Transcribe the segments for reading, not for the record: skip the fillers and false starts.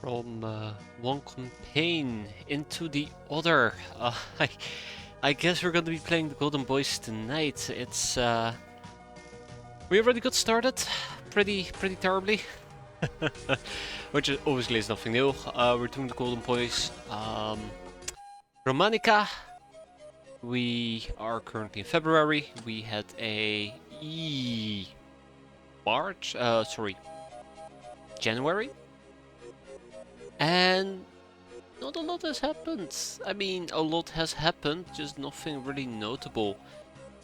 From one campaign into the other. I guess we're gonna be playing the Golden Boys tonight. It's we already got started pretty terribly, which obviously is nothing new. We're doing the Golden Boys. Romanica. We are currently in February. We had a January. And not a lot has happened. I mean, a lot has happened, just nothing really notable.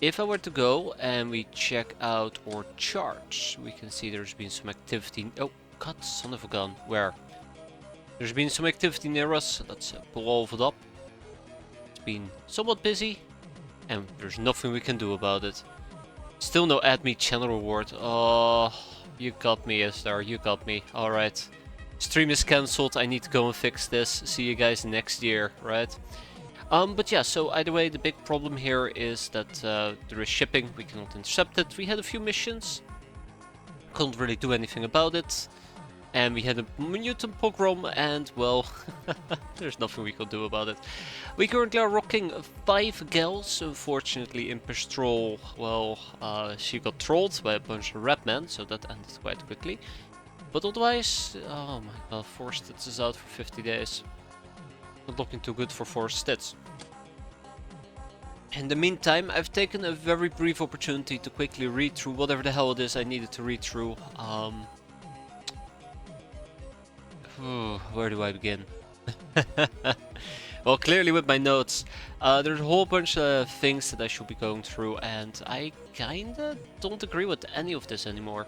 If I were to go and we check out our charts, we can see there's been some activity. Oh, God, son of a gun. Where? There's been some activity near us. Let's pull all of it up. It's been somewhat busy, and there's nothing we can do about it. Still no add me channel reward. Oh, you got me, Esther. You got me. Alright. Stream is cancelled. I need to go and fix this. See you guys next year, right? But yeah, so either way, the big problem here is that there is shipping. We cannot intercept it. We had a few missions. Couldn't really do anything about it. And we had a mutant pogrom, and well, there's nothing we could do about it. We currently are rocking 5 gals. Unfortunately, in Pastrol, well, she got trolled by a bunch of red men, so that ended quite quickly. But otherwise, oh my god, 4 stits is out for 50 days. Not looking too good for 4 stits. In the meantime, I've taken a very brief opportunity to quickly read through whatever the hell it is I needed to read through. Where do I begin? Well, clearly with my notes, there's a whole bunch of things that I should be going through, and I kinda don't agree with any of this anymore.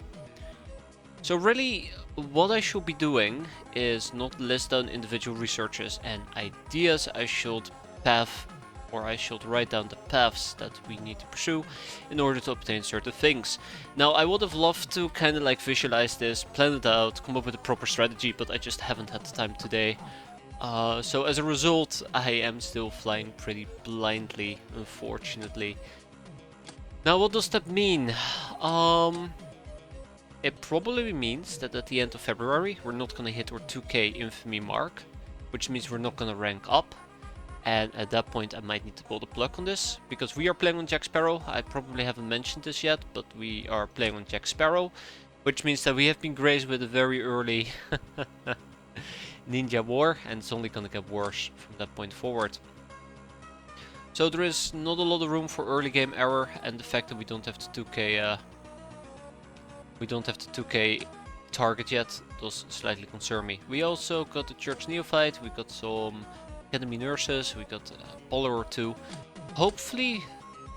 So really, what I should be doing is not list down individual researches and ideas. I should write down the paths that we need to pursue in order to obtain certain things. Now, I would have loved to kind of like visualize this, plan it out, come up with a proper strategy, but I just haven't had the time today. So as a result, I am still flying pretty blindly, unfortunately. Now, what does that mean? It probably means that at the end of February, we're not gonna hit our 2k infamy mark, which means we're not gonna rank up. And at that point, I might need to pull the plug on this, because we are playing on Jack Sparrow. I probably haven't mentioned this yet, but we are playing on Jack Sparrow, which means that we have been graced with a very early ninja war, and it's only gonna get worse from that point forward. So there is not a lot of room for early game error, and the fact that we don't have the 2k target yet does slightly concern me. We also got the Church Neophyte, we got some Academy Nurses, we got a Polar or 2. Hopefully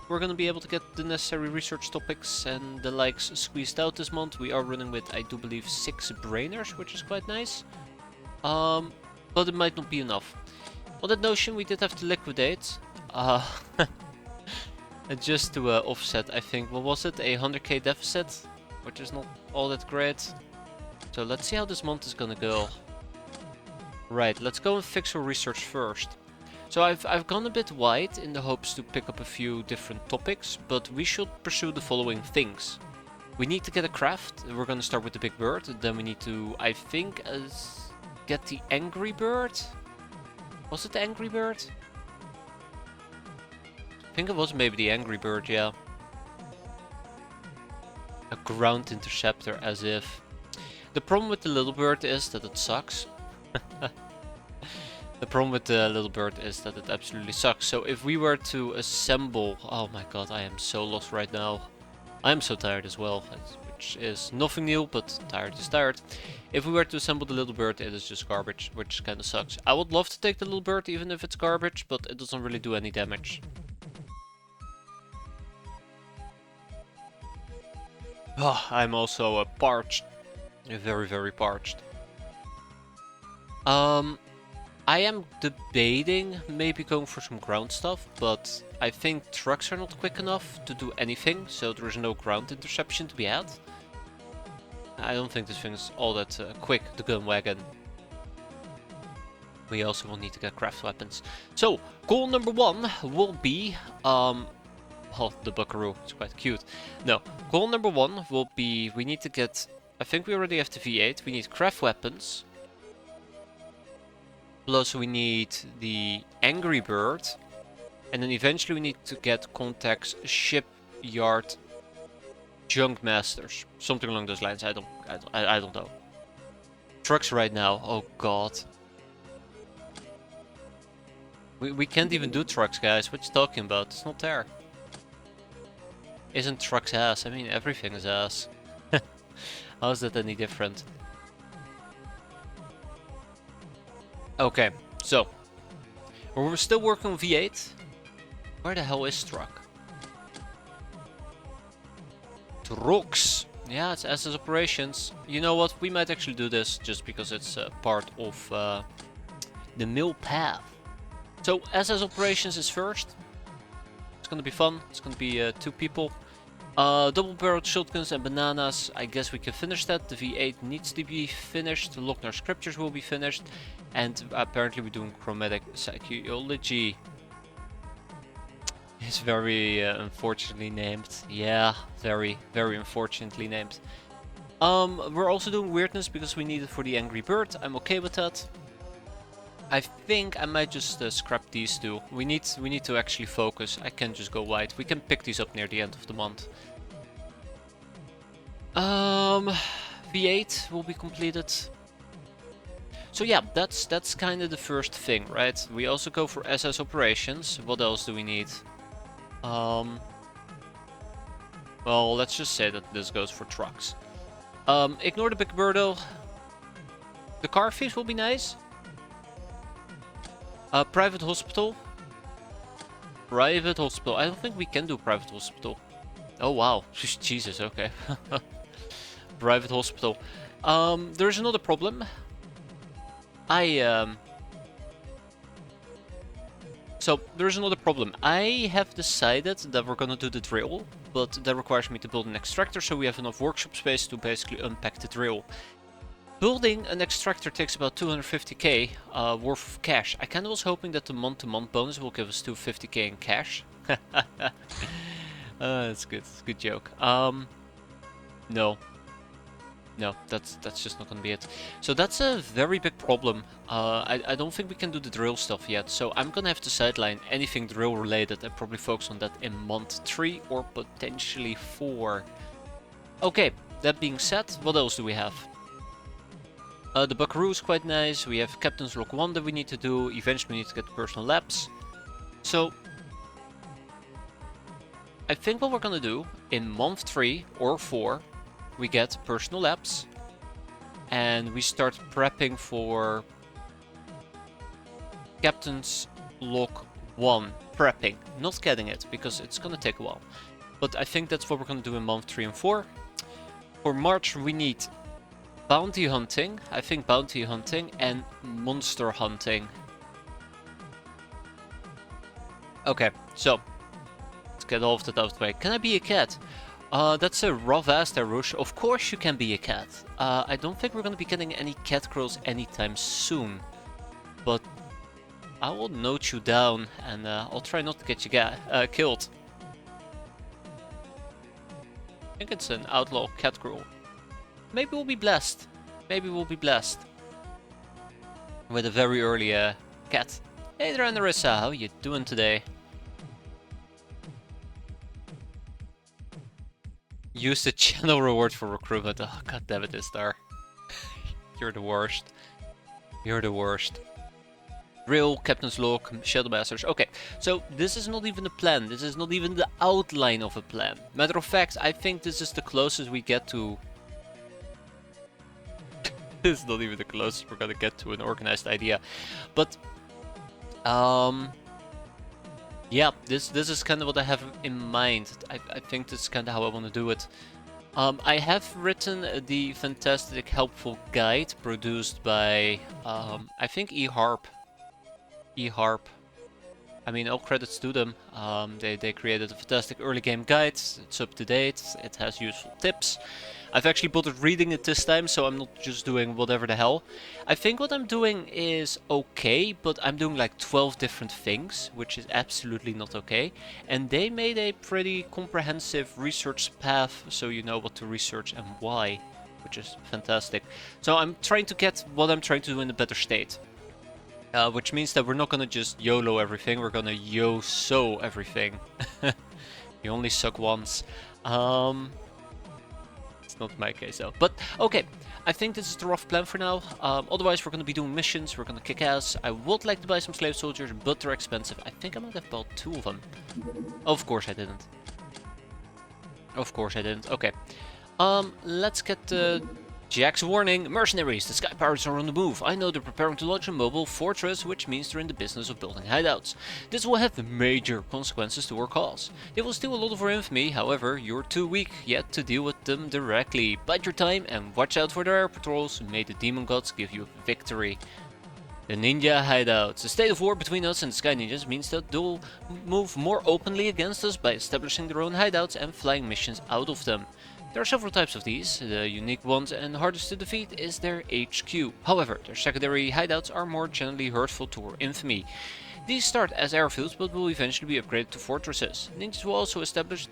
we're gonna be able to get the necessary research topics and the likes squeezed out this month. We are running with, I do believe, 6 brainers, which is quite nice. But it might not be enough. On that notion, we did have to liquidate. And just to offset, I think, what was it, a 100k deficit? Which is not all that great. So let's see how this month is gonna go. Right, let's go and fix our research first. So I've gone a bit wide in the hopes to pick up a few different topics, but we should pursue the following things. We need to get a craft. We're gonna start with the big bird. Then we need to, I think, get the angry bird. Was it the angry bird? I think it was maybe the angry bird, yeah. A ground interceptor, as if. The problem with the little bird is that it sucks. The problem with the little bird is that it absolutely sucks. So if we were to assemble... Oh my god, I am so lost right now. I am so tired as well, which is nothing new, but tired is tired. If we were to assemble the little bird, it is just garbage, which kind of sucks. I would love to take the little bird, even if it's garbage, but it doesn't really do any damage. Oh, I'm also parched. Very, very parched. I am debating maybe going for some ground stuff, but I think trucks are not quick enough to do anything, so there is no ground interception to be had. I don't think this thing is all that quick, the gun wagon. We also will need to get craft weapons. So, goal number 1 will be... well, the buckaroo, it's quite cute. No, goal number 1 will be, we need to get, I think we already have the V8, we need craft weapons. Plus we need the Angry Bird. And then eventually we need to get contacts shipyard junk masters. Something along those lines. I don't know. Trucks right now. Oh god. We can't even do trucks, guys. What you talking about? It's not there. Isn't trucks ass? I mean, everything is ass. How is that any different? Okay, so we're still working on V8. Where the hell is truck? Trucks. Yeah, it's SS operations. You know what? We might actually do this just because it's part of the mill path. So SS operations is first. It's gonna be fun. It's gonna be 2 people. Double-barreled shotguns and bananas. I guess we can finish that. The V8 needs to be finished. The Lochner scriptures will be finished. And apparently we're doing chromatic psychology. It's very unfortunately named. Yeah, very, very unfortunately named. We're also doing weirdness because we need it for the Angry Bird. I'm okay with that. I think I might just scrap these two. We need to actually focus. I can't just go wide. We can pick these up near the end of the month. V8 will be completed. So yeah, that's kind of the first thing, right? We also go for SS operations. What else do we need? Well, let's just say that this goes for trucks. Ignore the big birdo. The car thieves will be nice. Private hospital. Private hospital. I don't think we can do private hospital. Oh wow, Jesus. Okay. Private hospital. There's another problem. So, there's another problem. I have decided that we're gonna do the drill, but that requires me to build an extractor, so we have enough workshop space to basically unpack the drill. Building an extractor takes about 250k worth of cash. I kinda was hoping that the month-to-month bonus will give us 250k in cash. That's good. It's a good joke. No. No, that's just not gonna be it. So that's a very big problem. I don't think we can do the drill stuff yet, so I'm gonna have to sideline anything drill related and probably focus on that in month 3 or potentially 4. Okay, that being said, what else do we have? The Buckaroo is quite nice. We have Captain's Log 1 that we need to do. Eventually we need to get personal labs. So I think what we're gonna do in month 3 or 4, we get personal labs and we start prepping for Captain's Log 1 prepping. Not getting it because it's gonna take a while. But I think that's what we're gonna do in month 3 and 4. For March we need bounty hunting. I think bounty hunting and monster hunting. Okay, so let's get all of that out of the way. Can I be a cat? That's a rough ass there, Rush. Of course you can be a cat. I don't think we're gonna be getting any cat girls anytime soon. But I will note you down and I'll try not to get you killed. I think it's an outlaw cat girl. Maybe we'll be blessed. Maybe we'll be blessed. With a very early cat. Hey there, Narissa. How you doing today? Use the channel reward for recruitment. Oh, god damn it, Star. You're the worst. You're the worst. Real Captain's Log, Shadow Masters. Okay, so this is not even a plan. This is not even the outline of a plan. Matter of fact, I think this is the closest we get to... This is not even the closest we're gonna get to an organized idea. But, yeah, this is kind of what I have in mind. I think this is kind of how I want to do it. I have written the fantastic helpful guide produced by, I think eHarp. eHarp. I mean, all credits to them. They created a fantastic early game guide. It's up to date. It has useful tips. I've actually bothered reading it this time, so I'm not just doing whatever the hell. I think what I'm doing is okay, but I'm doing like 12 different things, which is absolutely not okay. And they made a pretty comprehensive research path, so you know what to research and why, which is fantastic. So I'm trying to get what I'm trying to do in a better state. Which means that we're not gonna just YOLO everything, we're gonna YO-SO everything. You only suck once. It's not my case though. But okay, I think this is the rough plan for now. Otherwise, we're gonna be doing missions, we're gonna kick ass. I would like to buy some slave soldiers, but they're expensive. I think I might have bought 2 of them. Of course I didn't. Of course I didn't. Okay. Let's get Jack's warning. Mercenaries, the Sky Pirates are on the move. I know they're preparing to launch a mobile fortress, which means they're in the business of building hideouts. This will have major consequences to our cause. They will steal a lot of our infamy, however, you're too weak yet to deal with them directly. Bide your time and watch out for their air patrols. May the demon gods give you victory. The ninja hideouts. The state of war between us and the Sky Ninjas means that they'll move more openly against us by establishing their own hideouts and flying missions out of them. There are several types of these. The unique ones and hardest to defeat is their HQ. However, their secondary hideouts are more generally hurtful to our infamy. These start as airfields but will eventually be upgraded to fortresses. Ninjas will also establish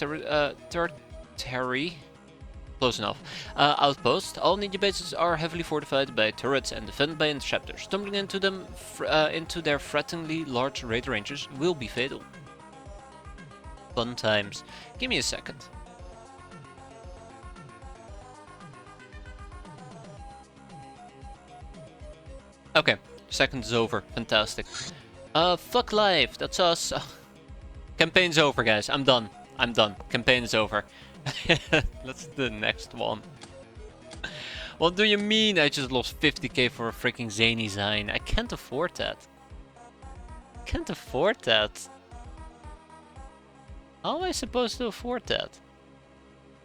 close enough. Outposts. All ninja bases are heavily fortified by turrets and defended by interceptors. Stumbling into them into their threateningly large raid ranges will be fatal. Fun times. Give me a second. Okay, second is over. Fantastic. Fuck life. That's us. Campaign's over, guys. I'm done. I'm done. Campaign is over. Let's do the next one. What do you mean I just lost 50k for a freaking zany Zine? I can't afford that. Can't afford that. How am I supposed to afford that?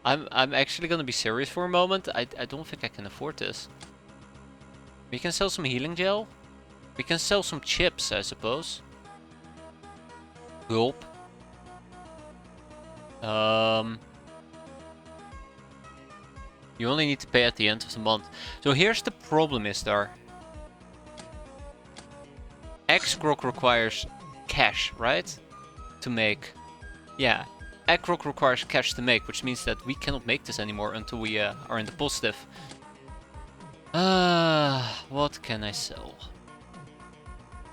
I'm actually gonna be serious for a moment. I don't think I can afford this. We can sell some healing gel. We can sell some chips, I suppose. Gulp. You only need to pay at the end of the month. So here's the problem, is there. X-Grok requires cash, right? To make. Yeah. X-Grok requires cash to make, which means that we cannot make this anymore until we are in the positive. What can I sell?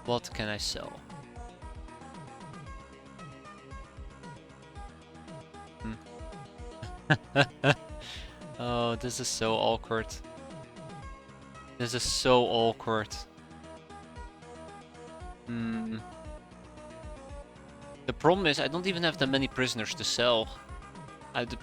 What can I sell? Oh, this is so awkward. This is so awkward. The problem is I don't even have that many prisoners to sell.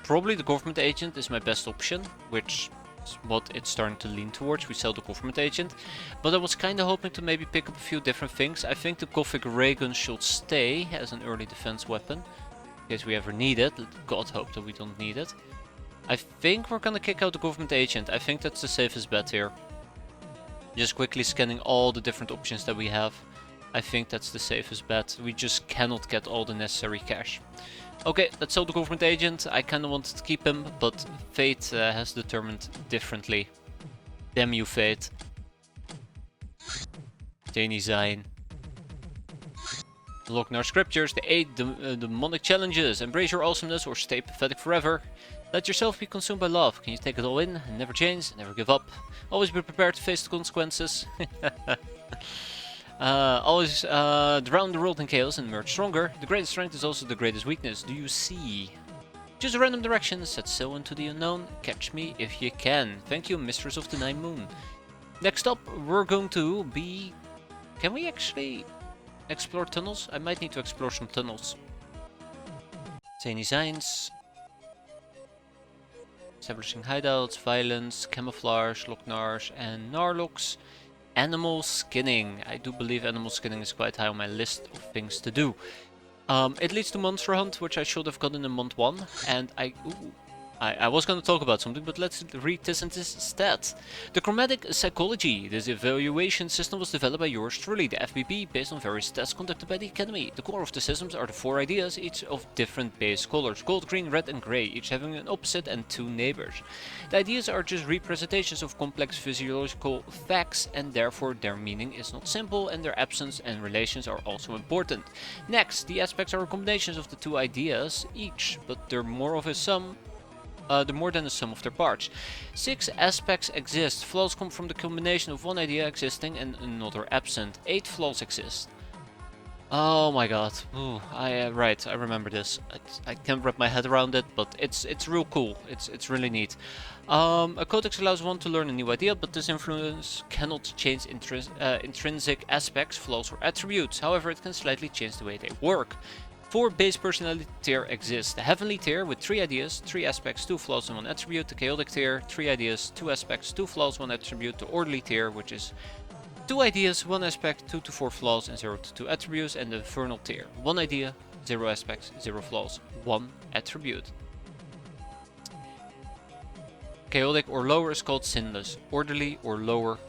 Probably the government agent is my best option, which is what it's starting to lean towards. We sell the government agent. But I was kind of hoping to maybe pick up a few different things. I think the Gothic ray gun should stay as an early defense weapon. In case we ever need it. God hope that we don't need it. I think we're gonna kick out the government agent. I think that's the safest bet here. Just quickly scanning all the different options that we have. I think that's the safest bet. We just cannot get all the necessary cash. Okay, let's sell the government agent. I kinda wanted to keep him, but fate has determined differently. Damn you, fate. Danny Zine. Lochnar scriptures, the 8 demonic challenges. Embrace your awesomeness or stay pathetic forever. Let yourself be consumed by love. Can you take it all in? Never change, never give up. Always be prepared to face the consequences. Always drown the world in chaos and emerge stronger. The greatest strength is also the greatest weakness. Do you see? Choose a random direction, set sail into the unknown. Catch me if you can. Thank you, Mistress of the Nine Moon. Next up, we're going to be... Can we actually explore tunnels? I might need to explore some tunnels. Zany signs. Establishing hideouts, violence, camouflage, Lochnars and Narloks. Animal skinning. I do believe animal skinning is quite high on my list of things to do. It leads to monster hunt, which I should have gotten in month 1. And I was going to talk about something, but let's read this and this stat. The chromatic psychology. This evaluation system was developed by yours truly, the FBP, based on various tests conducted by the Academy. The core of the systems are the 4 ideas, each of different base colors, gold, green, red and grey, each having an opposite and 2 neighbors. The ideas are just representations of complex physiological facts, and therefore their meaning is not simple, and their absence and relations are also important. Next, the aspects are combinations of the 2 ideas each, but they're more of a sum the more than the sum of their parts. 6 aspects exist. Flaws come from the combination of one idea existing and another absent. 8 flaws exist. Oh my god. Ooh, right, I remember this. I can't wrap my head around it, but it's real cool. It's really neat. A codex allows one to learn a new idea, but this influence cannot change intrinsic aspects, flaws, or attributes. However, it can slightly change the way they work. 4 base personality tier exist. The heavenly tier with 3 ideas, 3 aspects, 2 flaws, and 1 attribute. The chaotic tier, 3 ideas, 2 aspects, 2 flaws, 1 attribute. The orderly tier, which is 2 ideas, 1 aspect, 2 to 4 flaws, and 0 to 2 attributes. And the infernal tier, 1 idea, 0 aspects, 0 flaws, 1 attribute. Chaotic or lower is called sinless. Orderly or lower,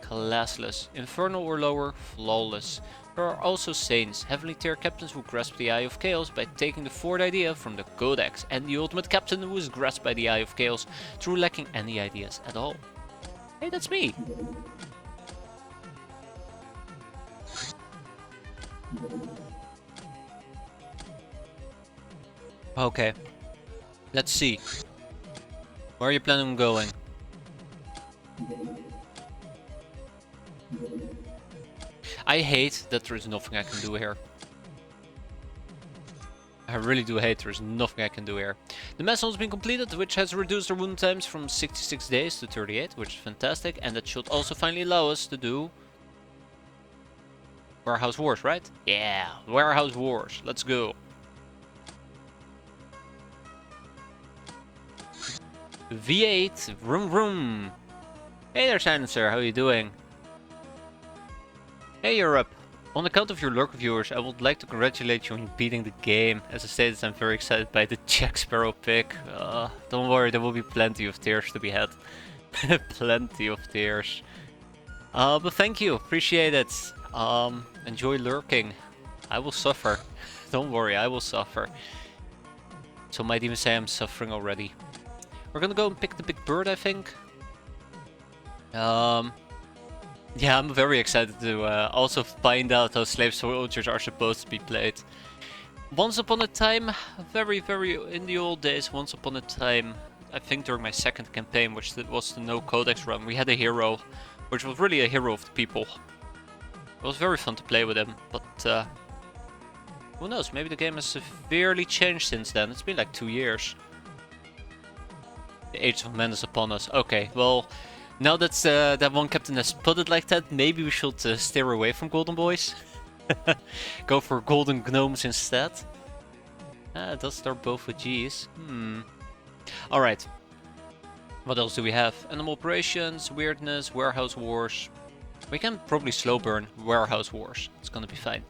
classless. Infernal or lower, flawless. There are also saints, heavenly tier captains who grasp the Eye of Chaos by taking the 4th idea from the Codex, and the ultimate captain who is grasped by the Eye of Chaos through lacking any ideas at all. Hey, that's me! Okay, let's see. Where are you planning on going? I hate that there is nothing I can do here. I really do hate there is nothing I can do here. The Mason has been completed, which has reduced our wound times from 66 days to 38, which is fantastic. And that should also finally allow us to do Warehouse Wars, right? Yeah, Warehouse Wars. Let's go. V8, vroom vroom. Hey there, Silencer, how are you doing? Hey Europe! On account of your lurk viewers, I would like to congratulate you on beating the game. As I stated, I'm very excited by the Jack Sparrow pick. Don't worry, there will be plenty of tears to be had. Plenty of tears. But thank you, appreciate it. Enjoy lurking. I will suffer. Don't worry, I will suffer. Some might even say I'm suffering already. We're gonna go and pick the big bird, I think. Yeah, I'm very excited to also find out how slave soldiers are supposed to be played. Once upon a time, very in the old days, once upon a time, I think during my second campaign, which was the no codex run, we had a hero, which was really a hero of the people. It was very fun to play with him, but who knows, maybe the game has severely changed since then. It's been like 2 years. The age of man is upon us. Okay, well, now that that one captain has put it like that, maybe we should steer away from golden boys. Go for golden gnomes instead. It does start both with G's. Alright. What else do we have? Animal operations, weirdness, warehouse wars. We can probably slow burn warehouse wars. It's gonna be fine.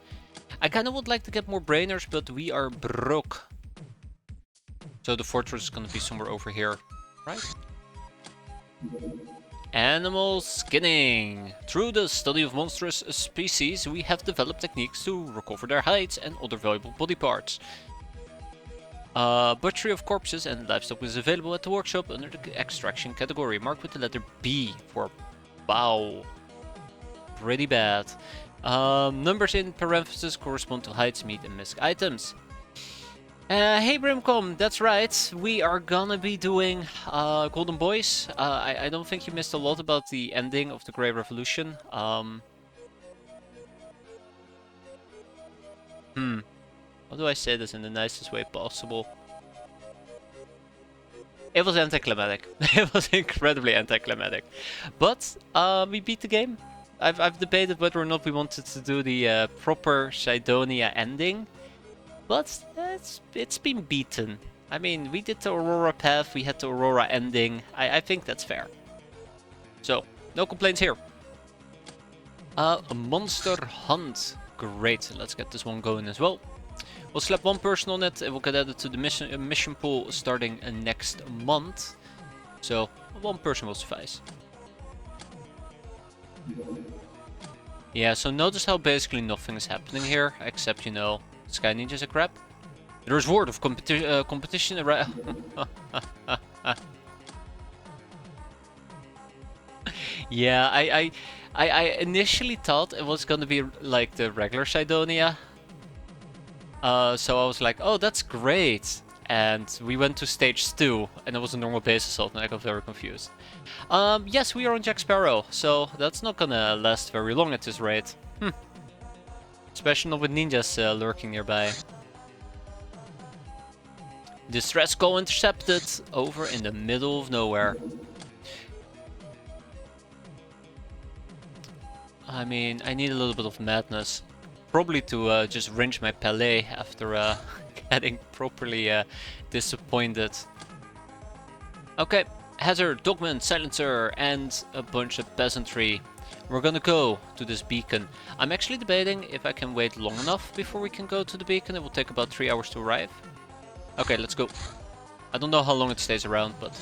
I kinda would like to get more brainers, but we are broke. So the fortress is gonna be somewhere over here, right? Animal skinning. Through the study of monstrous species, we have developed techniques to recover their hides and other valuable body parts. Butchery of corpses and livestock is available at the workshop under the extraction category, marked with the letter B for bow. Pretty bad. Numbers in parentheses correspond to hides, meat, and misc items. Hey Brimcom, that's right, we are gonna be doing Golden Boys. I don't think you missed a lot about the ending of the Grey Revolution. How do I say this in the nicest way possible? It was anticlimactic. It was incredibly anticlimactic. But we beat the game. I've debated whether or not we wanted to do the proper Cydonia ending. But it's been beaten. I mean, we did the Aurora path, we had the Aurora ending. I think that's fair. So, no complaints here. A monster hunt. Great, let's get this one going as well. We'll slap one person on it, and we'll get added to the mission pool starting next month. So, one person will suffice. Yeah, so notice how basically nothing is happening here, except, you know, Sky Ninjas are crap. There's word of competition around. Yeah, I initially thought it was gonna be like the regular Cydonia. So I was like, oh, that's great. and we went to stage 2, and it was a normal base assault, and I got very confused. Yes, we are on Jack Sparrow, so that's not gonna last very long at this rate. Especially not with ninjas lurking nearby. Distress call intercepted over in the middle of nowhere. I mean, I need a little bit of madness. Probably to just wrench my palais after getting properly disappointed. Okay, Hazard, Dogman, Silencer, and a bunch of peasantry. We're gonna go to this beacon. I'm actually debating if I can wait long enough before we can go to the beacon. It will take about 3 hours to arrive. Okay, let's go. I don't know how long it stays around, but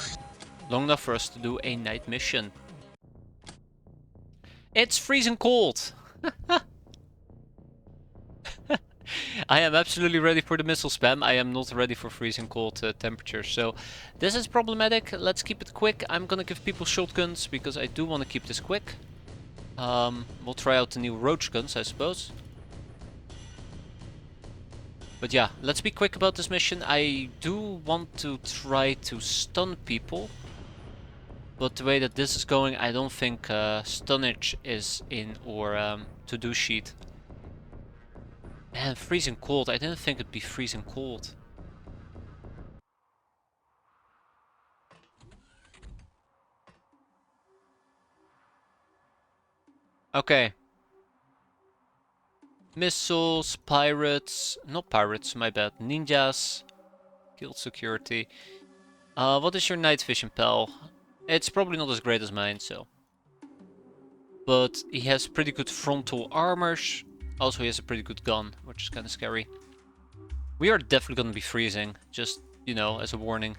long enough for us to do a night mission. It's freezing cold! I am absolutely ready for the missile spam. I am not ready for freezing cold temperatures. So this is problematic. Let's keep it quick. I'm gonna give people shotguns because I do want to keep this quick. We'll try out the new roach guns, I suppose. But yeah, let's be quick about this mission. I do want to try to stun people. But the way that this is going, I don't think stunnage is in our to-do sheet. Man, freezing cold. I didn't think it'd be freezing cold. Okay. Missiles, pirates. Not pirates, my bad. Ninjas. Guild security. What is your night vision, pal? It's probably not as great as mine, so. But he has pretty good frontal armors. Also, he has a pretty good gun, which is kind of scary. We are definitely gonna be freezing, just, you know, as a warning.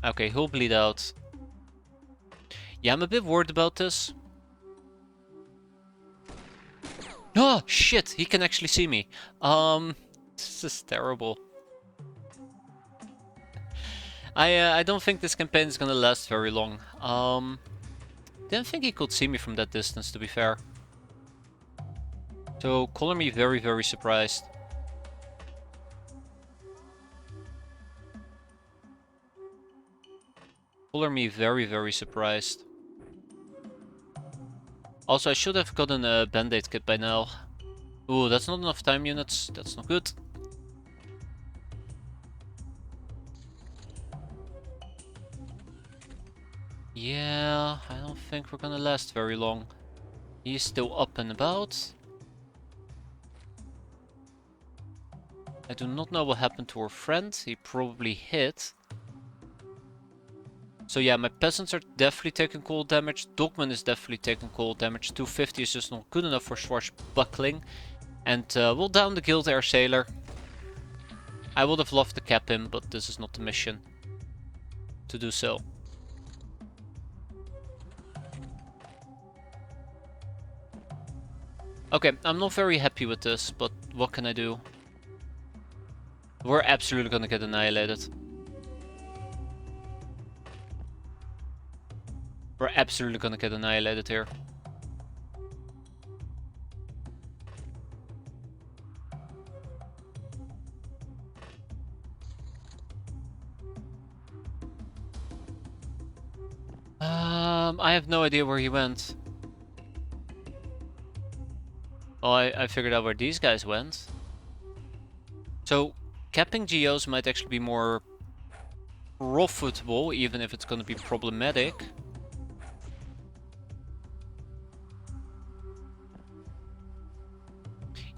Okay, he'll bleed out. Yeah, I'm a bit worried about this. Oh, shit! He can actually see me. This is terrible. I don't think this campaign is gonna last very long. Didn't think he could see me from that distance, to be fair. So, color me very, very surprised. Color me very, very surprised. Also, I should have gotten a band-aid kit by now. Ooh, that's not enough time units. That's not good. Yeah, I don't think we're gonna last very long. He's still up and about. I do not know what happened to our friend. He probably hit. So yeah, my peasants are definitely taking cold damage. Dogman is definitely taking cold damage. 250 is just not good enough for swashbuckling. And we'll down the guild air sailor. I would have loved to cap him, but this is not the mission to do so. Okay, I'm not very happy with this, but what can I do? We're absolutely gonna get annihilated. We're absolutely gonna get annihilated here. I have no idea where he went. Oh, I figured out where these guys went. So, capping geos might actually be more profitable, even if it's gonna be problematic.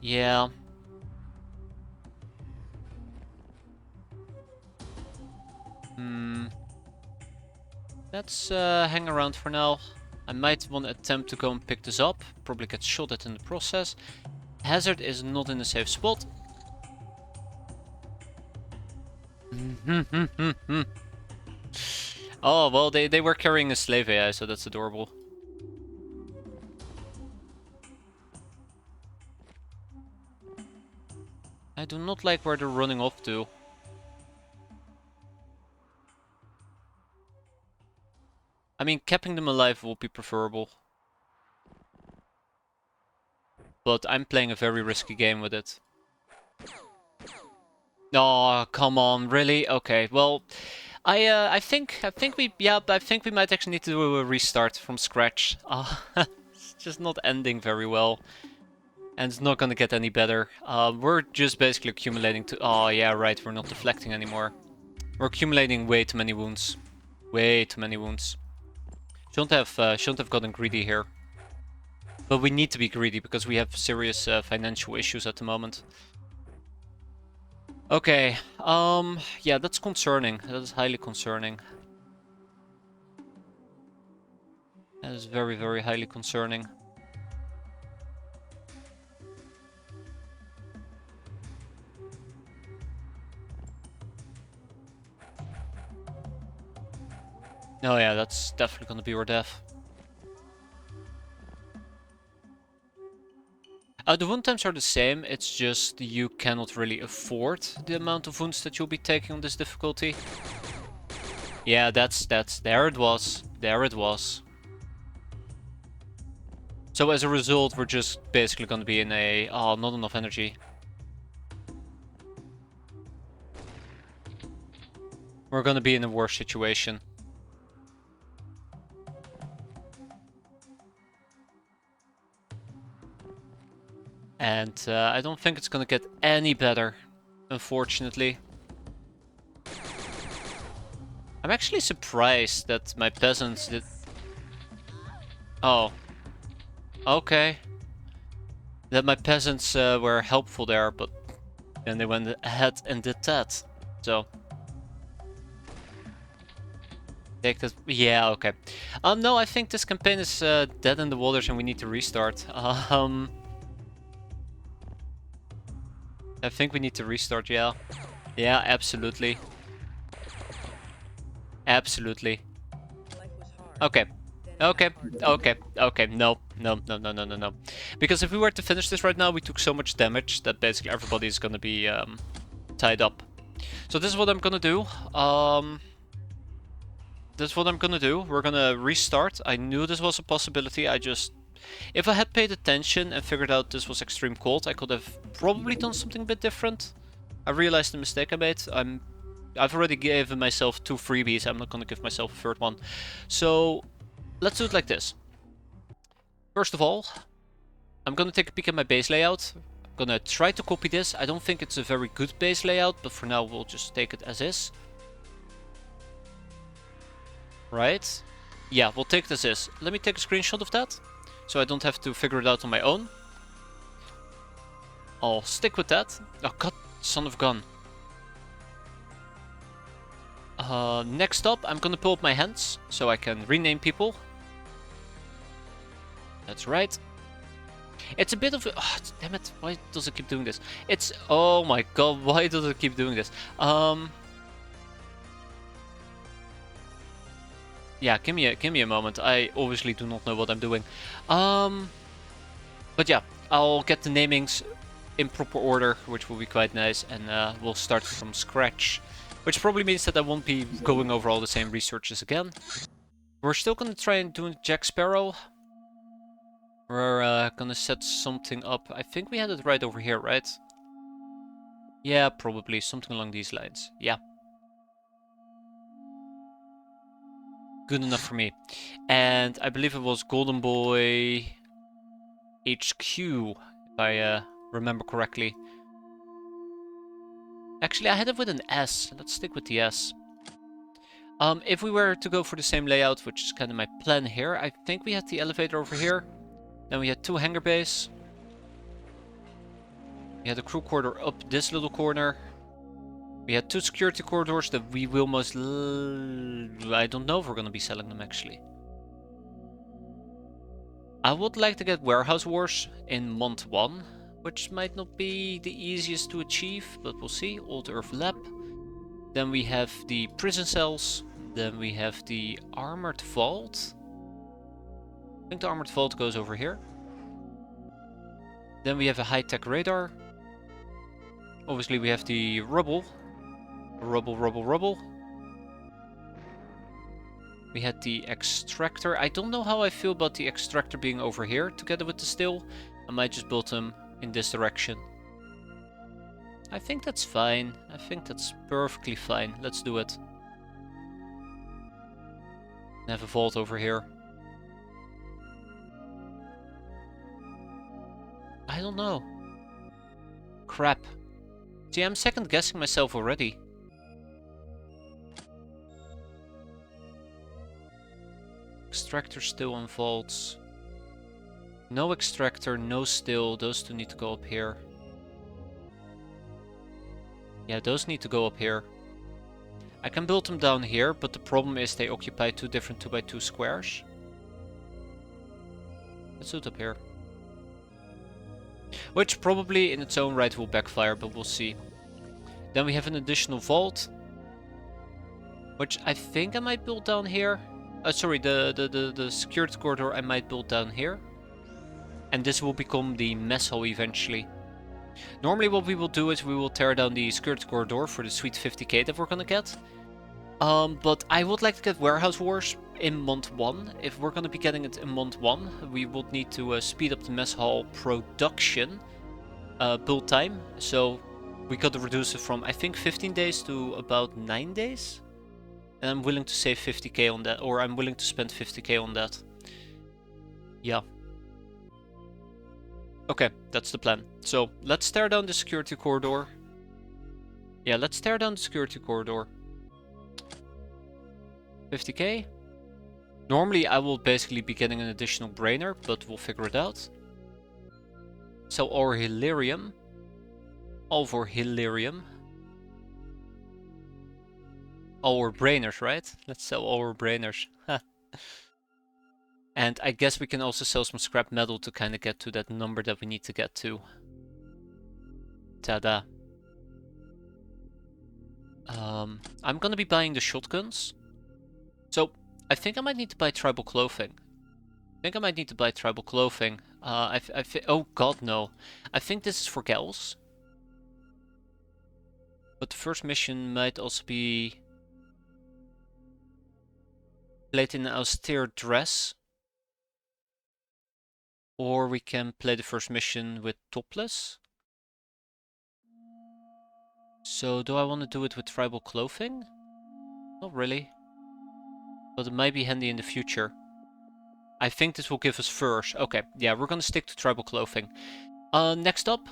Yeah. Let's hang around for now. I might want to attempt to go and pick this up. Probably get shot at in the process. Hazard is not in a safe spot. Oh, well, they were carrying a slave AI, so that's adorable. I do not like where they're running off to. I mean, capping them alive will be preferable. But I'm playing a very risky game with it. Oh, come on, really? Okay, well, I think we might actually need to do a restart from scratch. It's just not ending very well, and it's not gonna get any better. We're just basically accumulating to. Oh yeah, right. We're not deflecting anymore. We're accumulating way too many wounds. Way too many wounds. Shouldn't have gotten greedy here. But we need to be greedy because we have serious financial issues at the moment. Okay, yeah, that's concerning. That is highly concerning. That is very, very highly concerning. Oh yeah, that's definitely gonna be our death. The wound times are the same, it's just you cannot really afford the amount of wounds that you'll be taking on this difficulty. Yeah, there it was. There it was. So as a result, we're just basically gonna be in a... Oh, not enough energy. We're gonna be in a worse situation. And I don't think it's gonna get any better, unfortunately. I'm actually surprised that my peasants did... Oh. Okay. That my peasants were helpful there, but then they went ahead and did that. So... Take that... Yeah, okay. No, I think this campaign is dead in the waters and we need to restart. I think we need to restart, yeah. Yeah, absolutely. Absolutely. Okay. Okay, okay. No, no, no, no, no, no, no. Because if we were to finish this right now, we took so much damage that basically everybody is gonna be tied up. So this is what I'm gonna do. This is what I'm gonna do. We're gonna restart. I knew this was a possibility. If I had paid attention and figured out this was extreme cold, I could have probably done something a bit different. I realized the mistake I made. I've already given myself 2 freebies. I'm not gonna give myself a third one. So let's do it like this. First of all, I'm gonna take a peek at my base layout. I'm gonna try to copy this. I don't think it's a very good base layout, but for now we'll just take it as is. Right? Yeah, we'll take it as is. Let me take a screenshot of that, so I don't have to figure it out on my own. I'll stick with that. Oh god, son of a gun. Next up, I'm gonna pull up my hands, so I can rename people. That's right. It's a bit of a... Oh, damn it, why does it keep doing this? It's... Oh my god, why does it keep doing this? Yeah, give me a moment. I obviously do not know what I'm doing. But yeah, I'll get the namings in proper order, which will be quite nice, and we'll start from scratch. Which probably means that I won't be going over all the same researches again. We're still gonna try and do Jack Sparrow. We're gonna set something up. I think we had it right over here, right? Yeah, probably something along these lines. Yeah. Good enough for me. And I believe it was Golden Boy HQ, if I remember correctly. Actually, I had it with an S. Let's stick with the S. If we were to go for the same layout, which is kind of my plan here, I think we had the elevator over here. Then we had 2 hangar bays. We had a crew quarter up this little corner. We had 2 security corridors that we will I don't know if we're going to be selling them, actually. I would like to get Warehouse Wars in month 1, which might not be the easiest to achieve, but we'll see. Old Earth Lab. Then we have the prison cells. Then we have the Armored Vault. I think the Armored Vault goes over here. Then we have a high-tech radar. Obviously we have the rubble. Rubble. We had the extractor. I don't know how I feel about the extractor being over here together with the still. I might just build them in this direction. I think that's fine. I think that's perfectly fine. Let's do it. Have a vault over here. I don't know. Crap. See, I'm second guessing myself already. Extractor still on vaults. No extractor, no still. Those two need to go up here. Yeah, those need to go up here. I can build them down here, but the problem is they occupy two different 2x2 squares. Let's do it up here. Which probably in its own right will backfire, but we'll see. Then we have an additional vault. Which I think I might build down here. Sorry, the security corridor I might build down here. And this will become the mess hall eventually. Normally what we will do is we will tear down the security corridor for the sweet 50k that we're gonna get. But I would like to get Warehouse Wars in month 1. If we're gonna be getting it in month 1, we would need to speed up the mess hall production build time. So we gotta reduce it from I think 15 days to about 9 days. And I'm willing to save 50k on that, or I'm willing to spend 50k on that. Yeah. Okay, that's the plan. So let's tear down the security corridor. Yeah, let's tear down the security corridor. 50k. Normally I will basically be getting an additional brainer, but we'll figure it out. Sell our Hilarium. All for Hilarium. Our brainers, right? Let's sell our brainers. And I guess we can also sell some scrap metal to kind of get to that number that we need to get to. Ta-da. I'm gonna be buying the shotguns. So, I think I might need to buy tribal clothing. Oh god, no. I think this is for gals. But the first mission might also be played in an austere dress. Or we can play the first mission with topless. So do I want to do it with tribal clothing? Not really. But it might be handy in the future. I think this will give us furs. Okay, yeah, we're gonna stick to tribal clothing. Next up.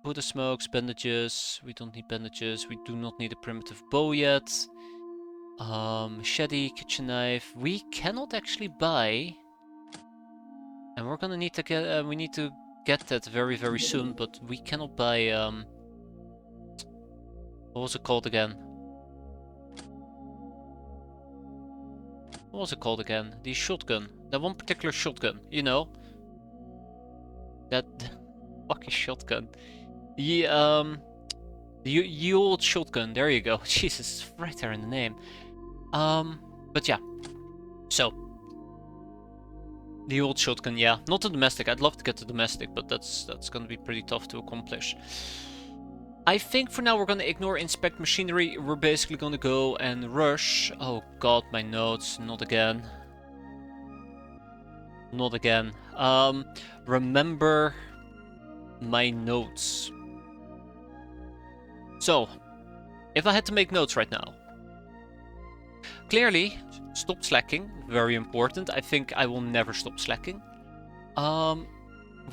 Buddha smokes, bandages. We don't need bandages. We do not need a primitive bow yet. Machete, kitchen knife. We cannot actually buy, and we're gonna need to get. We need to get that very, very soon. But we cannot buy. What was it called again? The shotgun. That one particular shotgun. You know. That fucking shotgun. The old shotgun. There you go. Jesus, right there in the name. But yeah. So. The old shotgun, yeah. Not the domestic. I'd love to get the domestic, but that's gonna be pretty tough to accomplish. I think for now we're gonna ignore inspect machinery. We're basically gonna go and rush. Oh god, my notes. Not again. Not again. Remember my notes. So, if I had to make notes right now. Clearly, stop slacking. Very important. I think I will never stop slacking.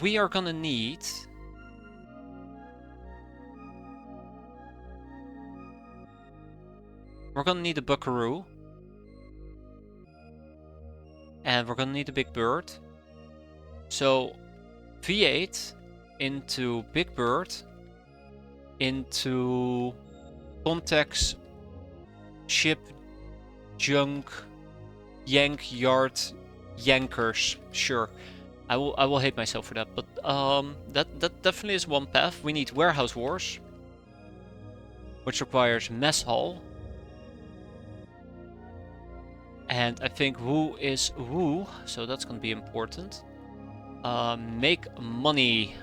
We are gonna need... We're gonna need a buckaroo. And we're gonna need a big bird. So, V8 into big bird into contacts, ship, junk, yank, yard, yankers. Sure, I will hate myself for that, but that definitely is one path. We need Warehouse Wars, which requires mess hall. And I think who is who, so that's gonna be important. Make money.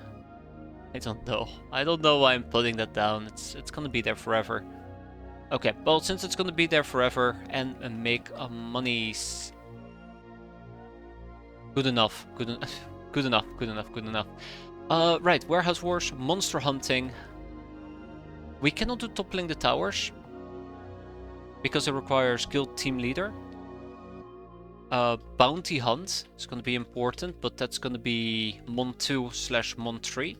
I don't know why I'm putting that down. It's gonna be there forever. Okay, well, since it's gonna be there forever and make monies. Good enough. Good enough. Right, warehouse wars, monster hunting. We cannot do toppling the towers because it requires guild team leader. Bounty hunt is going to be important, but that's going to be Mon 2/Mon 3.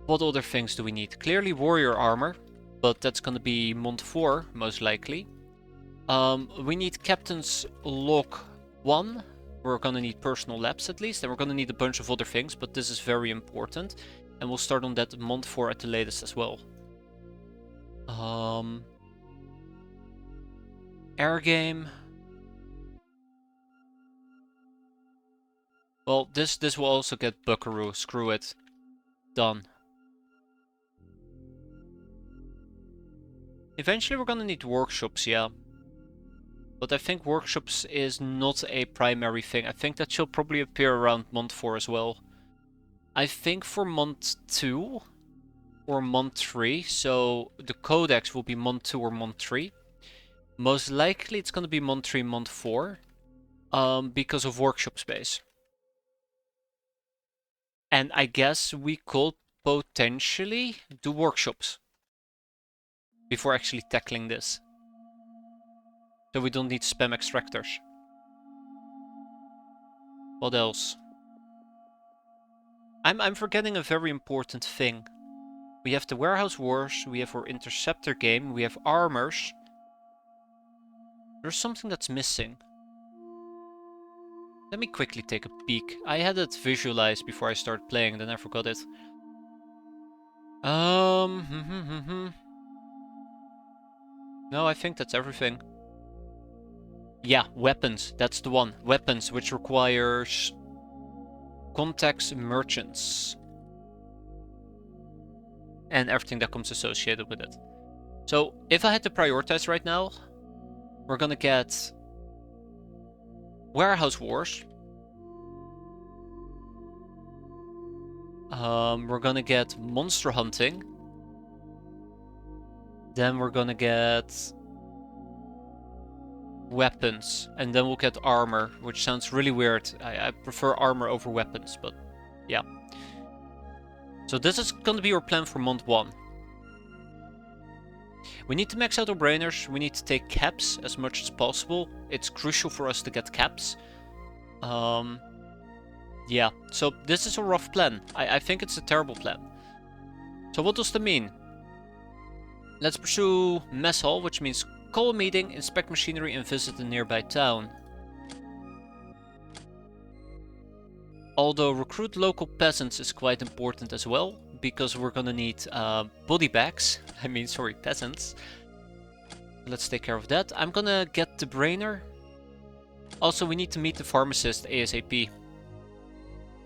What other things do we need? Clearly warrior armor, but that's going to be Mon 4 most likely. We need captain's log 1. We're going to need personal labs at least, and we're going to need a bunch of other things, but this is very important. And we'll start on that Mon 4 at the latest as well. Air game. Well, this will also get Buckaroo. Screw it. Done. Eventually we're gonna need workshops, yeah. But I think workshops is not a primary thing. I think that shall probably appear around month 4 as well. I think for month 2 or month 3, so the codex will be month 2 or month 3. Most likely it's gonna be month 3, month 4, because of workshop space. And I guess we could potentially do workshops before actually tackling this. So we don't need spam extractors. What else? I'm forgetting a very important thing. We have the warehouse wars, we have our interceptor game, we have armors. There's something that's missing. Let me quickly take a peek. I had it visualized before I started playing, then I forgot it. No, I think that's everything. Yeah, weapons. That's the one. Weapons, which requires contacts, merchants, and everything that comes associated with it. So, if I had to prioritize right now, we're gonna get warehouse wars. We're gonna get monster hunting. Then we're gonna get weapons, and then we'll get armor, which sounds really weird. I prefer armor over weapons, but yeah. So this is gonna be our plan for month 1. We need to max out our brainers, we need to take caps as much as possible. It's crucial for us to get caps. Yeah, so this is a rough plan. I think it's a terrible plan. So what does that mean? Let's pursue mess hall, which means call a meeting, inspect machinery, and visit the nearby town. Although recruit local peasants is quite important as well, because we're gonna need body bags. Sorry, peasants. Let's take care of that. I'm gonna get the brainer. Also, we need to meet the pharmacist ASAP.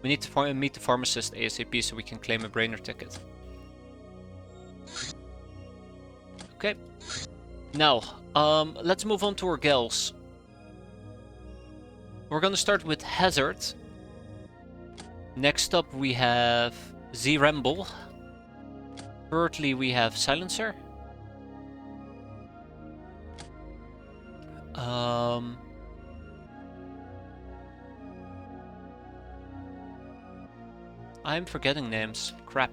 We need to meet the pharmacist ASAP so we can claim a brainer ticket. Okay. Now, let's move on to our gals. We're gonna start with Hazard. Next up we have Z-Ramble. Thirdly we have Silencer. I'm forgetting names. Crap.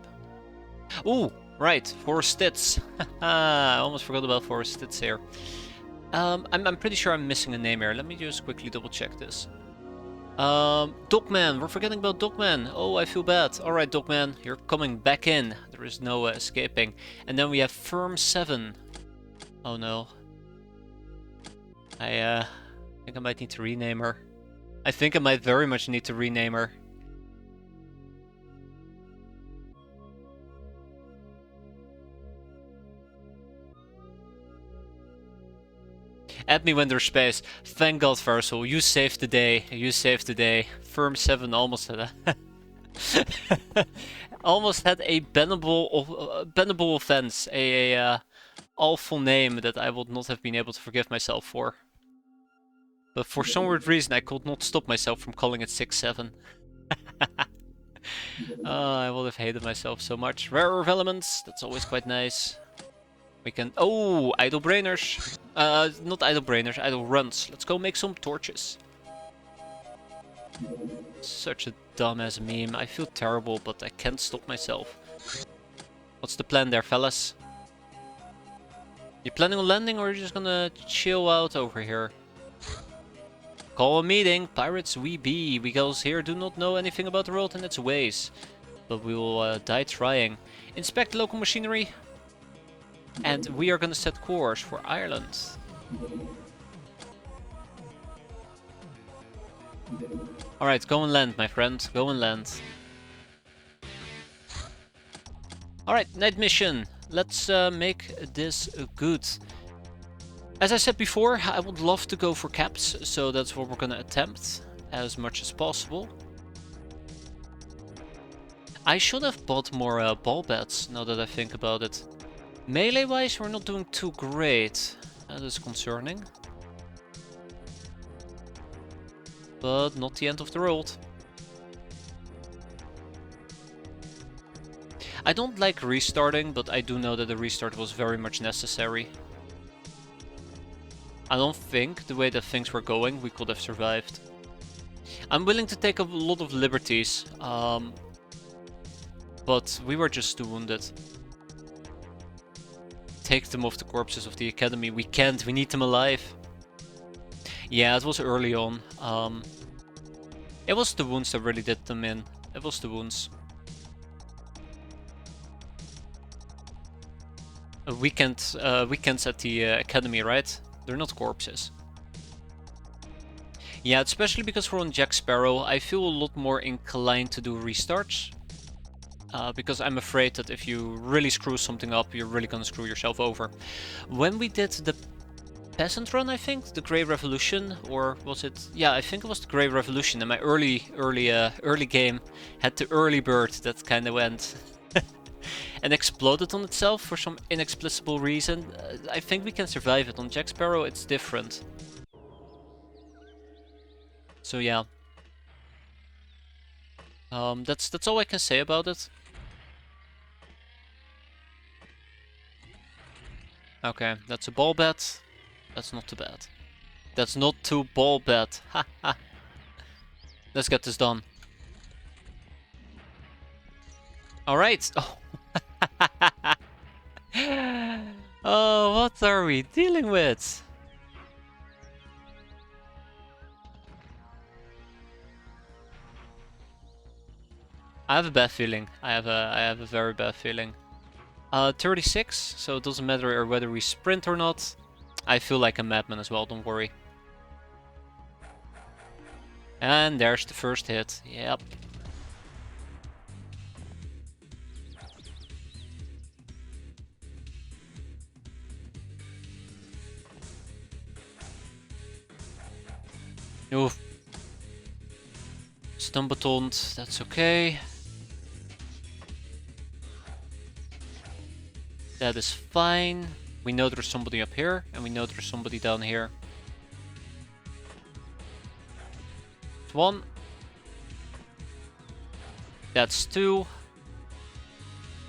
Ooh, right, Forrest Stitz. I almost forgot about Forrest Stitz here. I'm pretty sure I'm missing a name here. Let me just quickly double check this. Dogman, we're forgetting about Dogman. Oh, I feel bad. Alright, Dogman, you're coming back in. There is no escaping. And then we have Firm 7. Oh no. I think I might need to rename her. I think I might very much need to rename her. Add me when there's space. Thank God, Varsal. You saved the day. You saved the day. Firm 7 almost had a almost had a bannable offense. A awful name that I would not have been able to forgive myself for. But for some weird reason I could not stop myself from calling it 6-7. I would have hated myself so much. Rare Earth Elements, that's always quite nice. We can... Oh, idle brainers. Not idle brainers, idle runs. Let's go make some torches. Such a dumbass meme. I feel terrible, but I can't stop myself. What's the plan there, fellas? You planning on landing, or are you just gonna chill out over here? Call a meeting. Pirates we be. We girls here do not know anything about the world and its ways. But we will die trying. Inspect local machinery. And we are gonna set course for Ireland. Alright, go and land, my friend. Go and land. Alright, night mission. Let's make this good. As I said before, I would love to go for caps, so that's what we're gonna attempt as much as possible. I should have bought more ball bats, now that I think about it. Melee-wise, we're not doing too great. That is concerning. But not the end of the world. I don't like restarting, but I do know that the restart was very much necessary. I don't think, the way that things were going, we could have survived. I'm willing to take a lot of liberties, but we were just too wounded. Take them off the corpses of the academy. We can't, we need them alive. Yeah, it was early on. It was the wounds that really did them in. It was the wounds. Weekends at the academy, right? They're not corpses. Yeah, especially because we're on Jack Sparrow, I feel a lot more inclined to do restarts. Because I'm afraid that if you really screw something up, you're really gonna screw yourself over. When we did the Peasant Run, I think, the Grey Revolution, or was it? Yeah, I think it was the Grey Revolution. And my early game had the early bird that kind of went and exploded on itself for some inexplicable reason. I think we can survive it. On Jack Sparrow, it's different. So yeah, that's all I can say about it. Okay, that's a ball bat. That's not too bad. That's not too ball bad. Ha ha. Let's get this done. Alright. Oh. Oh, what are we dealing with? I have a bad feeling. I have a very bad feeling. 36, so it doesn't matter whether we sprint or not. I feel like a madman as well, don't worry. And there's the first hit. Yep. Oof. Stumbatoned, that's okay. That is fine. We know there's somebody up here, and we know there's somebody down here. That's one. That's two.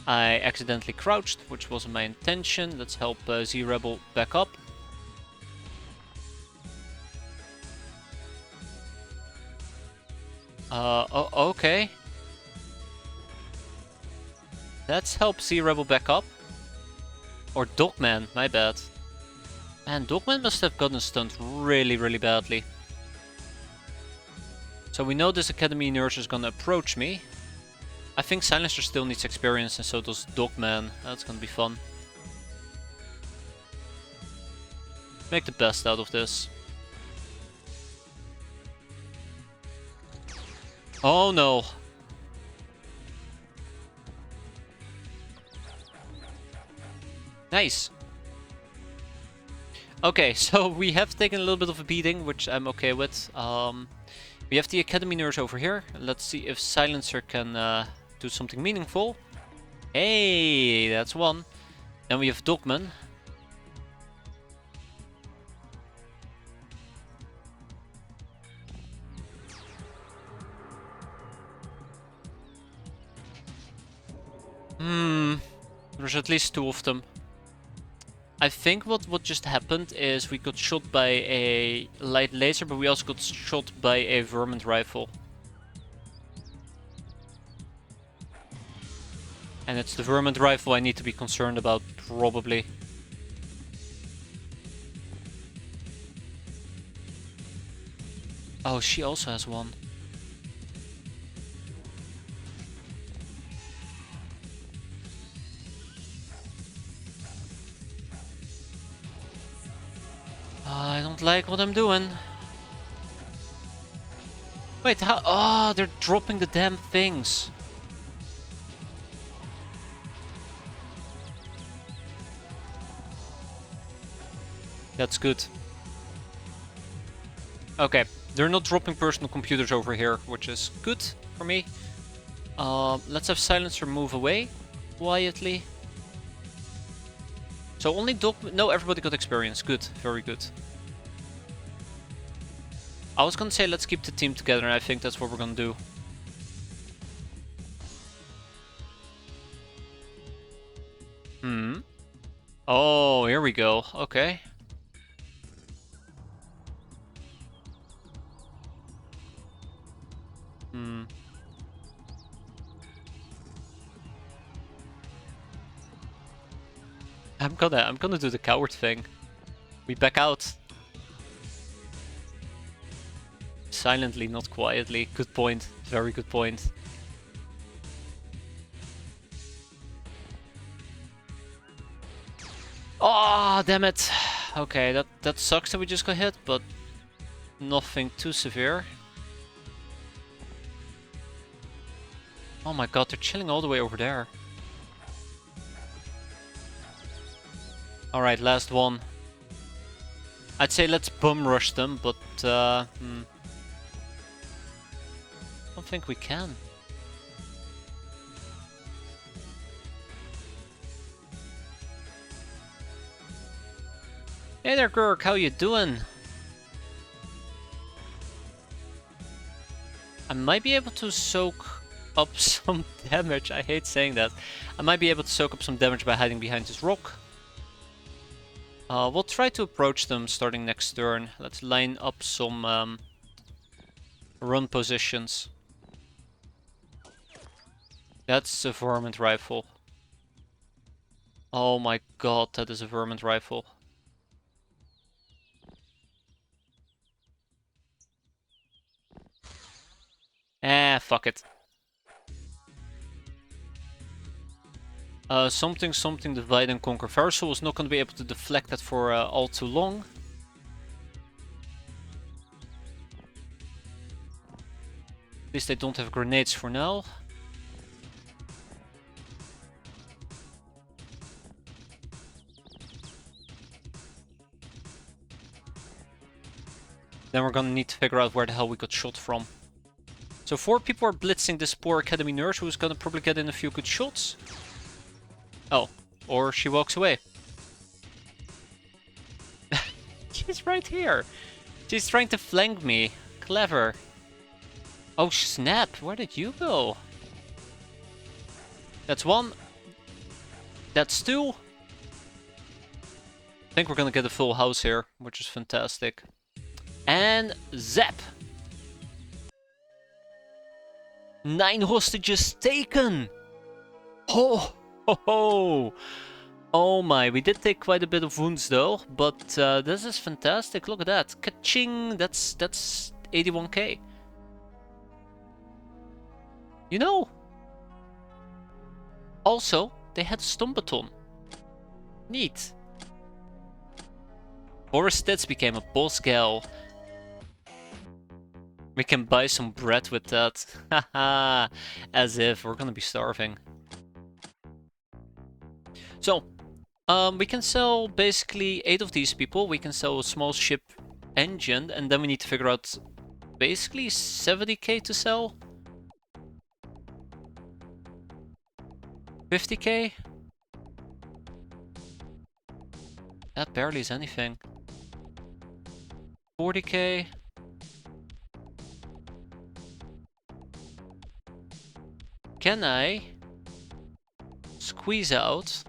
I accidentally crouched, which wasn't my intention. Let's help Z-Rebel back up. Oh, okay. Let's help Z-Rebel back up. Or Dogman, my bad. Man, Dogman must have gotten stunned really, really badly. So we know this Academy nurse is gonna approach me. I think Silencer still needs experience, and so does Dogman. That's gonna be fun. Make the best out of this. Oh no. Nice. Okay, so we have taken a little bit of a beating, which I'm okay with. We have the Academy nurse over here. Let's see if Silencer can do something meaningful. Hey, that's one. And we have Dogman. There's at least two of them. I think what just happened is we got shot by a light laser, but we also got shot by a vermin rifle. And it's the vermin rifle I need to be concerned about, probably. Oh, she also has one. I don't like what I'm doing. Wait, how? Oh, they're dropping the damn things. That's good. Okay, they're not dropping personal computers over here, which is good for me. Let's have Silencer move away quietly. So only dog... No, everybody got experience. Good, very good. I was gonna say let's keep the team together, and I think that's what we're gonna do. Oh, here we go. Okay. I'm gonna do the coward thing. We back out. Silently, not quietly. Good point. Very good point. Oh, damn it. Okay, that sucks that we just got hit, but nothing too severe. Oh my god, they're chilling all the way over there. Alright, last one. I'd say let's bum rush them, but I don't think we can. Hey there, Gurk, how you doing? I might be able to soak up some damage. I hate saying that. I might be able to soak up some damage by hiding behind this rock. We'll try to approach them starting next turn. Let's line up some run positions. That's a vermin rifle. Oh my god, that is a vermin rifle. Fuck it. Something divide and conquer. Varsal is not going to be able to deflect that for all too long. At least they don't have grenades for now. Then we're gonna need to figure out where the hell we got shot from. So 4 people are blitzing this poor academy nurse who's gonna probably get in a few good shots. Oh, or she walks away. She's right here. She's trying to flank me. Clever. Oh snap, where did you go? That's 1. That's 2. I think we're gonna get a full house here, which is fantastic. And zap! 9 hostages taken! Oh, ho, ho. Oh my, we did take quite a bit of wounds though, but this is fantastic. Look at that. Ka-ching! That's 81k. You know, also, they had Stombaton. Neat. Boris Stitz became a boss gal. We can buy some bread with that. Haha, as if we're gonna be starving. So, we can sell basically 8 of these people. We can sell a small ship engine, and then we need to figure out basically 70k to sell. 50k? That barely is anything. 40k? Can I squeeze out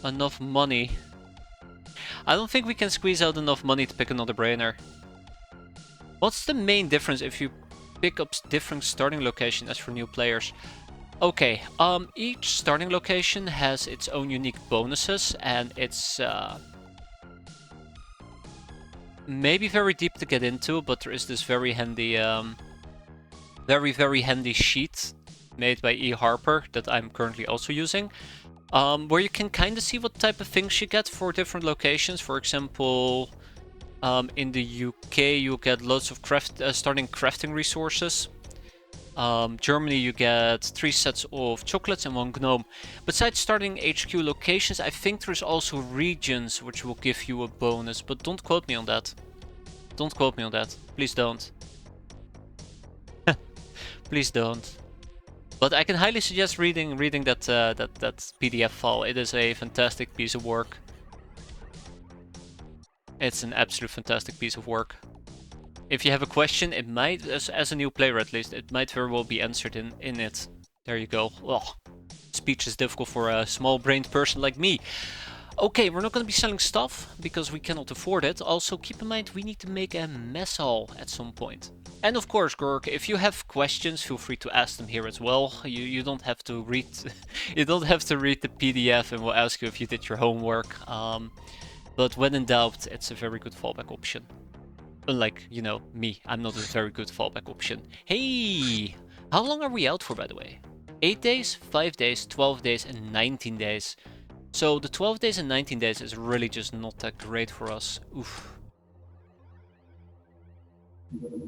enough money. I don't think we can squeeze out enough money to pick another brainer. What's the main difference if you pick up different starting location as for new players? Okay, each starting location has its own unique bonuses, and it's maybe very deep to get into, but there is this very handy, very handy sheet made by E. Harper that I'm currently also using, where you can kind of see what type of things you get for different locations. For example, in the UK you get loads of starting crafting resources. Germany you get 3 sets of chocolates and 1 gnome. Besides starting HQ locations, I think there's also regions which will give you a bonus, but don't quote me on that. Don't quote me on that. Please don't. Please don't. But I can highly suggest reading that PDF file. It is a fantastic piece of work. It's an absolute fantastic piece of work. If you have a question, it might, as a new player at least, it might very well be answered in it. There you go. Oh, speech is difficult for a small-brained person like me. Okay, we're not going to be selling stuff, because we cannot afford it. Also, keep in mind, we need to make a mess hall at some point. And of course, Gork, if you have questions, feel free to ask them here as well. You don't have to read you don't have to read the PDF, and we'll ask you if you did your homework. But when in doubt, it's a very good fallback option. Unlike, you know, me, I'm not a very good fallback option. Hey! How long are we out for, by the way? 8 days, 5 days, 12 days, and 19 days. So the 12 days and 19 days is really just not that great for us. Oof.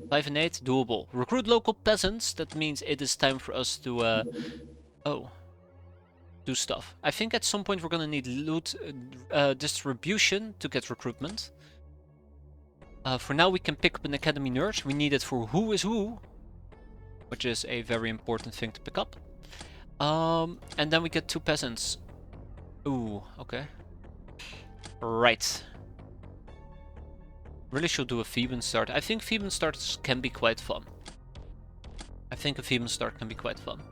5 and 8, doable. Recruit local peasants, that means it is time for us to, do stuff. I think at some point we're gonna need loot distribution to get recruitment. For now we can pick up an academy nurse. We need it for who is who, which is a very important thing to pick up. And then we get 2 peasants. Ooh, okay. Right. Really should do a Theban start. I think Theban starts can be quite fun. I think a Theban start can be quite fun.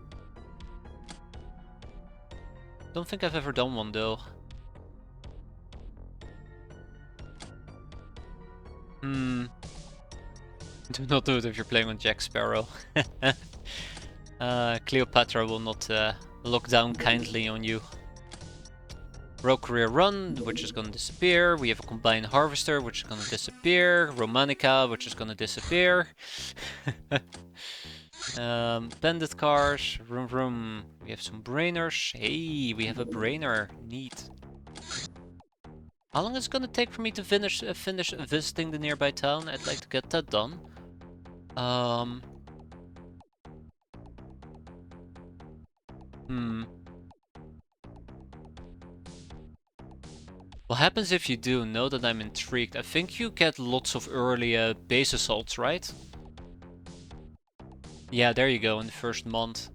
Don't think I've ever done one though. Do not do it if you're playing on Jack Sparrow. Cleopatra will not look down kindly on you. Rogue Career Run, which is gonna disappear. We have a Combined Harvester, which is gonna disappear. Romanica, which is gonna disappear. Bandit cars, vroom. We have some brainers. Hey, we have a brainer. Neat. How long is it gonna take for me to finish visiting the nearby town? I'd like to get that done. What happens if you do? Know that I'm intrigued. I think you get lots of early base assaults, right? Yeah, there you go, in the first month.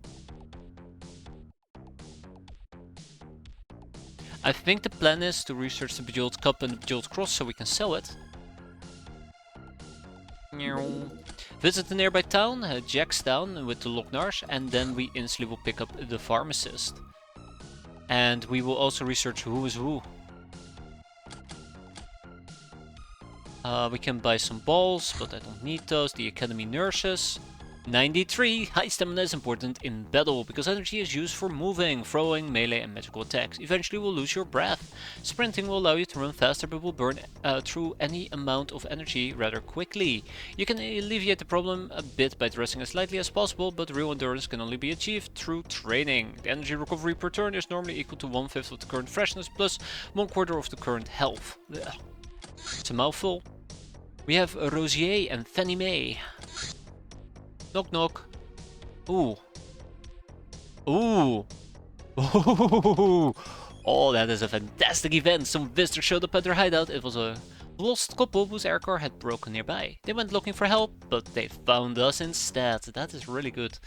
I think the plan is to research the Bejeweled Cup and the Bejeweled Cross so we can sell it. Visit the nearby town, Jackstown, with the Locknars, and then we instantly will pick up the Pharmacist. And we will also research who is who. We can buy some balls, but I don't need those. The Academy Nurses. 93. High stamina is important in battle, because energy is used for moving, throwing, melee and magical attacks. Eventually you will lose your breath. Sprinting will allow you to run faster, but will burn through any amount of energy rather quickly. You can alleviate the problem a bit by dressing as lightly as possible, but real endurance can only be achieved through training. The energy recovery per turn is normally equal to 1/5 of the current freshness, plus 1/4 of the current health. Ugh. It's a mouthful. We have Rosier and Fannie Mae. Knock knock. Ooh. Ooh. Ooh. Oh, that is a fantastic event. Some visitors showed up at their hideout. It was a lost couple whose air car had broken nearby. They went looking for help, but they found us instead. That is really good.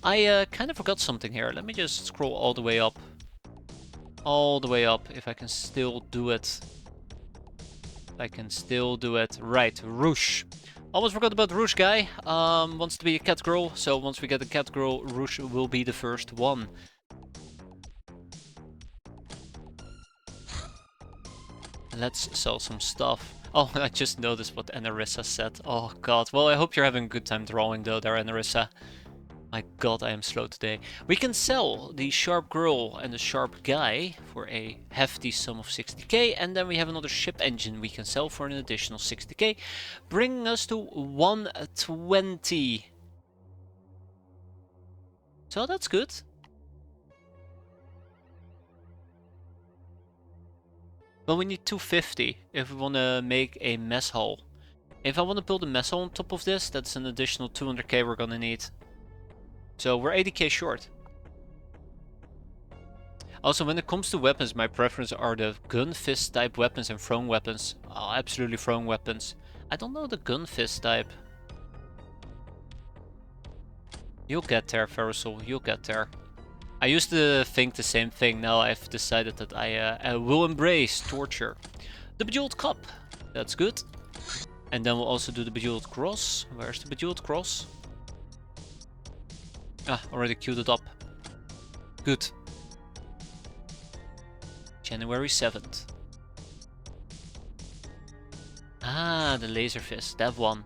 I kind of forgot something here. Let me just scroll all the way up. All the way up, if I can still do it. I can still do it. Right, Roosh. Almost forgot about Roosh guy. Wants to be a cat girl, so once we get a cat girl, Roosh will be the first one. Let's sell some stuff. Oh, I just noticed what Anarissa said. Oh god. Well, I hope you're having a good time drawing though there, Anarissa. My god, I am slow today. We can sell the sharp girl and the sharp guy for a hefty sum of 60k, and then we have another ship engine we can sell for an additional 60k, bringing us to 120. So that's good. Well, we need 250 if we want to make a mess hall. If I want to build a mess hall on top of this, that's an additional 200k we're gonna need. So we're 80k short. Also, when it comes to weapons, my preference are the gun fist type weapons and thrown weapons. Oh, absolutely thrown weapons. I don't know the gun fist type. You'll get there, Ferrisol, you'll get there. I used to think the same thing, now I've decided that I will embrace torture. The Bejeweled Cup, that's good. And then we'll also do the Bejeweled Cross. Where's the Bejeweled Cross? Ah, already queued it up. Good. January 7th. Ah, the Laser Fist, that one.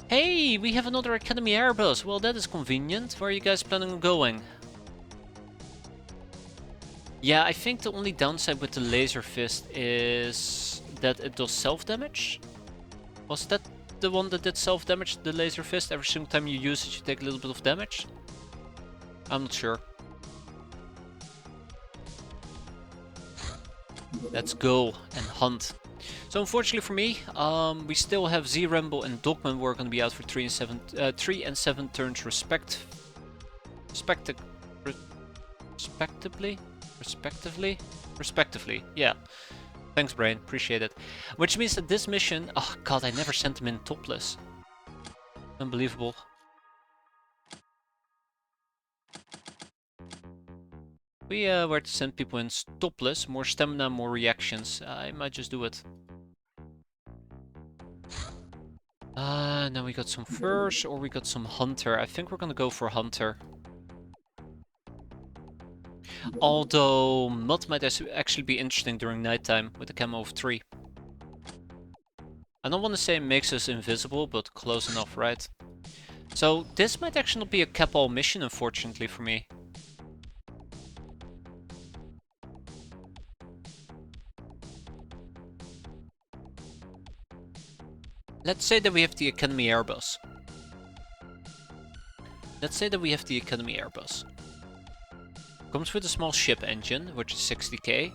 Hey, we have another Academy Airbus. Well, that is convenient. Where are you guys planning on going? Yeah, I think the only downside with the Laser Fist is that it does self-damage. Was that the one that did self-damage, the Laser Fist? Every single time you use it, you take a little bit of damage? I'm not sure. Let's go and hunt. So unfortunately for me, we still have Z-Ramble and Dogman who are going to be out for 3 and 7 turns respectively. Yeah. Thanks, Brain. Appreciate it. Which means that this mission... Oh god, I never sent them in topless. Unbelievable. We were to send people in topless, more stamina, more reactions. I might just do it. Now we got some furs or we got some hunter. I think we're gonna go for hunter. Although mud might actually be interesting during nighttime with a camo of 3. I don't want to say it makes us invisible, but close enough, right? So this might actually not be a cap-all mission, unfortunately for me. Let's say that we have the Academy Airbus. Comes with a small ship engine, which is 60k.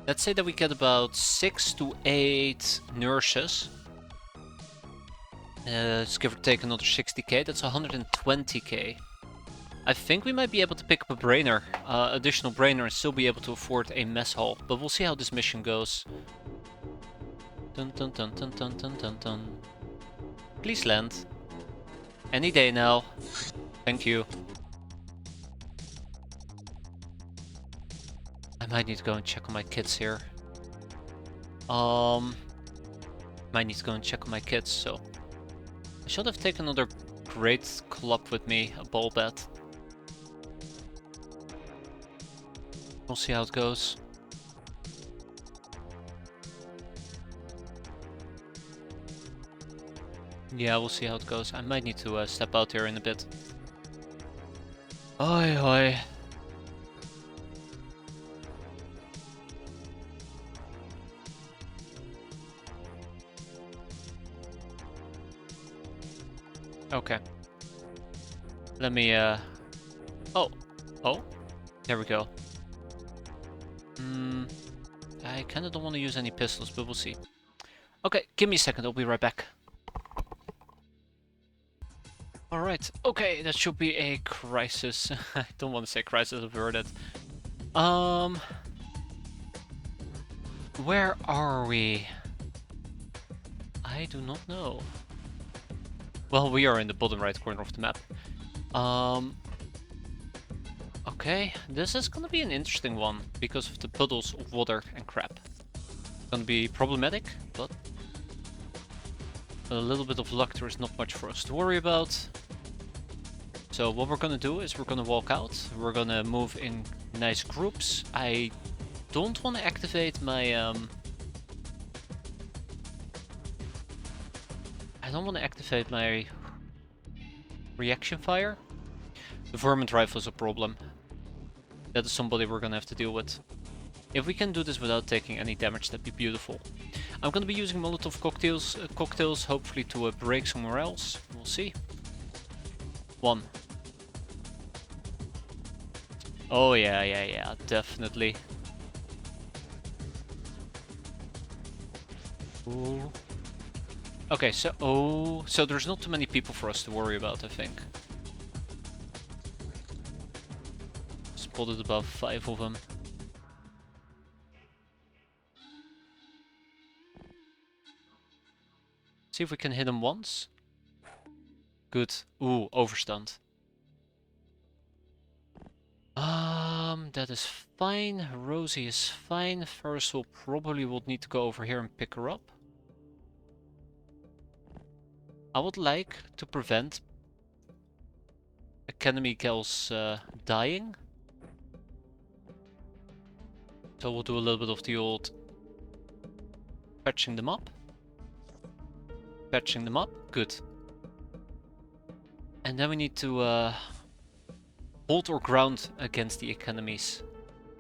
Let's say that we get about 6 to 8 nurses. Let's give or take another 60k, that's 120k. I think we might be able to pick up a brainer, additional brainer, and still be able to afford a mess hall. But we'll see how this mission goes. Dun dun dun dun dun dun dun dun. Please land. Any day now. Thank you. I might need to go and check on my kids here. Might need to go and check on my kids, so... I should have taken another great club with me, a ball bat. We'll see how it goes. Yeah, we'll see how it goes. I might need to step out here in a bit. Oi, oi. Okay. Let me, Oh. Oh. There we go. I kinda don't want to use any pistols, but we'll see. Okay, give me a second, I'll be right back. Alright, okay, that should be a crisis. I don't want to say crisis, averted. Where are we? I do not know. Well, we are in the bottom right corner of the map. Okay, this is gonna be an interesting one because of the puddles of water and crap. It's gonna be problematic, but a little bit of luck, there is not much for us to worry about. So what we're gonna do is we're gonna walk out, we're gonna move in nice groups. I don't want to activate my I don't want to activate my reaction fire. The vermin rifle is a problem. That is somebody we're gonna have to deal with. If we can do this without taking any damage, that'd be beautiful. I'm gonna be using Molotov cocktails, hopefully to break somewhere else. We'll see. 1. Oh yeah, definitely. Ooh. Okay, so there's not too many people for us to worry about, I think. Spotted above 5 of them. See if we can hit him once. Good. Ooh, overstunned. That is fine. Rosie is fine. Ferrisol probably will need to go over here and pick her up. I would like to prevent Academy girls dying. So we'll do a little bit of the old patching them up. Patching them up. Good. And then we need to hold our ground against the enemies.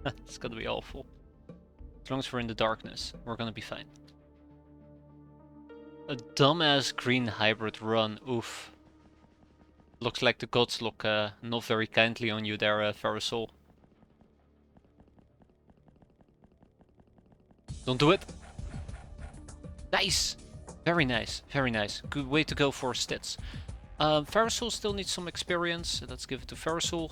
It's gonna be awful. As long as we're in the darkness, we're gonna be fine. A dumbass green hybrid run, oof. Looks like the gods look not very kindly on you there, Ferrisol. Don't do it! Nice! Very nice, very nice. Good way to go for stats. Ferrisol still needs some experience. Let's give it to Ferrisol.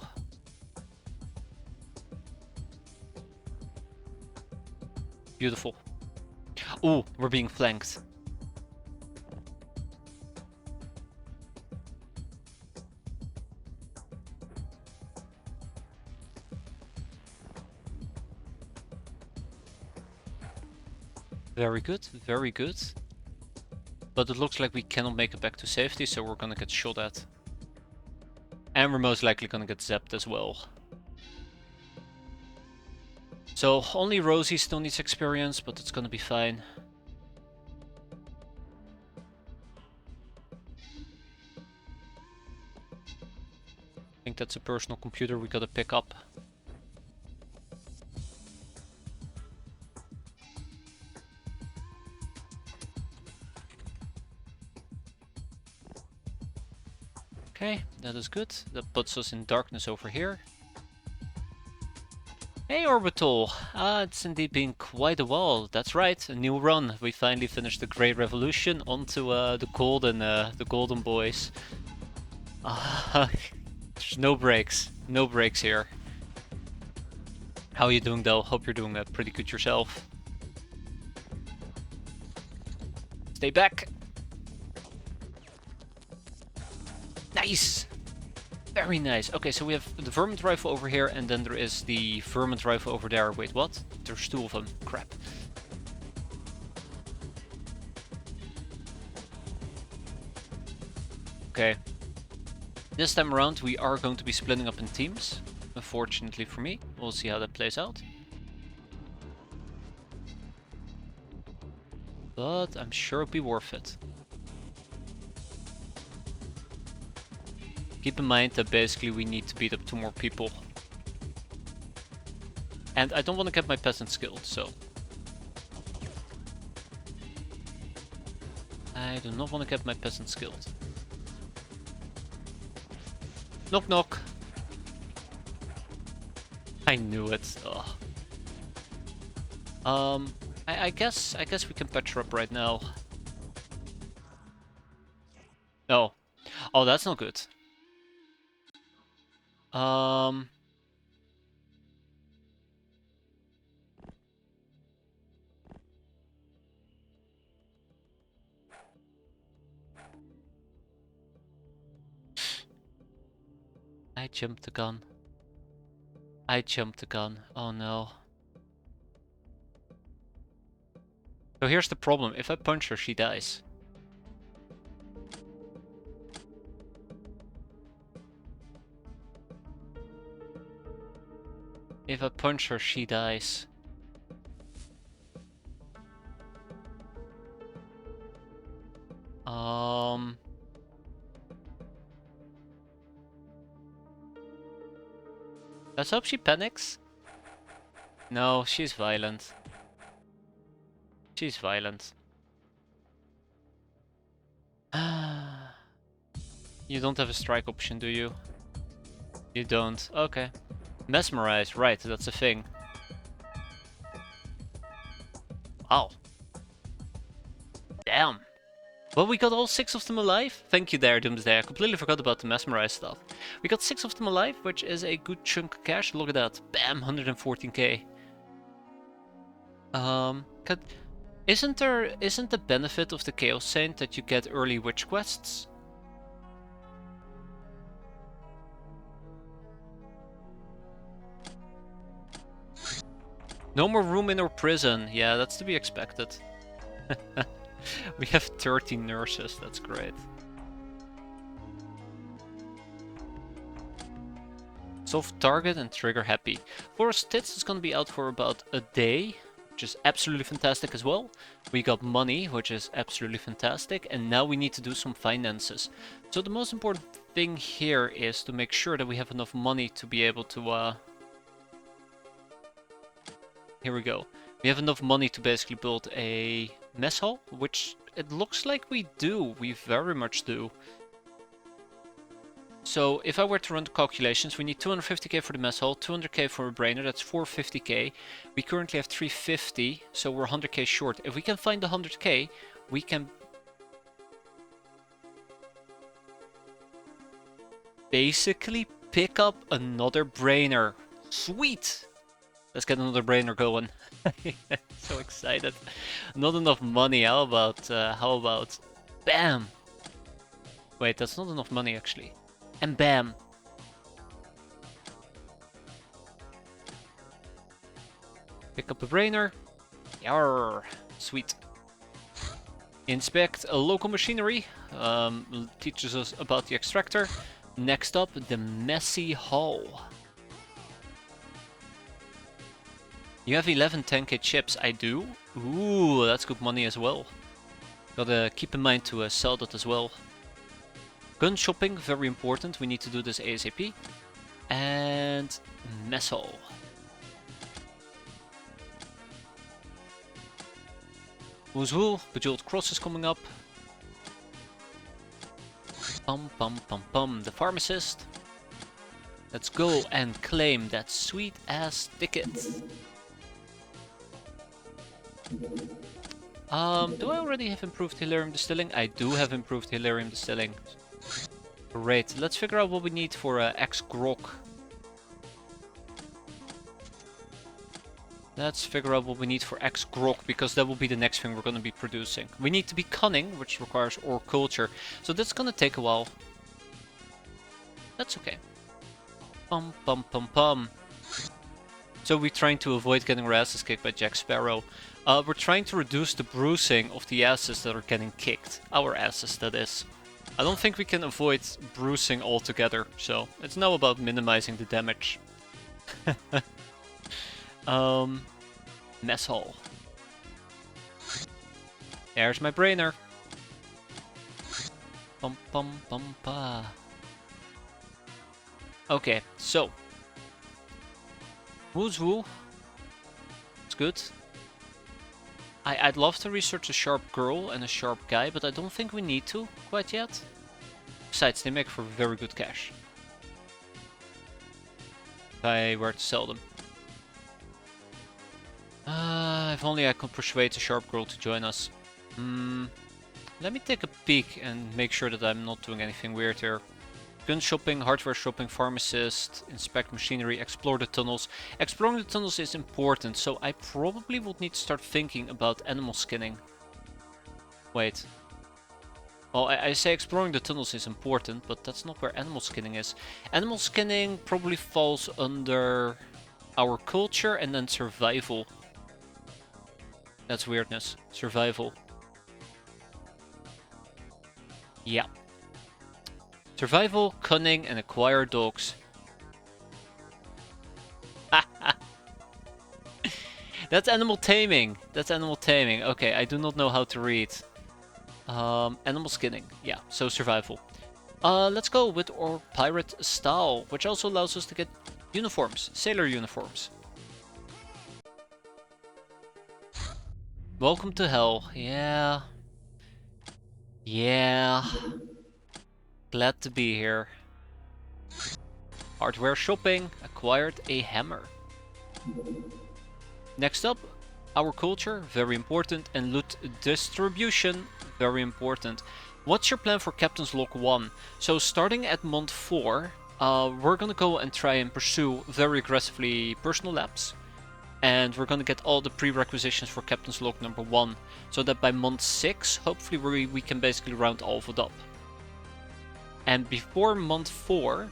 Beautiful. Ooh, we're being flanked. Very good, very good. But it looks like we cannot make it back to safety, so we're gonna get shot at. And we're most likely gonna get zapped as well. So only Rosie still needs experience, but it's gonna be fine. I think that's a personal computer we gotta pick up. Okay, that is good. That puts us in darkness over here. Hey Orbital! It's indeed been quite a while. That's right, a new run. We finally finished the Great Revolution onto the golden boys. There's no breaks. No breaks here. How are you doing though? Hope you're doing pretty good yourself. Stay back! Nice! Very nice. Okay, so we have the vermin rifle over here, and then there is the vermin rifle over there. Wait, what? There's 2 of them. Crap. Okay. This time around, we are going to be splitting up in teams. Unfortunately for me. We'll see how that plays out. But I'm sure it'll be worth it. Keep in mind that basically we need to beat up 2 more people. And I don't want to get my peasant skilled, so... I do not want to get my peasant skilled. Knock knock! I knew it. Ugh. I guess we can patch her up right now. No. Oh, that's not good. I jumped the gun. I jumped the gun. Oh no. So here's the problem. If I punch her, she dies. If I punch her, she dies. Um... Let's hope she panics. No, she's violent. She's violent. You don't have a strike option, do you? You don't. Okay. Mesmerize, right, that's a thing. Wow. Damn. Well, we got all 6 of them alive. Thank you there, Doomsday. I completely forgot about the mesmerize stuff. We got 6 of them alive, which is a good chunk of cash. Look at that. Bam, 114k. Isn't the benefit of the Chaos Saint that you get early witch quests? No more room in our prison. Yeah, that's to be expected. We have 13 nurses, that's great. Soft target and trigger happy. Forest Tits is gonna be out for about a day, which is absolutely fantastic as well. We got money, which is absolutely fantastic, and now we need to do some finances. So the most important thing here is to make sure that we have enough money to be able to here we go. We have enough money to basically build a mess hall, which it looks like we do. We very much do. So if I were to run the calculations, we need 250k for the mess hall, 200k for a brainer, that's 450k. We currently have 350, so we're 100k short. If we can find the 100k, we can basically pick up another brainer. Sweet! Let's get another brainer going. So excited. Not enough money. How about bam? Wait, that's not enough money actually. And bam. Pick up the brainer. Yarr. Sweet. Inspect a local machinery. Teaches us about the extractor. Next up, the messy hull. You have 11 10k chips, I do. Ooh, that's good money as well. Gotta keep in mind to sell that as well. Gun shopping, very important. We need to do this ASAP. And mess hall. Who's who? Bejeweled Cross is coming up. Pum pum pum pum. The pharmacist. Let's go and claim that sweet ass ticket. Do I already have improved Hilarium Distilling? I do have improved Hilarium Distilling. Great. Let's figure out what we need for X-Grog. Let's figure out what we need for X-Grog, because that will be the next thing we're going to be producing. We need to be cunning, which requires ore culture. So that's going to take a while. That's okay. Pum pum pum pum. So we're trying to avoid getting our asses kicked by Jack Sparrow. We're trying to reduce the bruising of the asses that are getting kicked. Our asses, that is. I don't think we can avoid bruising altogether, so it's now about minimizing the damage. Mess hall. There's my brainer. Pum pum pum pa. Okay, so. Who's who? It's good. I'd love to research a sharp girl and a sharp guy, but I don't think we need to quite yet. Besides, they make for very good cash. If I were to sell them. If only I could persuade a sharp girl to join us. Let me take a peek and make sure that I'm not doing anything weird here. Gun shopping, hardware shopping, pharmacist, inspect machinery, explore the tunnels. Exploring the tunnels is important, so I probably would need to start thinking about animal skinning. Wait. Well, I say exploring the tunnels is important, but that's not where animal skinning is. Animal skinning probably falls under our culture and then survival. That's weirdness. Survival. Yeah. Survival, cunning, and acquire dogs. That's animal taming. That's animal taming. Okay, I do not know how to read. Animal skinning. Yeah, so survival. Let's go with our pirate style, which also allows us to get uniforms, sailor uniforms. Welcome to hell. Yeah. Yeah. Glad to be here. Hardware shopping. Acquired a hammer. Next up, our culture, very important, and loot distribution, very important. What's your plan for Captain's Log 1? So starting at month 4, we're gonna go and try and pursue very aggressively personal labs. And we're gonna get all the prerequisitions for Captain's Log number 1. So that by month 6, hopefully we can basically round all of it up. And before month 4,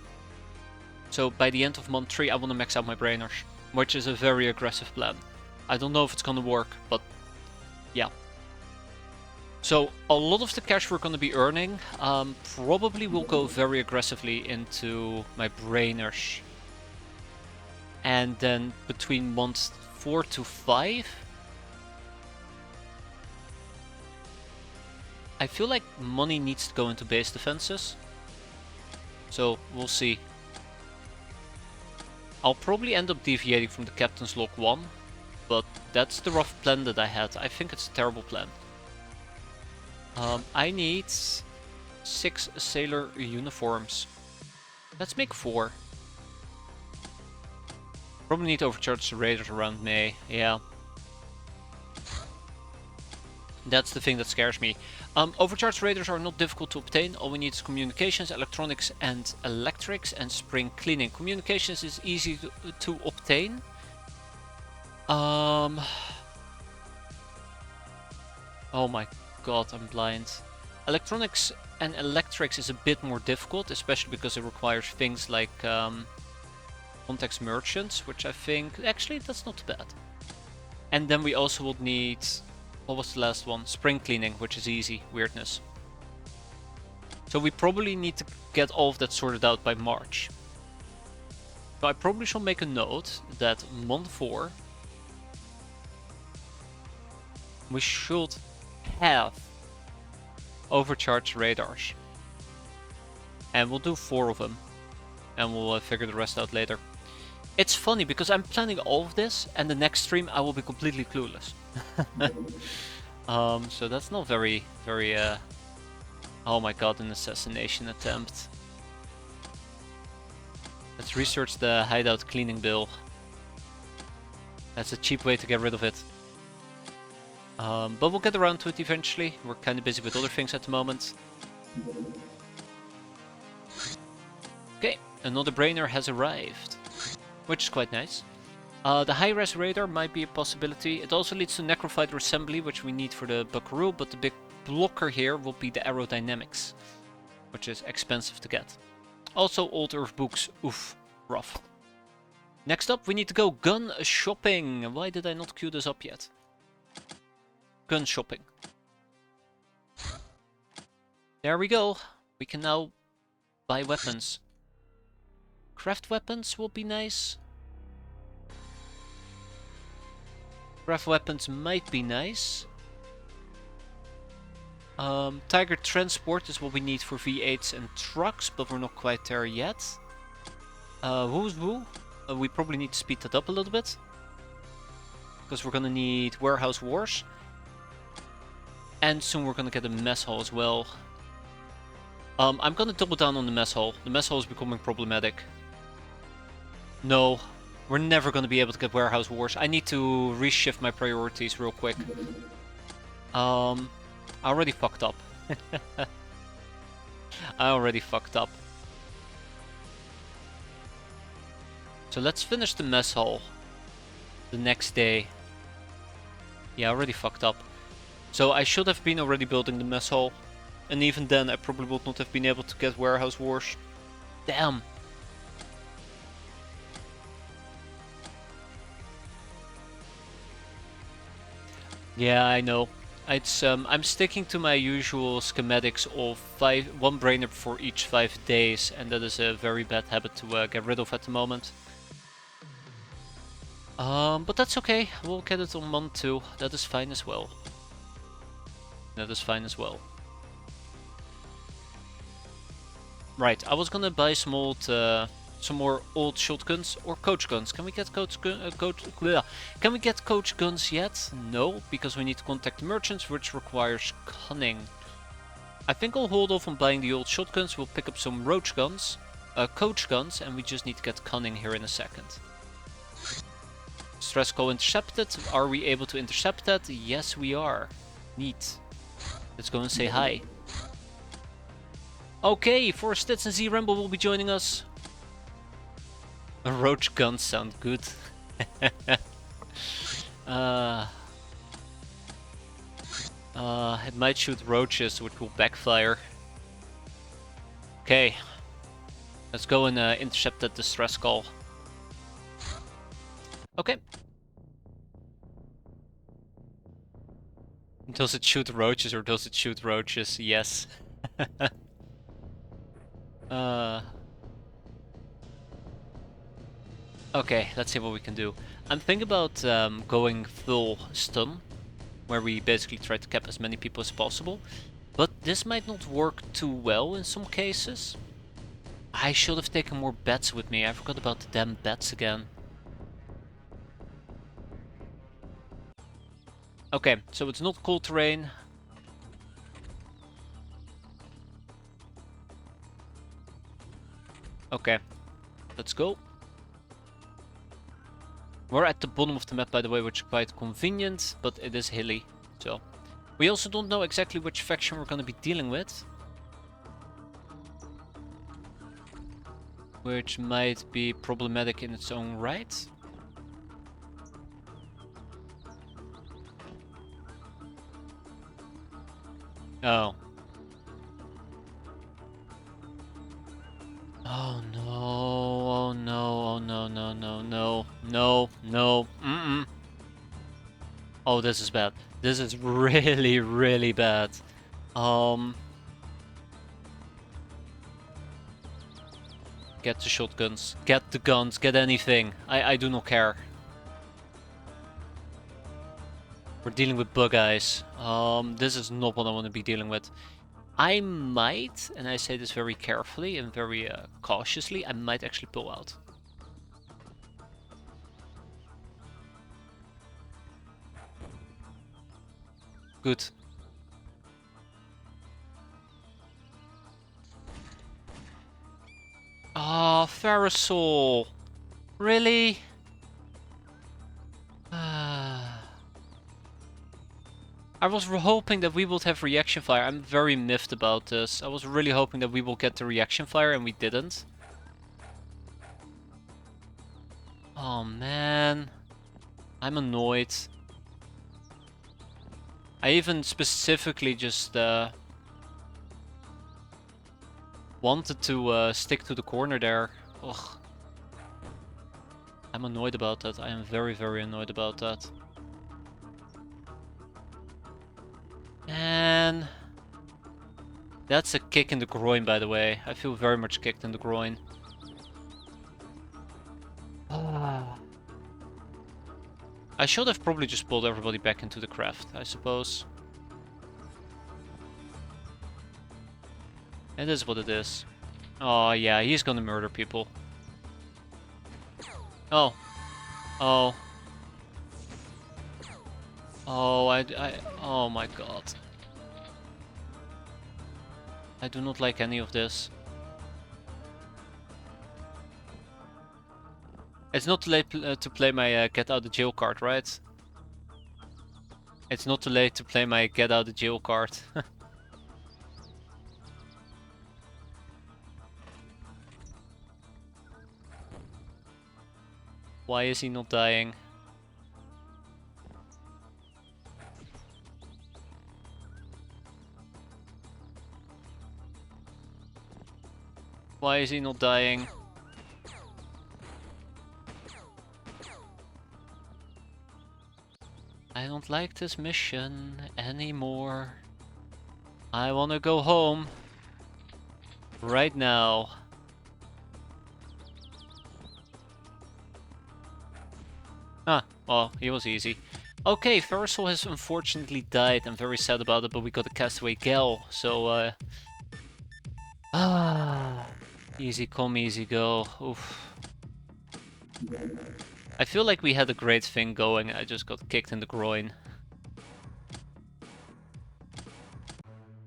so by the end of month 3, I want to max out my brainers, which is a very aggressive plan. I don't know if it's gonna work, but yeah. So a lot of the cash we're gonna be earning probably will go very aggressively into my brainers. And then between months 4 to 5, I feel like money needs to go into base defenses. So we'll see. I'll probably end up deviating from the Captain's Log 1. But that's the rough plan that I had. I think it's a terrible plan. I need 6 sailor uniforms. Let's make 4. Probably need to overcharge the raiders around May. Yeah. That's the thing that scares me. Overcharged raiders are not difficult to obtain. All we need is communications, electronics, and electrics, and spring cleaning. Communications is easy to obtain. Oh my god, I'm blind. Electronics and electrics is a bit more difficult, especially because it requires things like context merchants, which I think actually that's not bad. And then we also would need, what was the last one? Spring cleaning, which is easy, weirdness. So we probably need to get all of that sorted out by March. So I probably shall make a note that month 4 we should have overcharged radars. And we'll do 4 of them. And we'll figure the rest out later. It's funny because I'm planning all of this and the next stream I will be completely clueless. So that's not very, oh my god, an assassination attempt. Let's research the hideout cleaning bill. That's a cheap way to get rid of it. But we'll get around to it eventually. We're kind of busy with other things at the moment. Okay, another brainer has arrived, which is quite nice. The high-res radar might be a possibility. It also leads to necrofighter assembly, which we need for the buckaroo, but the big blocker here will be the aerodynamics, which is expensive to get. Also old Earth books, oof, rough. Next up, we need to go gun shopping. Why did I not queue this up yet? Gun shopping. There we go. We can now buy weapons. Craft weapons will be nice. Craft weapons might be nice. Tiger transport is what we need for V8s and trucks, but we're not quite there yet. Who's who? We probably need to speed that up a little bit. Because we're gonna need warehouse wars. And soon we're gonna get a mess hall as well. I'm gonna double down on the mess hall. The mess hall is becoming problematic. No, we're never gonna be able to get warehouse wars. I need to reshift my priorities real quick. I already fucked up. I already fucked up. So let's finish the mess hall the next day. Yeah, I already fucked up. So I should have been already building the mess hall. And even then I probably would not have been able to get warehouse wars. Damn. Yeah, I know. It's I'm sticking to my usual schematics of 1 brainer for each 5 days, and that is a very bad habit to get rid of at the moment. But that's okay. We'll get it on month 2. That is fine as well. That is fine as well. Right, I was gonna buy some more old shotguns or coach guns. Can we get Can we get coach guns yet? No, because we need to contact merchants, which requires cunning. I think I'll hold off on buying the old shotguns. We'll pick up some roach guns, coach guns, and we just need to get cunning here in a second. Stress call intercepted. Are we able to intercept that? Yes, we are. Neat. Let's go and say hi. Okay, for Stitz and Z Rambo will be joining us. Roach guns sound good. It might shoot roaches, which will backfire. Okay. Let's go and intercept that distress call. Okay. Does it shoot roaches or does it shoot roaches? Yes. Okay, let's see what we can do. I'm thinking about going full stun, where we basically try to cap as many people as possible. But this might not work too well in some cases. I should have taken more bats with me. I forgot about the damn bats again. Okay, so it's not cold terrain. Okay, let's go. We're at the bottom of the map, by the way, which is quite convenient, but it is hilly, so. We also don't know exactly which faction we're going to be dealing with. Which might be problematic in its own right. Oh. Oh no, oh no, oh no, no, no, no, no, no, Oh, this is bad. This is really, really bad. Get the shotguns, get the guns, get anything. I do not care. We're dealing with bug eyes. This is not what I want to be dealing with. I might, and I say this very carefully and very cautiously, I might actually pull out. Good. Ah, Pharisol. Really? I was hoping that we would have reaction fire. I'm very miffed about this. I was really hoping that we will get the reaction fire and we didn't. Oh man. I'm annoyed. I even specifically just wanted to stick to the corner there. Ugh. I'm annoyed about that. I am very, very annoyed about that. And that's a kick in the groin, by the way. I feel very much kicked in the groin. I should have probably just pulled everybody back into the craft, I suppose. It is what it is. Oh yeah, he's gonna murder people. Oh. Oh. Oh, oh my god. I do not like any of this. It's not too late to play my get out of jail card, right? It's not too late to play my get out of jail card. Why is he not dying? Why is he not dying? I don't like this mission anymore. I wanna go home. Right now. Ah, well, he was easy. Okay, Pharisol has unfortunately died. I'm very sad about it, but we got a castaway gal, so Ah, easy come, easy go. Oof. I feel like we had a great thing going. I just got kicked in the groin.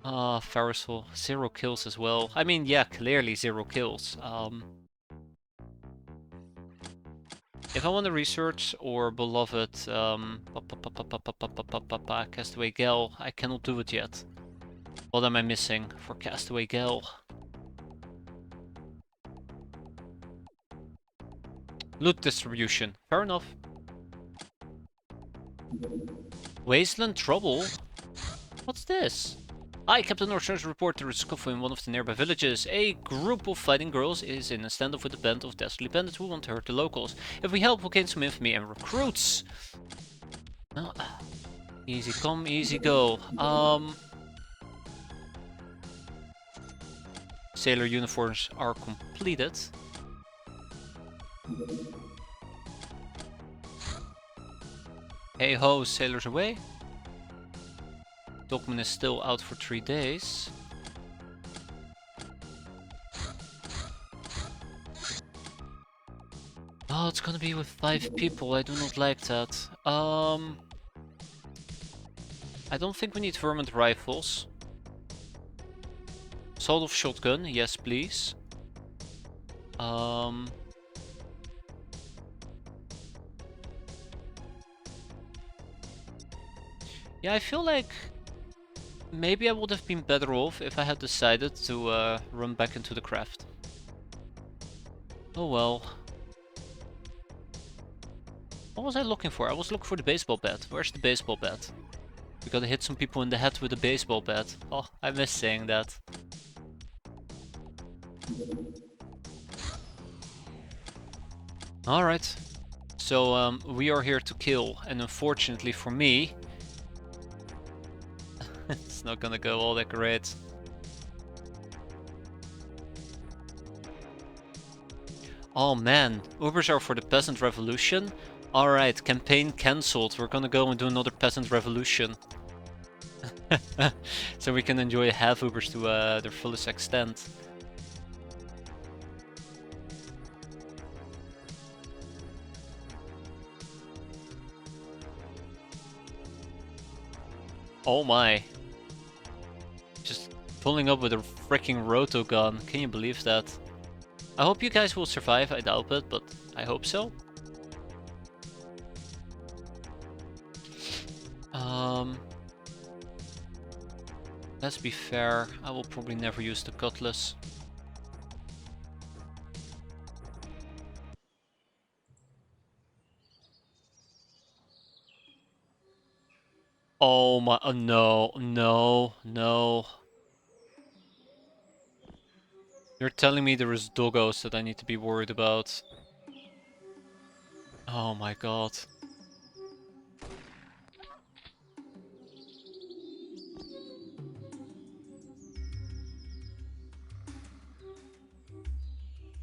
Ah, Farisol, 0 kills as well. I mean, yeah, clearly 0 kills. If I want to research or beloved Castaway Gal, I cannot do it yet. What am I missing for Castaway Gal? Loot distribution. Fair enough. Wasteland Trouble? What's this? Hi, Captain Northshaw's report there is scuffle in one of the nearby villages. A group of fighting girls is in a standoff with a band of dastardly bandits who want to hurt the locals. If we help, we'll gain some infamy and recruits. Oh, easy come, easy go. Sailor uniforms are completed. Hey ho, sailors away. Dogman is still out for 3 days. Oh, it's gonna be with 5 people. I do not like that. I don't think we need vermin rifles. Sawed off shotgun, yes please. Yeah, I feel like maybe I would have been better off if I had decided to run back into the craft. Oh well. What was I looking for? I was looking for the baseball bat. Where's the baseball bat? We gotta hit some people in the head with a baseball bat. Oh, I miss saying that. Alright. So, we are here to kill, and unfortunately for me, it's not gonna go all that great. Oh man, Ubers are for the peasant revolution? Alright, campaign cancelled. We're gonna go and do another peasant revolution. So we can enjoy half Ubers to their fullest extent. Oh my. Just pulling up with a freaking roto gun. Can you believe that? I hope you guys will survive. I doubt it, but I hope so. Let's be fair. I will probably never use the cutlass. Oh my, no, no, no. You're telling me there is doggos that I need to be worried about. Oh my god.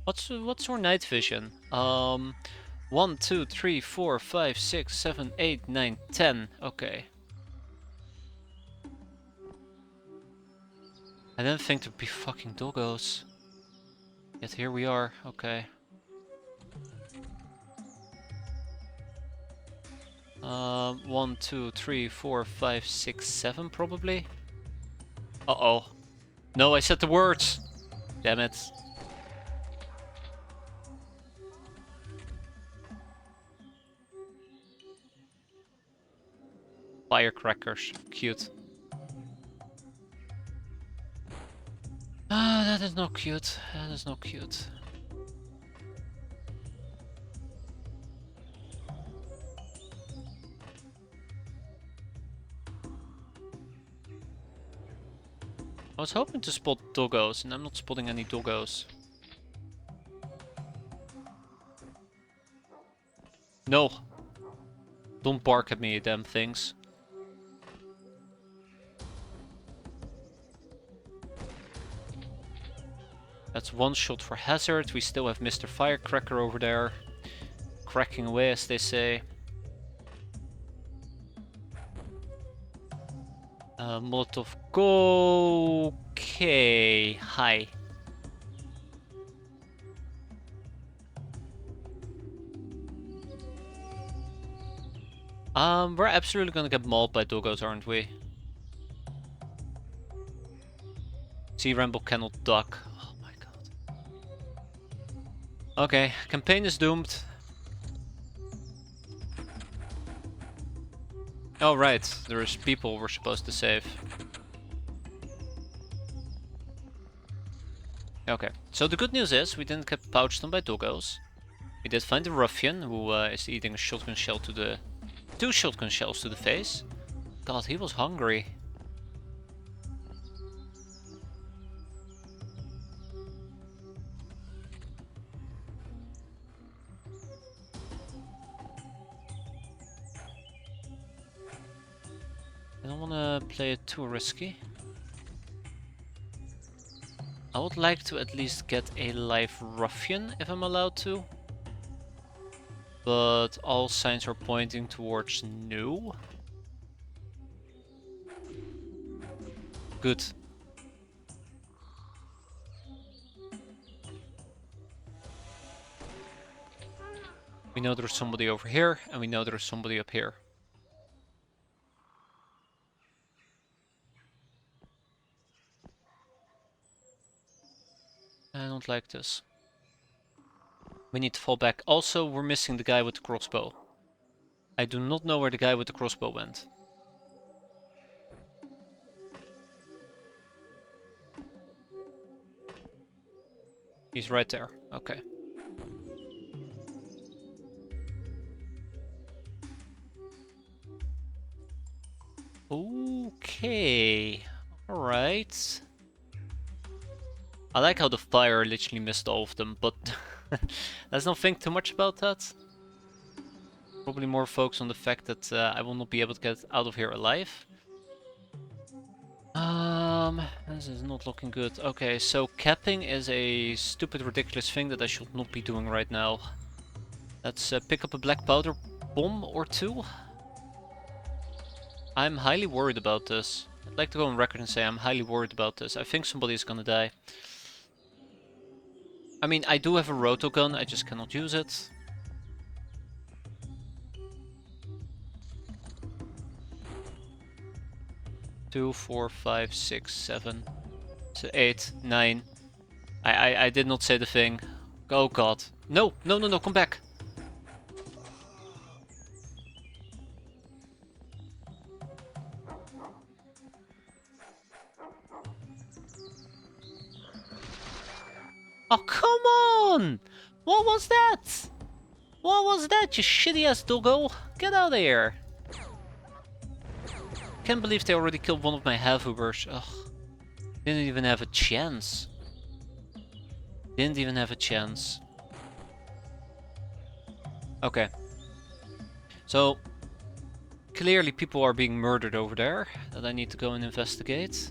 What's your night vision? 1, 2, 3, 4, 5, 6, 7, 8, 9, 10. Okay. I didn't think there'd be fucking doggos. Yet here we are. Okay. 1, 2, 3, 4, 5, 6, 7 probably. Uh-oh. No, I said the words. Damn it. Firecrackers. Cute. Ah, that is not cute. That is not cute. I was hoping to spot doggos, and I'm not spotting any doggos. No! Don't bark at me, you damn things. That's one shot for Hazard. We still have Mr. Firecracker over there. Cracking away, as they say. Molotov go. Okay. Hi. We're absolutely gonna get mauled by doggos, aren't we? Sea Ramble cannot duck. Oh my god. Okay, campaign is doomed. Oh right, there's people we're supposed to save. Okay, so the good news is we didn't get pouched on by doggos. We did find a ruffian who is eating a shotgun shell to the... 2 shotgun shells to the face. God, he was hungry. I don't wanna play it too risky. I would like to at least get a live ruffian if I'm allowed to. But all signs are pointing towards no. Good. We know there's somebody over here, and we know there's somebody up here. I don't like this. We need to fall back. Also, we're missing the guy with the crossbow. I do not know where the guy with the crossbow went. He's right there. Okay. Okay. Alright. I like how the fire literally missed all of them, but let's not think too much about that. Probably more focus on the fact that I will not be able to get out of here alive. This is not looking good. Okay, so capping is a stupid, ridiculous thing that I should not be doing right now. Let's pick up a black powder bomb or two. I'm highly worried about this. I'd like to go on record and say I'm highly worried about this. I think somebody is gonna die. I mean, I do have a roto gun, I just cannot use it. Two, 4, 5, 6, 7, 8, 9. I did not say the thing. Oh god. No, no, no, no, come back. Oh, come on! What was that? What was that, you shitty ass doggo? Get out of here. Can't believe they already killed one of my half-ubers. Ugh. Didn't even have a chance. Didn't even have a chance. Okay. So, clearly people are being murdered over there that I need to go and investigate.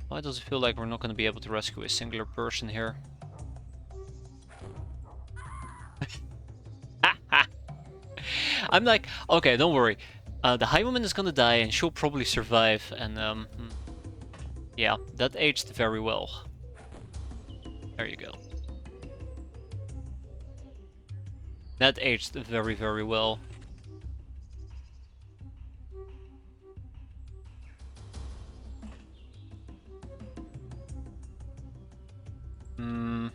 Why does it feel like we're not going to be able to rescue a singular person here? I'm like, okay, don't worry. The High Woman is gonna die and she'll probably survive. And yeah, that aged very well. There you go. That aged very, very well. Hmm.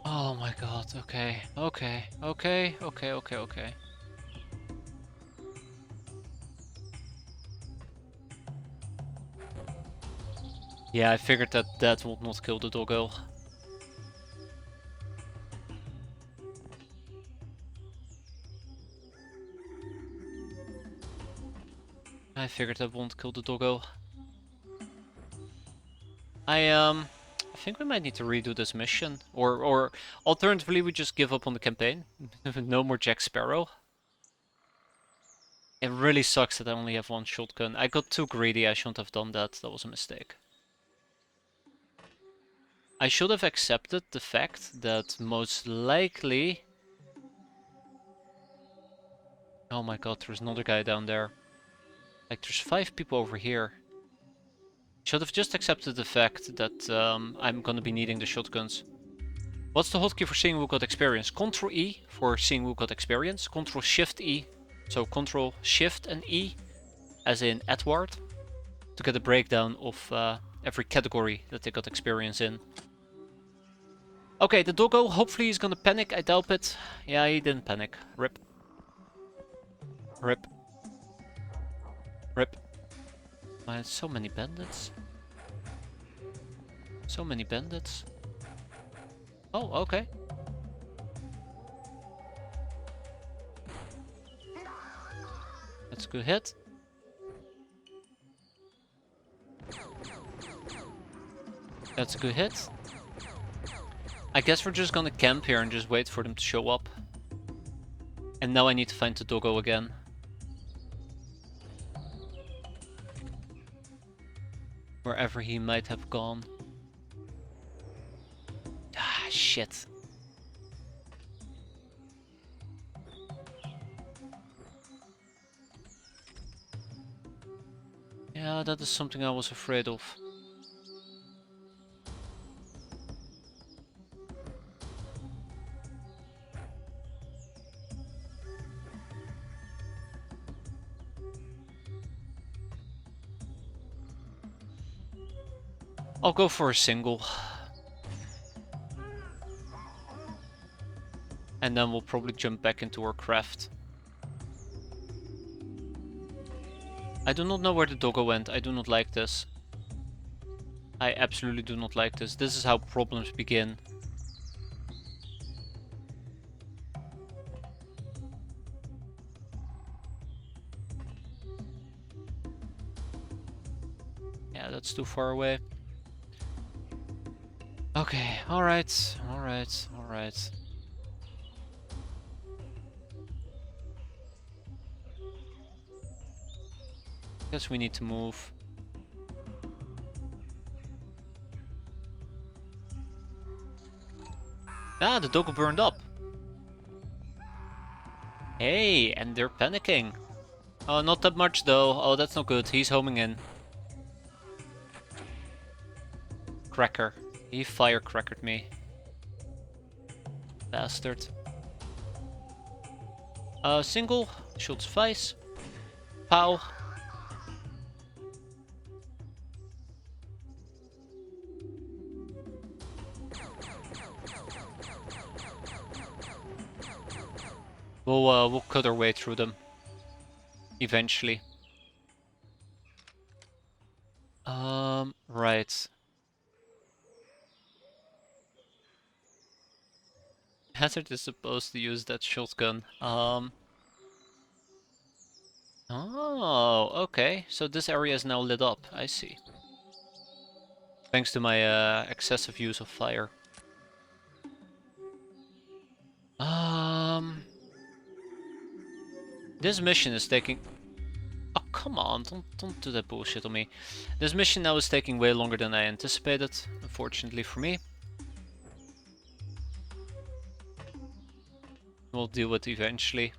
Oh my god, okay, okay, okay, okay, okay, okay. Yeah, I figured that that would not kill the doggo. I figured that won't kill the doggo. I think we might need to redo this mission. Or alternatively we just give up on the campaign. No more Jack Sparrow. It really sucks that I only have one shotgun. I got too greedy, I shouldn't have done that. That was a mistake. I should have accepted the fact that most likely... Oh my god, there's another guy down there. Like, there's 5 people over here. Should have just accepted the fact that I'm gonna be needing the shotguns. What's the hotkey for seeing who got experience? Control E for seeing who got experience. Control Shift E. So Control Shift and E, as in Edward, to get a breakdown of every category that they got experience in. Okay, the doggo, hopefully he's gonna panic. I doubt it. Yeah, he didn't panic. Rip. Rip. Rip. So many bandits. So many bandits. Oh, okay. That's a good hit. That's a good hit. I guess we're just gonna camp here and just wait for them to show up. And now I need to find the doggo again. Wherever he might have gone. Ah, shit. Yeah, that is something I was afraid of. I'll go for a single. And then we'll probably jump back into our craft. I do not know where the doggo went. I do not like this. I absolutely do not like this. This is how problems begin. Yeah, that's too far away. Okay, alright, alright, alright. Guess we need to move. Ah, the doggo burned up. Hey, and they're panicking. Oh, not that much though. Oh, that's not good. He's homing in. Cracker. He firecrackered me. Bastard. Single. Should suffice. Pow. We'll cut our way through them. Eventually. Right. Hazard is supposed to use that shotgun. Oh, okay. So this area is now lit up. I see. Thanks to my excessive use of fire. This mission is taking... Oh, come on. Don't do that bullshit on me. This mission now is taking way longer than I anticipated, unfortunately for me. We'll deal with it eventually.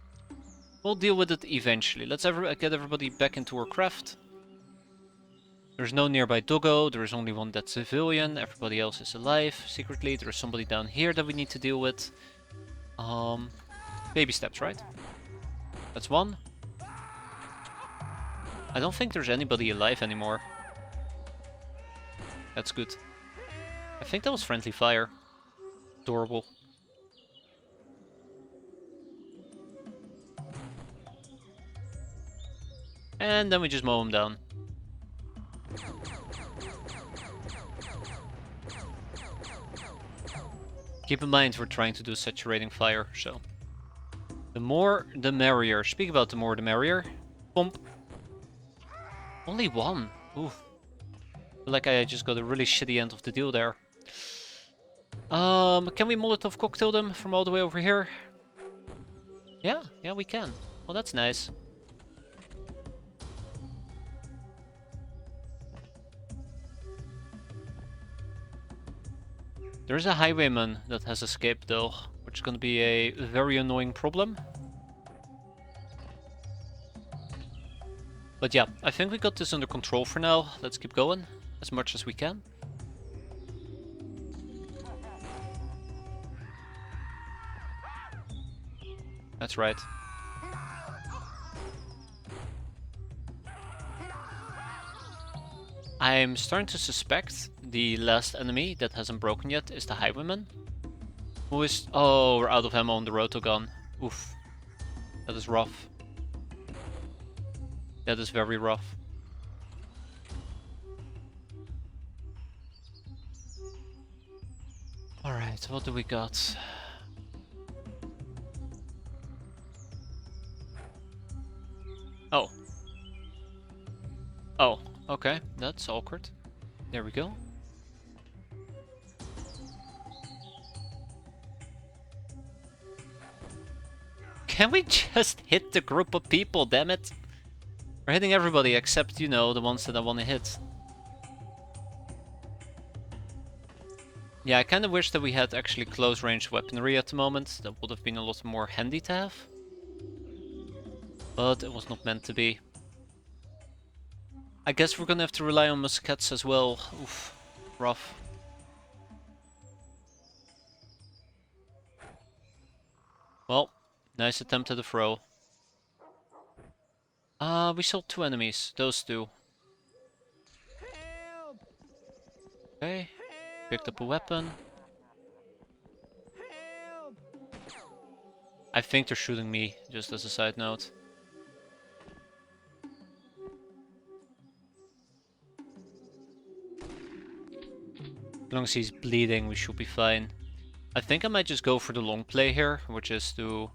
We'll deal with it eventually. Let's get everybody back into our craft. There's no nearby doggo. There is only one dead civilian. Everybody else is alive. Secretly, there's somebody down here that we need to deal with. Baby steps, right? That's one. I don't think there's anybody alive anymore. That's good. I think that was friendly fire. Adorable. And then we just mow him down. Keep in mind we're trying to do saturating fire, so... The more, the merrier. Speak about the more, the merrier. Pump. Only one. Ooh. Feel like I just got a really shitty end of the deal there. Can we Molotov cocktail them from all the way over here? Yeah, we can. Well, that's nice. There's a highwayman that has escaped though, which is gonna be a very annoying problem. But yeah, I think we got this under control for now. Let's keep going. as much as we can. That's right. I'm starting to suspect the last enemy that hasn't broken yet is the Highwayman. Who is... Oh, we're out of ammo on the Rotogun. Oof. That is rough. That is very rough. Alright, what do we got? Oh. Oh, okay. That's awkward. There we go. Can we just hit the group of people, damn it? We're hitting everybody except, you know, the ones that I want to hit. Yeah, I kind of wish that we had actually close range weaponry at the moment. That would have been a lot more handy to have. But it was not meant to be. I guess we're gonna have to rely on muskets as well. Oof, rough. Well, nice attempt at a throw. We saw 2 enemies, those 2. Okay, picked up a weapon. I think they're shooting me, just as a side note. As long as he's bleeding, we should be fine. I think I might just go for the long play here, which is to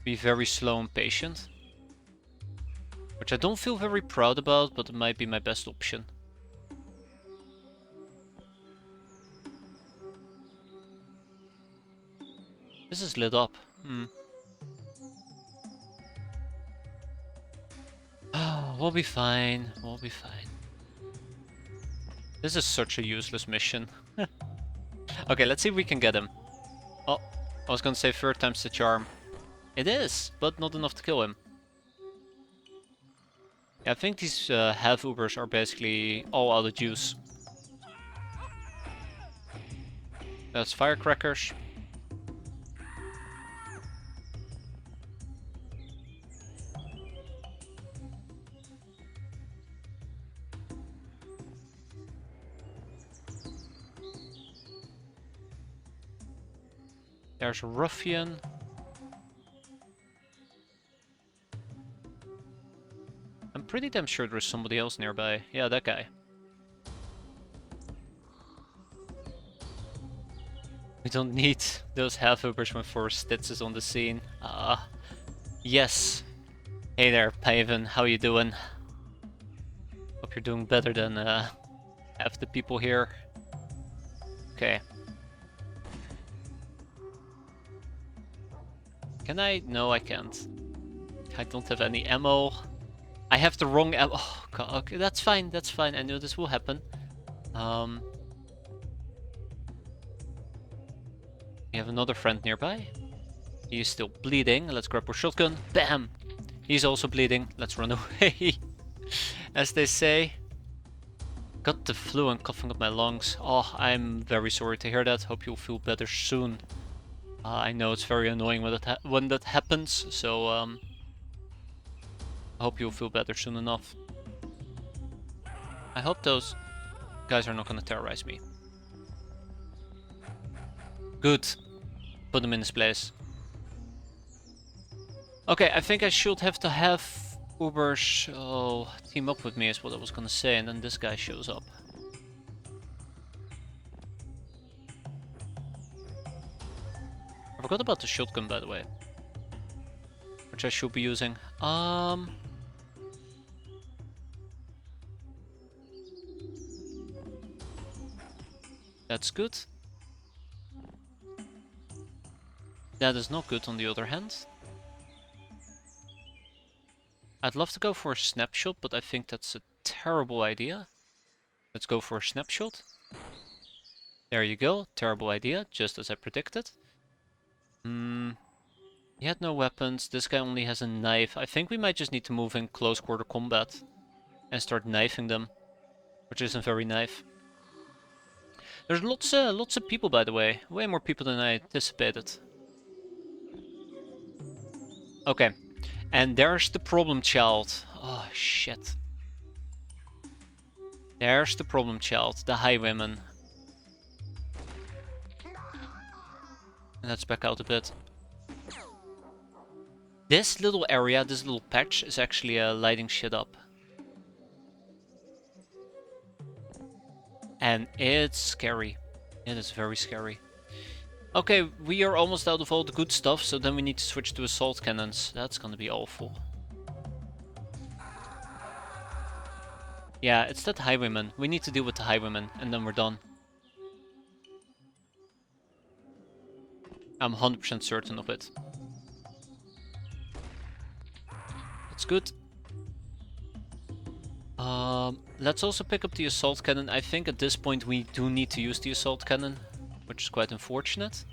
be very slow and patient. Which I don't feel very proud about, but it might be my best option. This is lit up. We'll be fine. We'll be fine. This is such a useless mission. Okay, let's see if we can get him. Oh, I was gonna say 3rd time's the charm. It is, but not enough to kill him. Yeah, I think these half Ubers are basically all out of juice. That's firecrackers. There's a ruffian. I'm pretty damn sure there's somebody else nearby. Yeah, that guy. We don't need those half-Ubers when 4 Stitz is on the scene. Yes. Hey there, Paven. How you doing? Hope you're doing better than half the people here. Okay. Can I? No, I can't. I don't have any ammo. I have the wrong ammo. Oh, God. Okay, that's fine. That's fine. I knew this will happen. We have another friend nearby. He's still bleeding. Let's grab our shotgun. Bam! He's also bleeding. Let's run away. As they say. Got the flu and coughing up my lungs. Oh, I'm very sorry to hear that. Hope you'll feel better soon. I know it's very annoying when that happens, so I hope you'll feel better soon enough. I hope those guys are not gonna terrorize me. Good. Put them in his place. Okay, I think I should have to have Ubers team up with me is what I was gonna say, and then this guy shows up. I forgot about the shotgun, by the way. Which I should be using. That's good. That is not good on the other hand. I'd love to go for a snapshot, but I think that's a terrible idea. Let's go for a snapshot. There you go. Terrible idea, just as I predicted. He had no weapons. This guy only has a knife. I think we might just need to move in close quarter combat and start knifing them. which isn't very nice. There's lots of people, by the way. Way more people than I anticipated. Okay, and there's the problem child. Oh shit. There's the problem child, the highwayman. And let's back out a bit. This little area, this little patch, is actually lighting shit up. And it's scary. It is very scary. Okay, we are almost out of all the good stuff, so then we need to switch to assault cannons. That's gonna be awful. Yeah, it's that highwayman. We need to deal with the highwayman, and then we're done. I'm 100% certain of it. That's good. Let's also pick up the assault cannon. I think at this point we do need to use the assault cannon, which is quite unfortunate.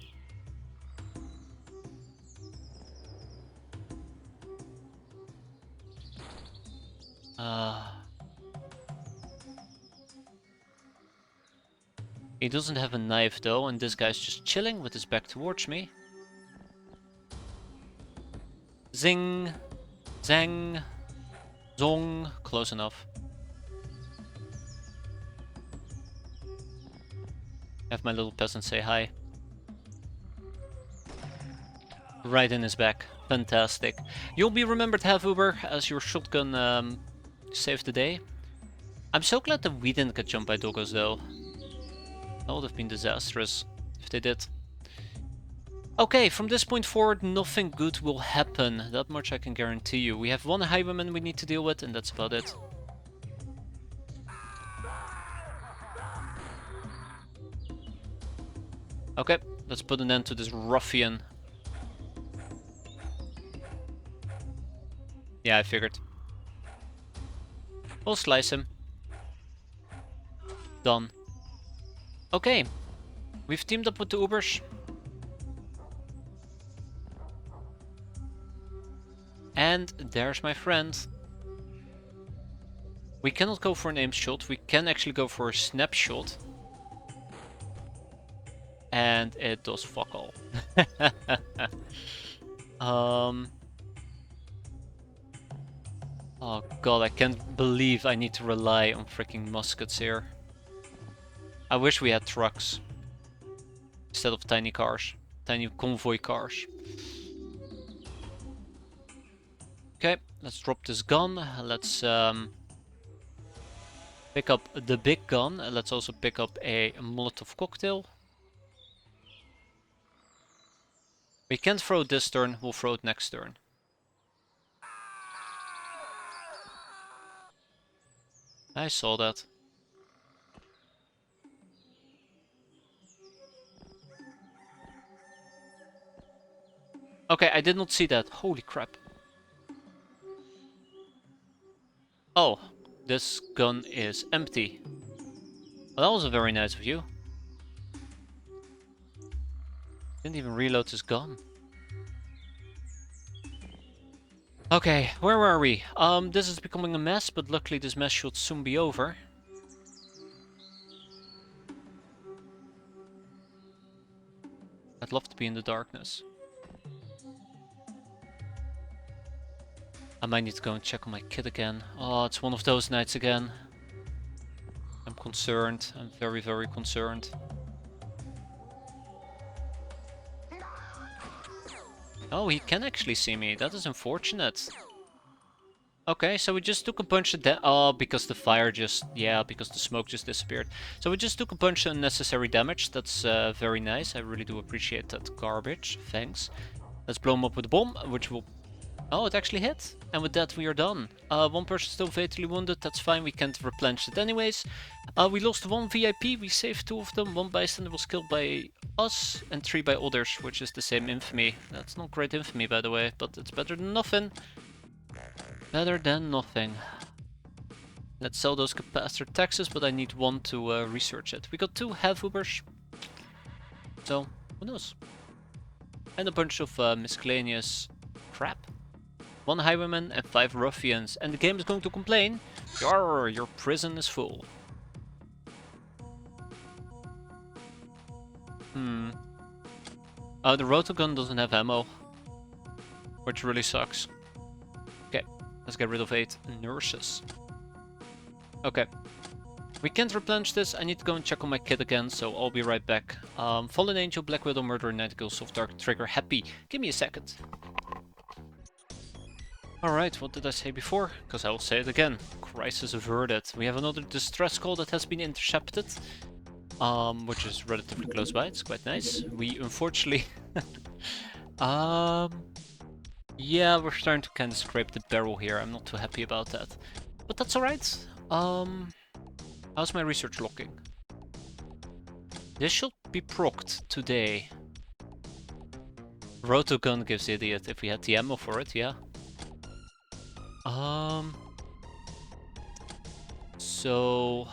He doesn't have a knife though, and this guy's just chilling with his back towards me. Zing! Zang! Zong! Close enough. Have my little peasant say hi. Right in his back. Fantastic. You'll be remembered, Havuber, as your shotgun saved the day. I'm so glad that we didn't get jumped by doggos though. That would have been disastrous if they did. Okay, from this point forward, nothing good will happen. That much I can guarantee you. We have one highwayman we need to deal with, and that's about it. Okay, let's put an end to this ruffian. Yeah, I figured. We'll slice him. Done. Okay, we've teamed up with the Ubers. And there's my friend. We cannot go for an aim shot. We can actually go for a snapshot. And it does fuck all. Oh god, I can't believe I need to rely on freaking muskets here. I wish we had trucks instead of tiny cars, tiny convoy cars. Okay, let's drop this gun. Let's pick up the big gun. Let's also pick up a Molotov cocktail. We can't throw it this turn, we'll throw it next turn. I saw that. Okay, I did not see that. Holy crap. Oh, this gun is empty. Well, that was very nice of you. Didn't even reload his gun. Okay, where were we? This is becoming a mess, but luckily this mess should soon be over. I'd love to be in the darkness. I might need to go and check on my kid again. Oh, it's one of those nights again. I'm concerned. I'm very, very concerned. Oh, he can actually see me. That is unfortunate. Okay, so we just took a bunch of because the fire just... Yeah, because the smoke just disappeared. So we just took a bunch of unnecessary damage. That's very nice. I really do appreciate that garbage. Thanks. Let's blow him up with a bomb, which will... Oh, it actually hit. And with that, we are done. One person still fatally wounded. That's fine. We can't replenish it anyways. We lost one VIP. We saved 2 of them. 1 bystander was killed by us and 3 by others, which is the same infamy. That's not great infamy, by the way, but it's better than nothing. Better than nothing. Let's sell those capacitor taxes, but I need 1 to research it. We got 2 Havubers. So, who knows? And a bunch of miscellaneous crap. 1 highwayman and 5 ruffians. And the game is going to complain. Yarr, your prison is full. The rotogun doesn't have ammo, which really sucks. Okay, let's get rid of 8 nurses. Okay. We can't replenish this. I need to go and check on my kit again, so I'll be right back. Fallen Angel, Black Widow, Murderer, Nightingale, Soft Dark, Trigger, Happy. Give me a second. Alright, what did I say before? Because I will say it again. Crisis averted. We have another distress call that has been intercepted. Which is relatively close by. It's quite nice. We unfortunately... yeah, we're starting to kind of scrape the barrel here. I'm not too happy about that. But that's alright. How's my research looking? This should be procced today. Rotogun gives idiot if we had the ammo for it, yeah. So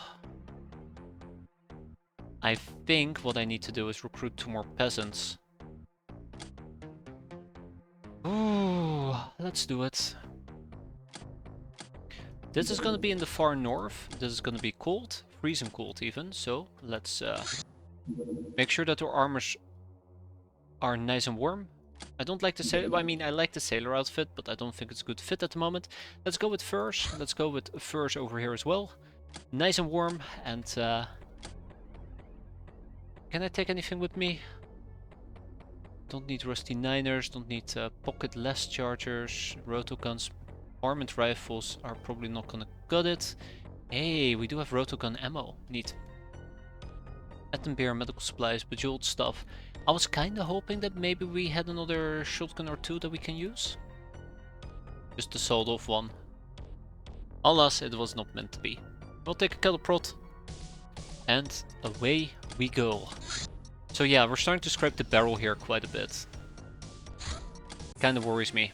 I think what I need to do is recruit 2 more peasants. Ooh, let's do it. This is gonna be in the far north. This is gonna be cold, freezing cold even. So let's make sure that our armors are nice and warm. I don't like the sailor. I mean, I like the sailor outfit, but I don't think it's a good fit at the moment. Let's go with furs. Let's go with furs over here as well. Nice and warm. And can I take anything with me? Don't need rusty niners. Don't need pocket less chargers. Rotoguns. Armored rifles are probably not gonna cut it. Hey, we do have rotogun ammo. Neat. Atom beer, medical supplies, bejeweled stuff. I was kinda hoping that maybe we had another shotgun or 2 that we can use. Just a sawed-off one. Alas, it was not meant to be. We'll take a kettle prot. And away we go. So yeah, we're starting to scrape the barrel here quite a bit. Kinda worries me.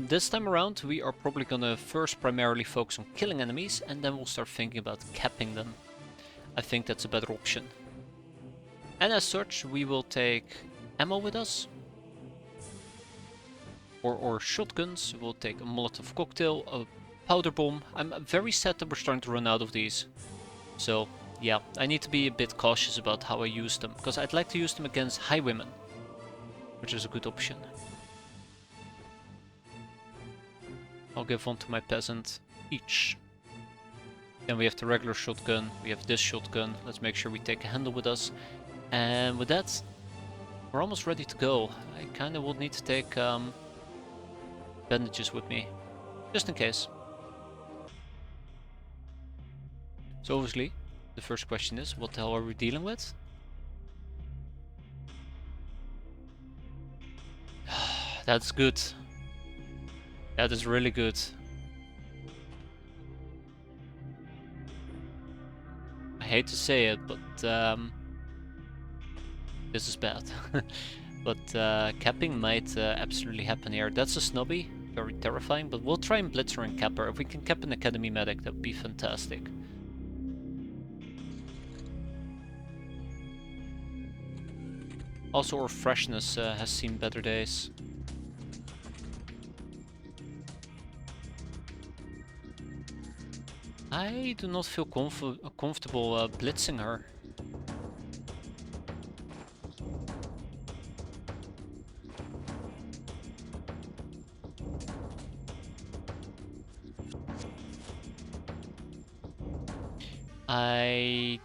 This time around we are probably gonna first primarily focus on killing enemies, and then we'll start thinking about capping them. I think that's a better option. And as such, we will take ammo with us. Or shotguns. We'll take a Molotov cocktail, a powder bomb. I'm very sad that we're starting to run out of these. So, yeah, I need to be a bit cautious about how I use them. Because I'd like to use them against highwaymen, which is a good option. I'll give one to my peasant each. Then we have the regular shotgun, we have this shotgun. Let's make sure we take a handle with us. And with that, we're almost ready to go. I kinda will need to take bandages with me, just in case. So obviously, the first question is, what the hell are we dealing with? That's good. That is really good. I hate to say it, but this is bad. But capping might absolutely happen here. That's a snobby, very terrifying, but we'll try and blitzer and cap her. If we can cap an academy medic, that would be fantastic. Also, our freshness has seen better days. I do not feel comfortable blitzing her. I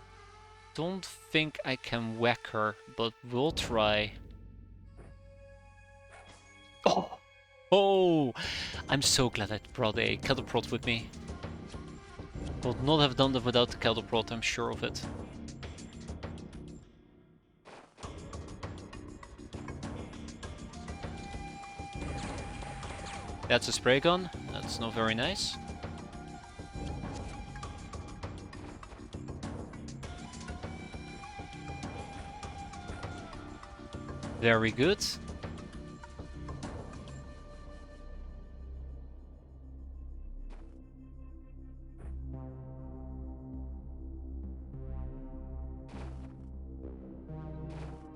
don't think I can whack her, but we'll try. Oh! Oh! I'm so glad I brought a kettle prot with me. Would not have done that without the kettle prot, I'm sure of it. That's a spray gun. That's not very nice. Very good.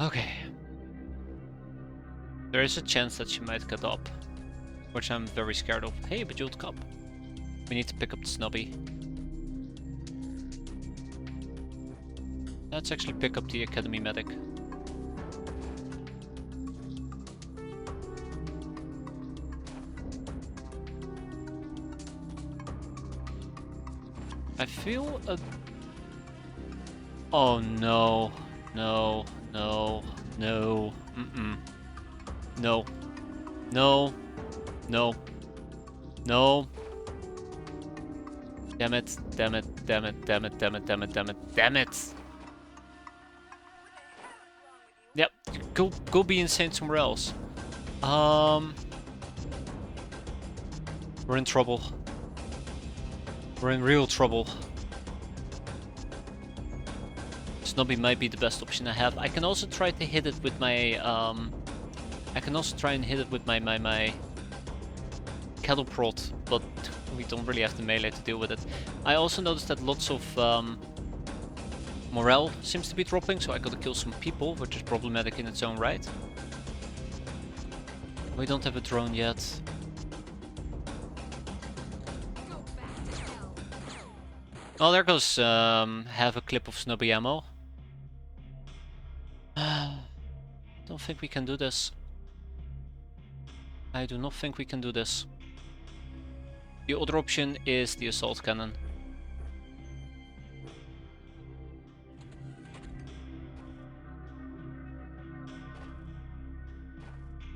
Okay. There is a chance that she might get up, which I'm very scared of. Hey, Bejeweled Cup. We need to pick up the snubby. Let's actually pick up the Academy Medic. I feel a... Oh no. No. No. No. Mm-mm. No. No. No. No. Damn it. Damn it. Damn it. Damn it. Damn it. Damn it. Damn it. Damn it. Yep. Go be insane somewhere else. We're in trouble. We're in real trouble. Snobby might be the best option I have. I can also try to hit it with my I can also try and hit it with my cattle prod, but we don't really have the melee to deal with it. I also noticed that lots of morale seems to be dropping, so I gotta kill some people, which is problematic in its own right. We don't have a drone yet. Oh, there goes half a clip of snobby ammo. Don't think we can do this. I do not think we can do this. The other option is the assault cannon.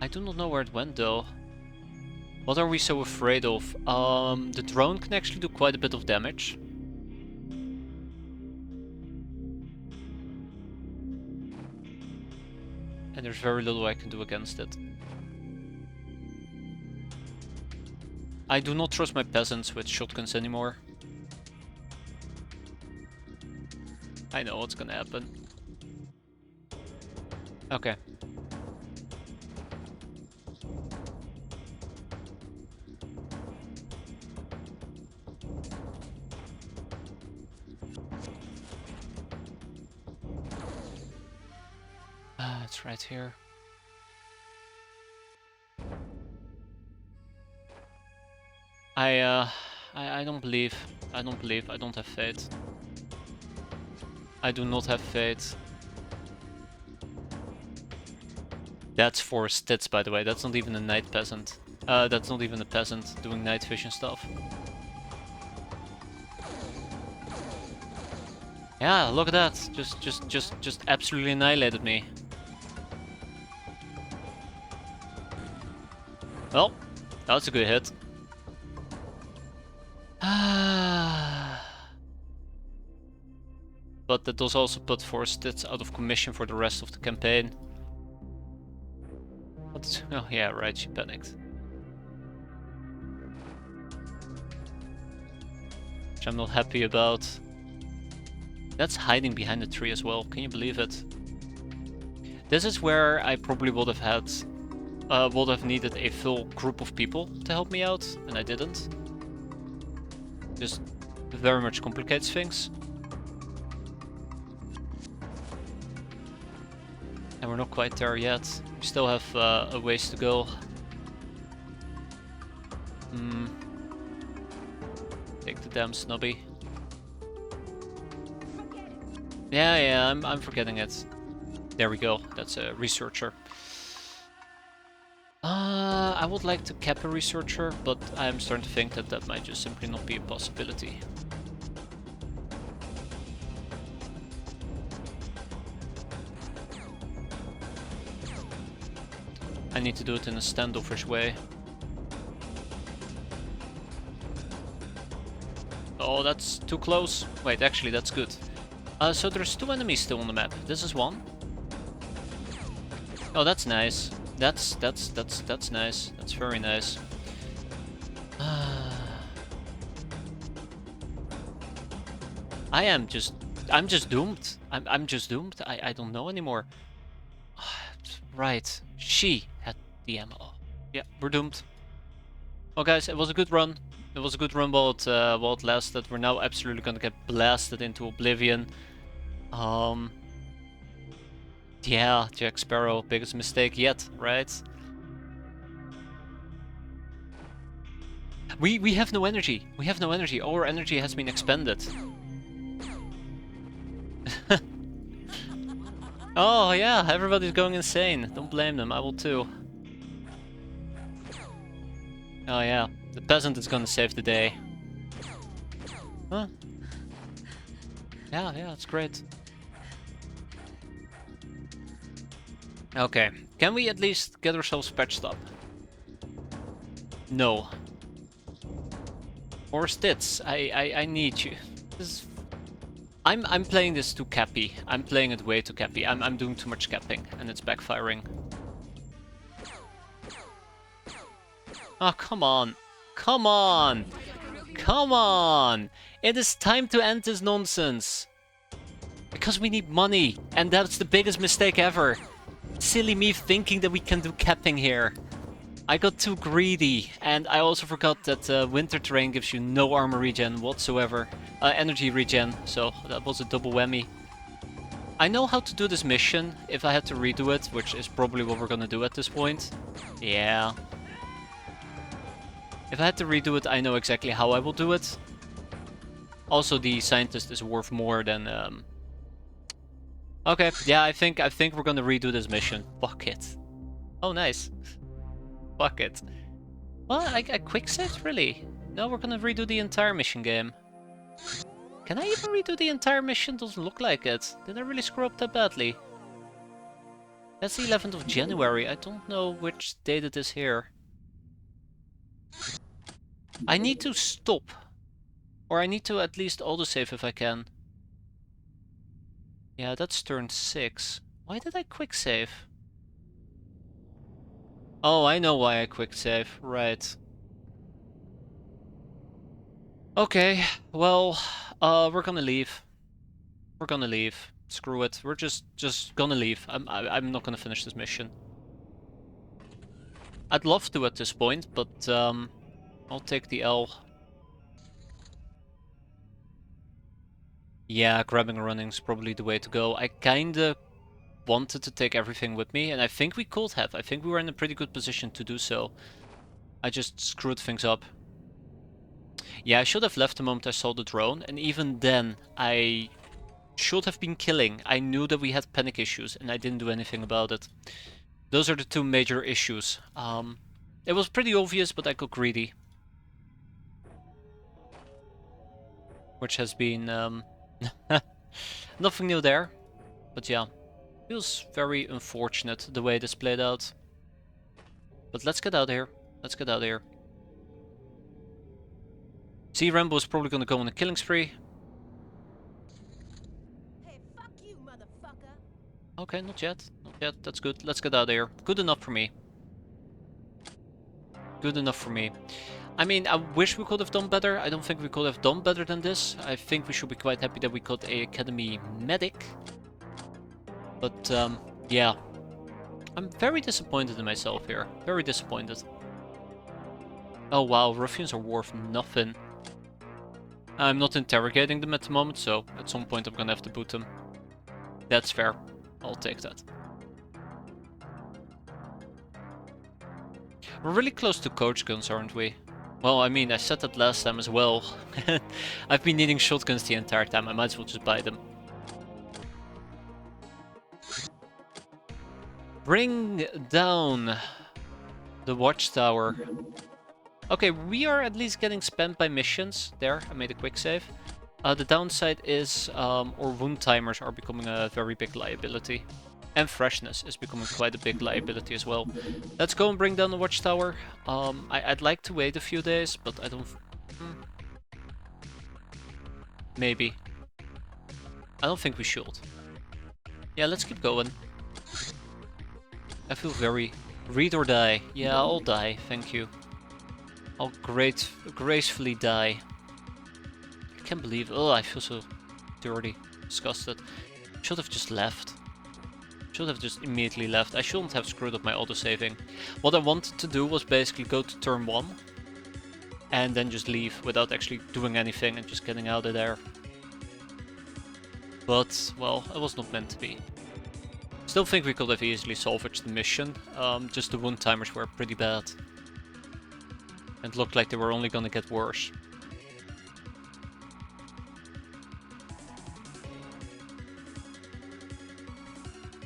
I do not know where it went though. What are we so afraid of? The drone can actually do quite a bit of damage. And there's very little I can do against it. I do not trust my peasants with shotguns anymore. I know what's gonna happen. Okay. It's right here. I don't believe. I don't believe. I don't have faith. I do not have faith. That's for stats, by the way. That's not even a night peasant. That's not even a peasant doing night vision stuff. Yeah, look at that. Just absolutely annihilated me. Well, that was a good hit. But that does also put 4 stats out of commission for the rest of the campaign. What? Oh yeah, right, she panicked. Which I'm not happy about. That's hiding behind the tree as well, can you believe it? This is where I probably would have needed a full group of people to help me out, and I didn't. Just very much complicates things. And we're not quite there yet. We still have a ways to go. Take the damn snobby. Yeah, I'm forgetting it. There we go. That's a researcher. I would like to cap a researcher, but I'm starting to think that that might just simply not be a possibility. I need to do it in a standoffish way. Oh, that's too close. Wait, actually, that's good. So there's 2 enemies still on the map. This is one. Oh, that's nice. That's nice. That's very nice. I'm just doomed. I'm just doomed. I don't know anymore. Right. She had the ammo. Yeah, we're doomed. Well, guys, it was a good run. It was a good run while it lasted. We're now absolutely gonna get blasted into oblivion. Yeah, Jack Sparrow, biggest mistake yet, right? We have no energy. We have no energy. All our energy has been expended. Oh yeah, everybody's going insane. Don't blame them, I will too. Oh yeah, the peasant is gonna save the day. Huh? Yeah, it's great. Okay, can we at least get ourselves patched up? No. Or Stitz, I need you. This is... I'm playing this too cappy. I'm playing it way too cappy. I'm doing too much capping, and it's backfiring. Oh, come on. Come on! Come on! It is time to end this nonsense. Because we need money, and that's the biggest mistake ever. Silly me thinking that we can do capping here. I got too greedy, and I also forgot that winter terrain gives you no armor regen whatsoever. Energy regen, so that was a double whammy. I know how to do this mission if I had to redo it, which is probably what we're gonna do at this point. Yeah. If I had to redo it, I know exactly how I will do it. Also, the scientist is worth more than... Okay, yeah, I think we're gonna redo this mission. Fuck it. Oh, nice. Fuck it. Well, I quick saved, really? No, we're gonna redo the entire mission game. Can I even redo the entire mission? Doesn't look like it. Did I really screw up that badly? That's the 11th of January. I don't know which date it is here. I need to stop. Or I need to at least autosave if I can. Yeah, that's turn 6. Why did I quick save? Oh, I know why I quick save. Right. Okay, well, we're gonna leave. We're gonna leave. Screw it. We're just gonna leave. I'm not gonna finish this mission. I'd love to at this point, but I'll take the L. Yeah, grabbing and running is probably the way to go. I kinda wanted to take everything with me, and I think we could have. I think we were in a pretty good position to do so. I just screwed things up. Yeah, I should have left the moment I saw the drone, and even then, I should have been killing. I knew that we had panic issues, and I didn't do anything about it. Those are the two major issues. It was pretty obvious, but I got greedy. Which has been... nothing new there. But yeah, feels very unfortunate the way this played out. But let's get out of here. Let's get out of here. See, Rambo is probably gonna go on a killing spree. Hey, fuck you, motherfucker. Okay, not yet. Not yet. That's good. Let's get out of here. Good enough for me. Good enough for me. I mean, I wish we could have done better. I don't think we could have done better than this. I think we should be quite happy that we got a Academy Medic. But, yeah. I'm very disappointed in myself here. Very disappointed. Oh wow, ruffians are worth nothing. I'm not interrogating them at the moment, so at some point I'm gonna have to boot them. That's fair. I'll take that. We're really close to coach guns, aren't we? Well, I mean, I said that last time as well. I've been needing shotguns the entire time, I might as well just buy them. Bring down the watchtower. Okay, we are at least getting spammed by missions. There, I made a quick save. The downside is our wound timers are becoming a very big liability. And freshness is becoming quite a big liability as well. Let's go and bring down the watchtower. I'd like to wait a few days, but I don't... Maybe. I don't think we should. Yeah, let's keep going. I feel very... Read or die. Yeah, I'll die, thank you. I'll gracefully die. I can't believe... Oh, I feel so dirty. Disgusted. Should have just left. Should have just immediately left. I shouldn't have screwed up my autosaving. What I wanted to do was basically go to turn 1. And then just leave without actually doing anything and just getting out of there. But, well, it was not meant to be. Still think we could have easily salvaged the mission. Just the wound timers were pretty bad. And looked like they were only gonna get worse.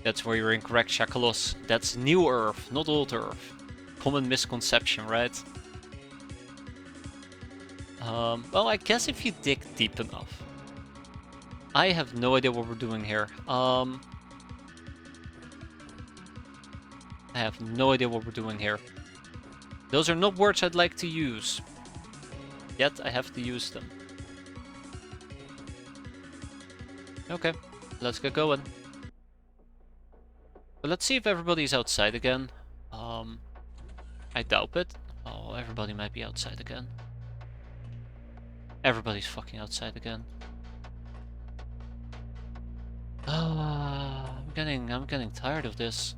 That's where you're incorrect, Shakalos. That's new Earth, not old Earth. Common misconception, right? Well, I guess if you dig deep enough. I have no idea what we're doing here. I have no idea what we're doing here. Those are not words I'd like to use. Yet I have to use them. Okay, let's get going. But let's see if everybody's outside again. I doubt it. Oh, everybody might be outside again. Everybody's fucking outside again. I'm getting tired of this.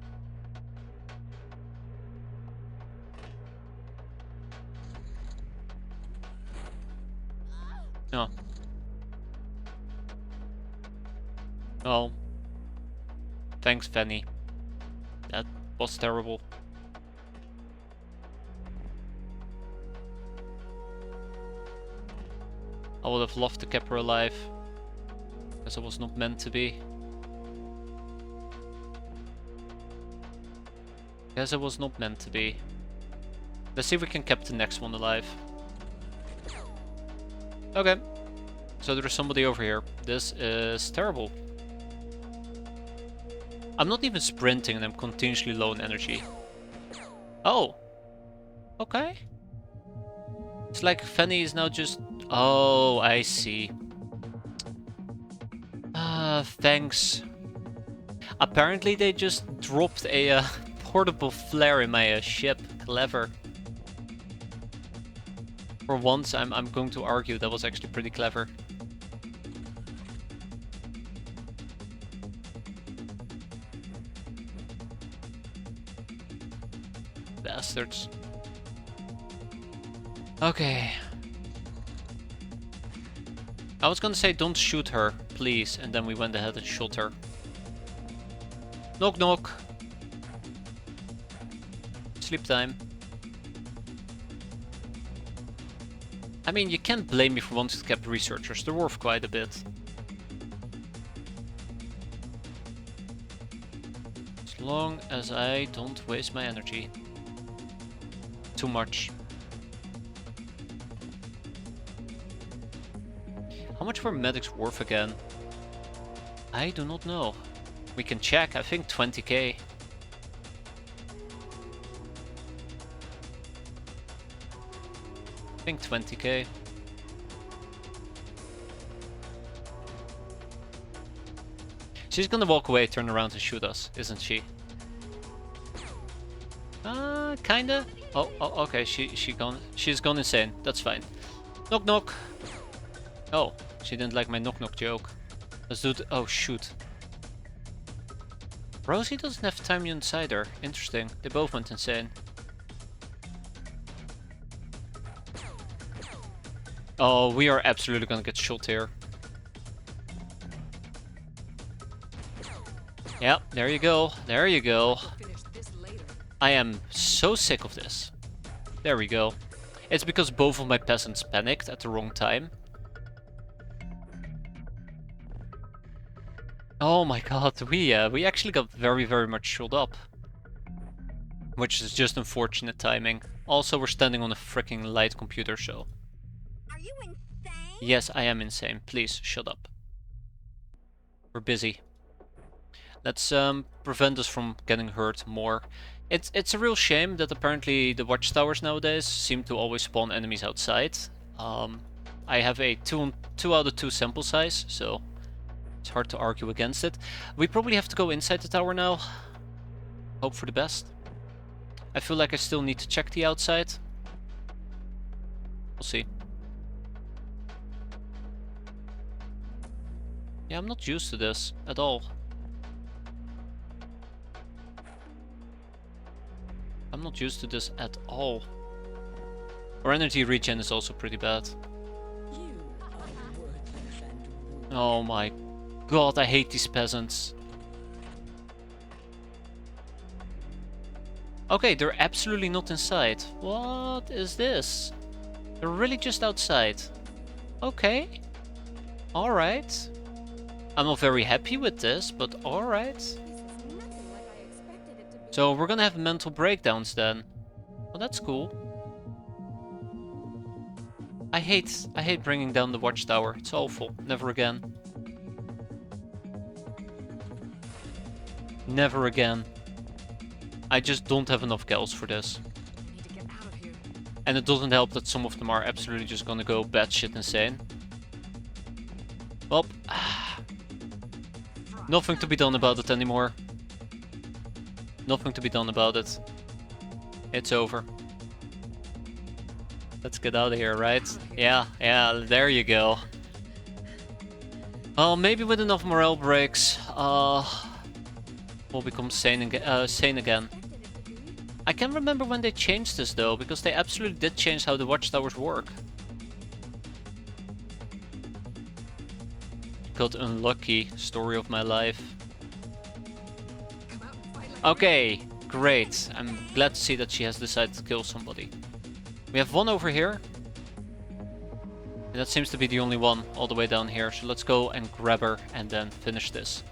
No. Oh. Thanks, Fanny. That was terrible. I would have loved to keep her alive. Because it was not meant to be. Guess it was not meant to be. Let's see if we can keep the next one alive. Okay. So there's somebody over here. This is terrible. I'm not even sprinting and I'm continuously low in energy. Oh. Okay. It's like Fanny is now just... Oh, I see. Thanks. Apparently they just dropped a portable flare in my ship. Clever. For once, I'm going to argue that was actually pretty clever. Bastards. Okay. I was gonna say don't shoot her, please, and then we went ahead and shot her. Knock knock. Sleep time. I mean, you can't blame me for wanting to keep researchers. They're worth quite a bit. As long as I don't waste my energy. Too much. How much were medics worth again? I do not know. We can check. I think 20k. I think 20k. She's gonna walk away, turn around and shoot us, isn't she? Kinda. Oh, okay. She's gone insane. That's fine. Knock knock. Oh, she didn't like my knock knock joke. Let's do oh shoot. Rosie doesn't have time inside her. Interesting. They both went insane. Oh, we are absolutely gonna get shot here. Yeah, there you go. There you go. I am so sick of this. There we go. It's because both of my peasants panicked at the wrong time. Oh my god, we actually got very much shot up. Which is just unfortunate timing. Also, we're standing on a freaking light computer, so... Are you insane? Yes, I am insane. Please, shut up. We're busy. Let's prevent us from getting hurt more. It's a real shame that apparently the watchtowers nowadays seem to always spawn enemies outside. I have a 2 out of 2 sample size, so it's hard to argue against it. We probably have to go inside the tower now. Hope for the best. I feel like I still need to check the outside. We'll see. Yeah, I'm not used to this at all. I'm not used to this at all. Our energy regen is also pretty bad. Oh my god, I hate these peasants. Okay, they're absolutely not inside. What is this? They're really just outside. Okay. Alright. I'm not very happy with this, but alright. So we're gonna have mental breakdowns then. Well, that's cool. I hate bringing down the watchtower. It's awful. Never again. Never again. I just don't have enough gals for this. I need to get out of here. And it doesn't help that some of them are absolutely just gonna go batshit insane. Well, nothing to be done about it anymore. Nothing to be done about it. It's over. Let's get out of here, right? Yeah, there you go. Well, maybe with enough morale breaks, we'll become sane again. I can't remember when they changed this though, because they absolutely did change how the watchtowers work. Got unlucky, story of my life. Okay, great. I'm glad to see that she has decided to kill somebody. We have one over here. And that seems to be the only one all the way down here. So let's go and grab her and then finish this.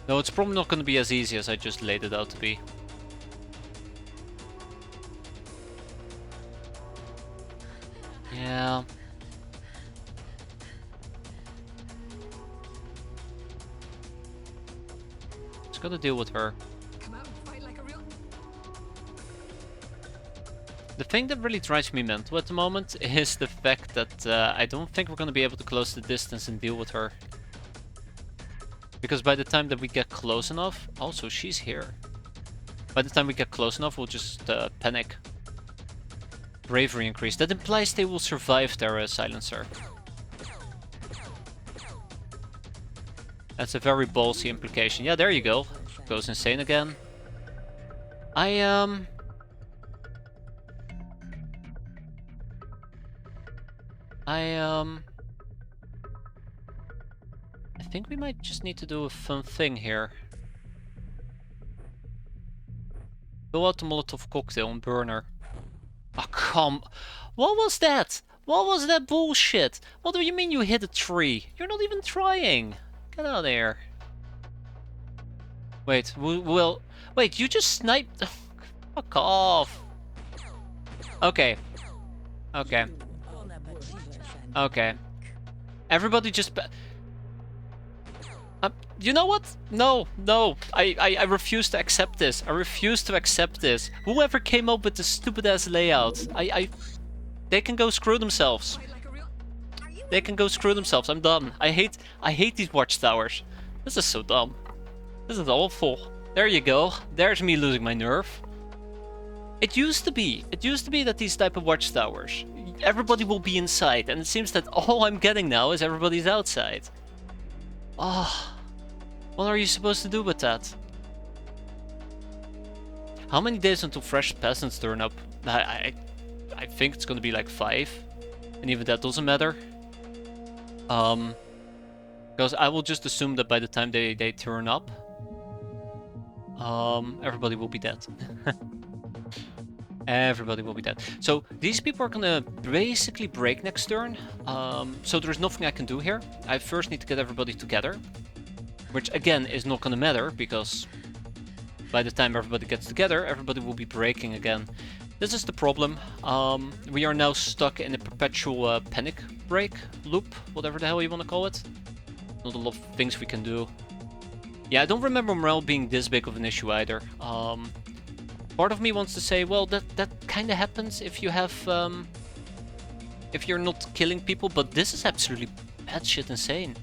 No, it's probably not going to be as easy as I just laid it out to be. Yeah. Just gotta deal with her. The thing that really drives me mental at the moment is the fact that I don't think we're gonna be able to close the distance and deal with her. Because by the time that we get close enough... Also, she's here. By the time we get close enough, we'll just panic. Bravery increase. That implies they will survive their silencer. That's a very ballsy implication. Yeah, there you go. Goes insane again. I think we might just need to do a fun thing here. Go out the Molotov cocktail and burn her. Oh, come. What was that? What was that bullshit? What do you mean you hit a tree? You're not even trying. Get out of there. Wait, wait, you just sniped. Fuck off. Okay. Okay. Okay. Everybody just... you know what? No. I refuse to accept this. I refuse to accept this. Whoever came up with this stupid ass layout, they can go screw themselves. They can go screw themselves. I'm done. I hate these watchtowers. This is so dumb. This is awful. There you go. There's me losing my nerve. It used to be that these type of watchtowers, everybody will be inside, and it seems that all I'm getting now is everybody's outside. Oh. What are you supposed to do with that? How many days until fresh peasants turn up? I think it's gonna be like 5. And even that doesn't matter. Because I will just assume that by the time they turn up, everybody will be dead. Everybody will be dead. So these people are gonna basically break next turn. So there's nothing I can do here. I first need to get everybody together. Which again is not gonna matter, because by the time everybody gets together, everybody will be breaking again. This is the problem. We are now stuck in a perpetual panic break loop, whatever the hell you want to call it. Not a lot of things we can do. Yeah, I don't remember morale being this big of an issue either. Part of me wants to say, well, that kind of happens if you have, if you're not killing people, but this is absolutely batshit insane.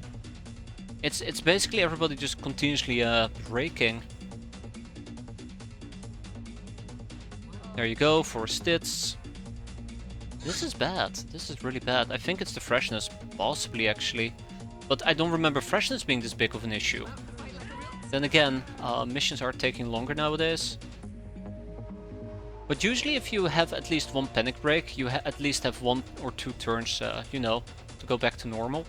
It's basically everybody just continuously breaking. There you go, 4 stits. This is bad. This is really bad. I think it's the freshness, possibly actually. But I don't remember freshness being this big of an issue. Then again, missions are taking longer nowadays. But usually if you have at least 1 panic break, you at least have 1 or 2 turns, you know, to go back to normal.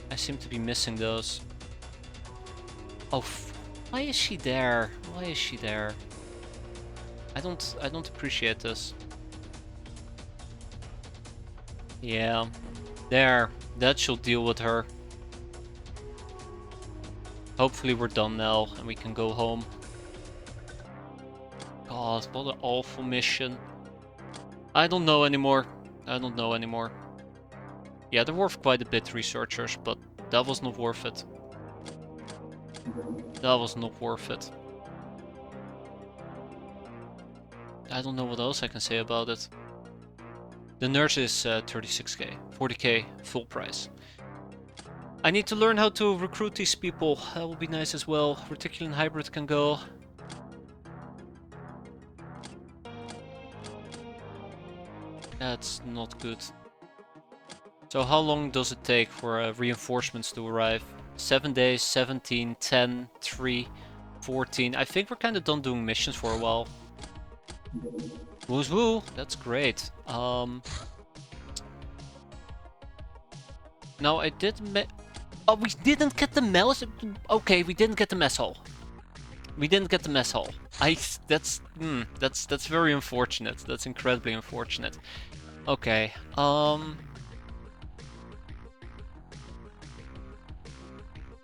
I seem to be missing those. Oh, why is she there? Why is she there? I don't appreciate this. Yeah, there. That should deal with her. Hopefully we're done now and we can go home. God, what an awful mission. I don't know anymore. I don't know anymore. Yeah, they're worth quite a bit, researchers, but That was not worth it. That was not worth it. I don't know what else I can say about it. The nurse is 36k, 40k full price. I need to learn how to recruit these people. That will be nice as well. Reticulan hybrid can go. That's not good. So how long does it take for reinforcements to arrive? 7 days, 17, 10, 3, 14. I think we're kind of done doing missions for a while. Woo's woo, that's great. Now I did oh, we didn't get the mess. Okay, we didn't get the mess hall. We didn't get the mess hall. That's very unfortunate. That's incredibly unfortunate. Okay.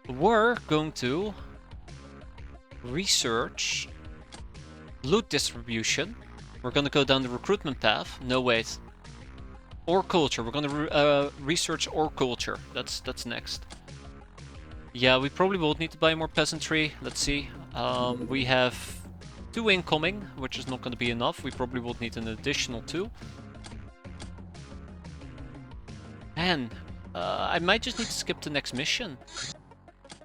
We're going to research loot distribution. We're gonna go down the recruitment path. No, wait. Or culture. We're gonna research or culture. That's next. Yeah, we probably will need to buy more peasantry. Let's see. We have 2 incoming, which is not gonna be enough. We probably will need an additional 2. Man, I might just need to skip the next mission.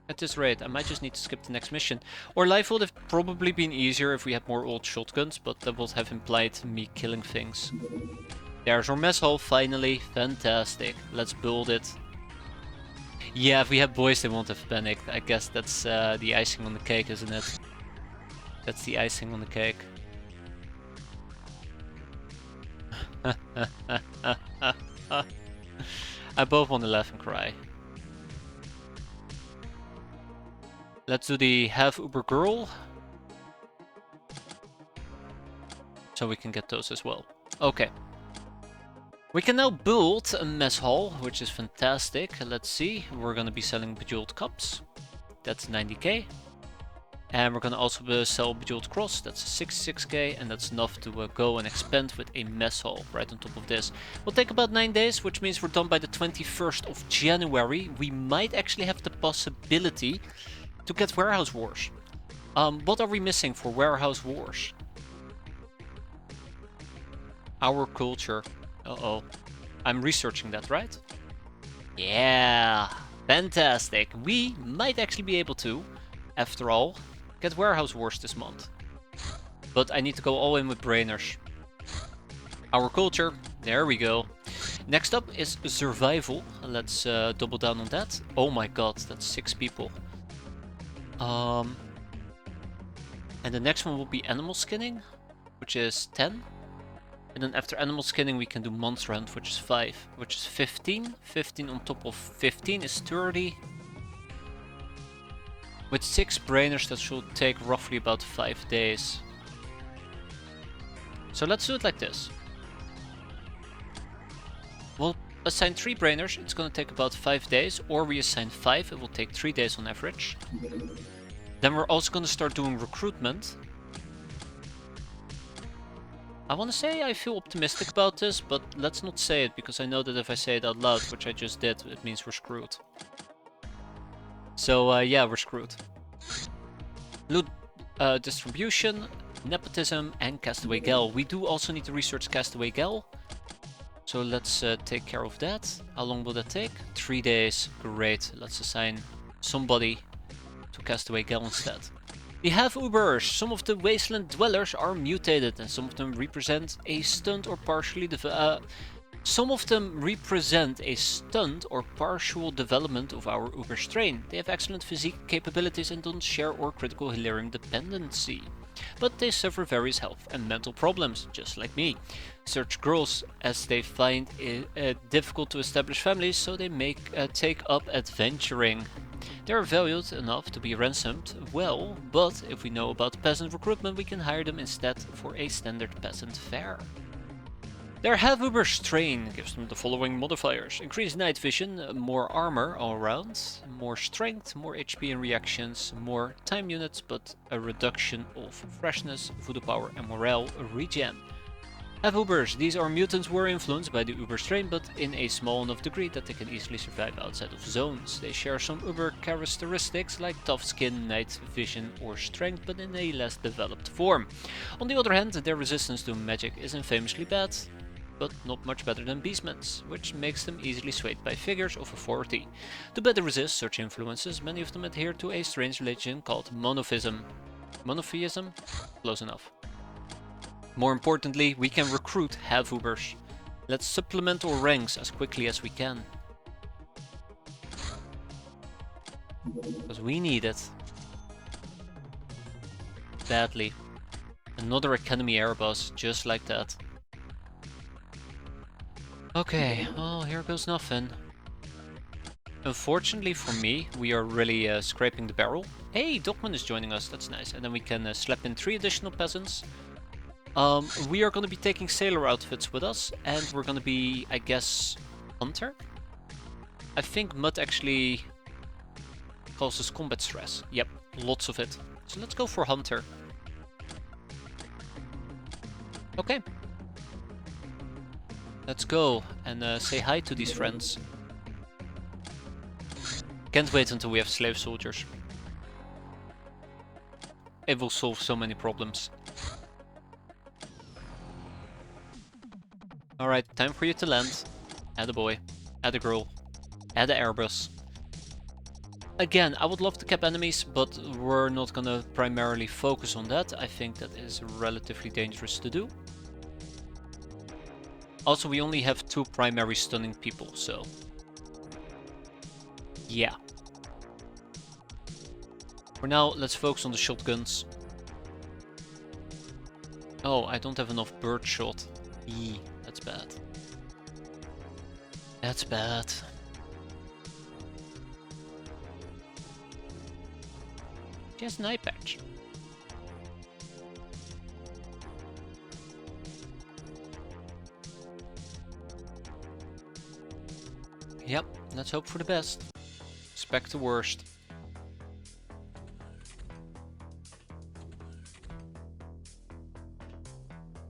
At this rate, I might just need to skip the next mission. Or life would have probably been easier if we had more old shotguns, but that would have implied me killing things. There's our mess hall, finally. Fantastic. Let's build it. Yeah, if we had Boyz, they won't have panicked. I guess that's the icing on the cake, isn't it? That's the icing on the cake. I both want to laugh and cry. Let's do the half Uber girl. So we can get those as well. Okay. We can now build a mess hall, which is fantastic. Let's see. We're going to be selling Bejeweled Cups. That's 90k. And we're going to also sell Bejeweled Cross. That's 66k. And that's enough to go and expand with a mess hall right on top of this. Will take about 9 days, which means we're done by the 21st of January. We might actually have the possibility to get Warehouse Wars. What are we missing for Warehouse Wars? Our culture. Uh-oh. I'm researching that, right? Yeah. Fantastic. We might actually be able to, after all, get Warehouse Wars this month. But I need to go all in with brainers. Our culture. There we go. Next up is survival. Let's double down on that. Oh my god, that's 6 people. And the next one will be animal skinning, which is 10. And then after animal skinning we can do monster hunt, which is 5, which is 15. 15 on top of 15 is 30. With 6 brainers that should take roughly about 5 days. So let's do it like this. We'll assign 3 brainers, it's gonna take about 5 days, or we assign 5, it will take 3 days on average. Then we're also gonna start doing recruitment. I wanna say I feel optimistic about this, but let's not say it, because I know that if I say it out loud, which I just did, it means we're screwed. So yeah, we're screwed. Loot distribution, nepotism, and Castaway Gal. We do also need to research Castaway Gal. So let's take care of that. How long will that take? 3 days. Great. Let's assign somebody to Castaway Gal instead. We have Ubers. Some of the wasteland dwellers are mutated, and some of them represent a stunt or partially partial development of our Uber strain. They have excellent physique capabilities and don't share or critical hilarium dependency. But they suffer various health and mental problems, just like me. Search girls as they find it difficult to establish families, so they take up adventuring. They are valued enough to be ransomed, well, but if we know about peasant recruitment, we can hire them instead for a standard peasant fare. Their half-uber strain gives them the following modifiers: increased night vision, more armor all around, more strength, more HP and reactions, more time units, but a reduction of freshness, voodoo power and morale regen. Have-Ubers. These are mutants who are influenced by the Uber strain, but in a small enough degree that they can easily survive outside of zones. They share some Uber characteristics like tough skin, night vision or strength, but in a less developed form. On the other hand, their resistance to magic is infamously bad, but not much better than Beastmen's, which makes them easily swayed by figures of authority. To better resist such influences, many of them adhere to a strange religion called monotheism. Monotheism? Close enough. More importantly, we can recruit Have-Ubers. Let's supplement our ranks as quickly as we can. Because we need it. Badly. Another Academy Airbus, just like that. Okay, oh, here goes nothing. Unfortunately for me, we are really scraping the barrel. Hey, Dogman is joining us, that's nice. And then we can slap in 3 additional peasants. We are going to be taking sailor outfits with us, and we're going to be, I guess, hunter? I think mud actually causes combat stress. Yep, lots of it. So let's go for hunter. Okay. Let's go and say hi to these friends. Can't wait until we have slave soldiers. It will solve so many problems. Alright, time for you to land. Add a boy, add a girl, add an Airbus. Again, I would love to cap enemies, but we're not gonna primarily focus on that. I think that is relatively dangerous to do. Also, we only have 2 primary stunning people, so... yeah. For now, let's focus on the shotguns. Oh, I don't have enough birdshot. Eee. That's bad. That's bad. She has an eye patch. Yep, let's hope for the best. Expect the worst.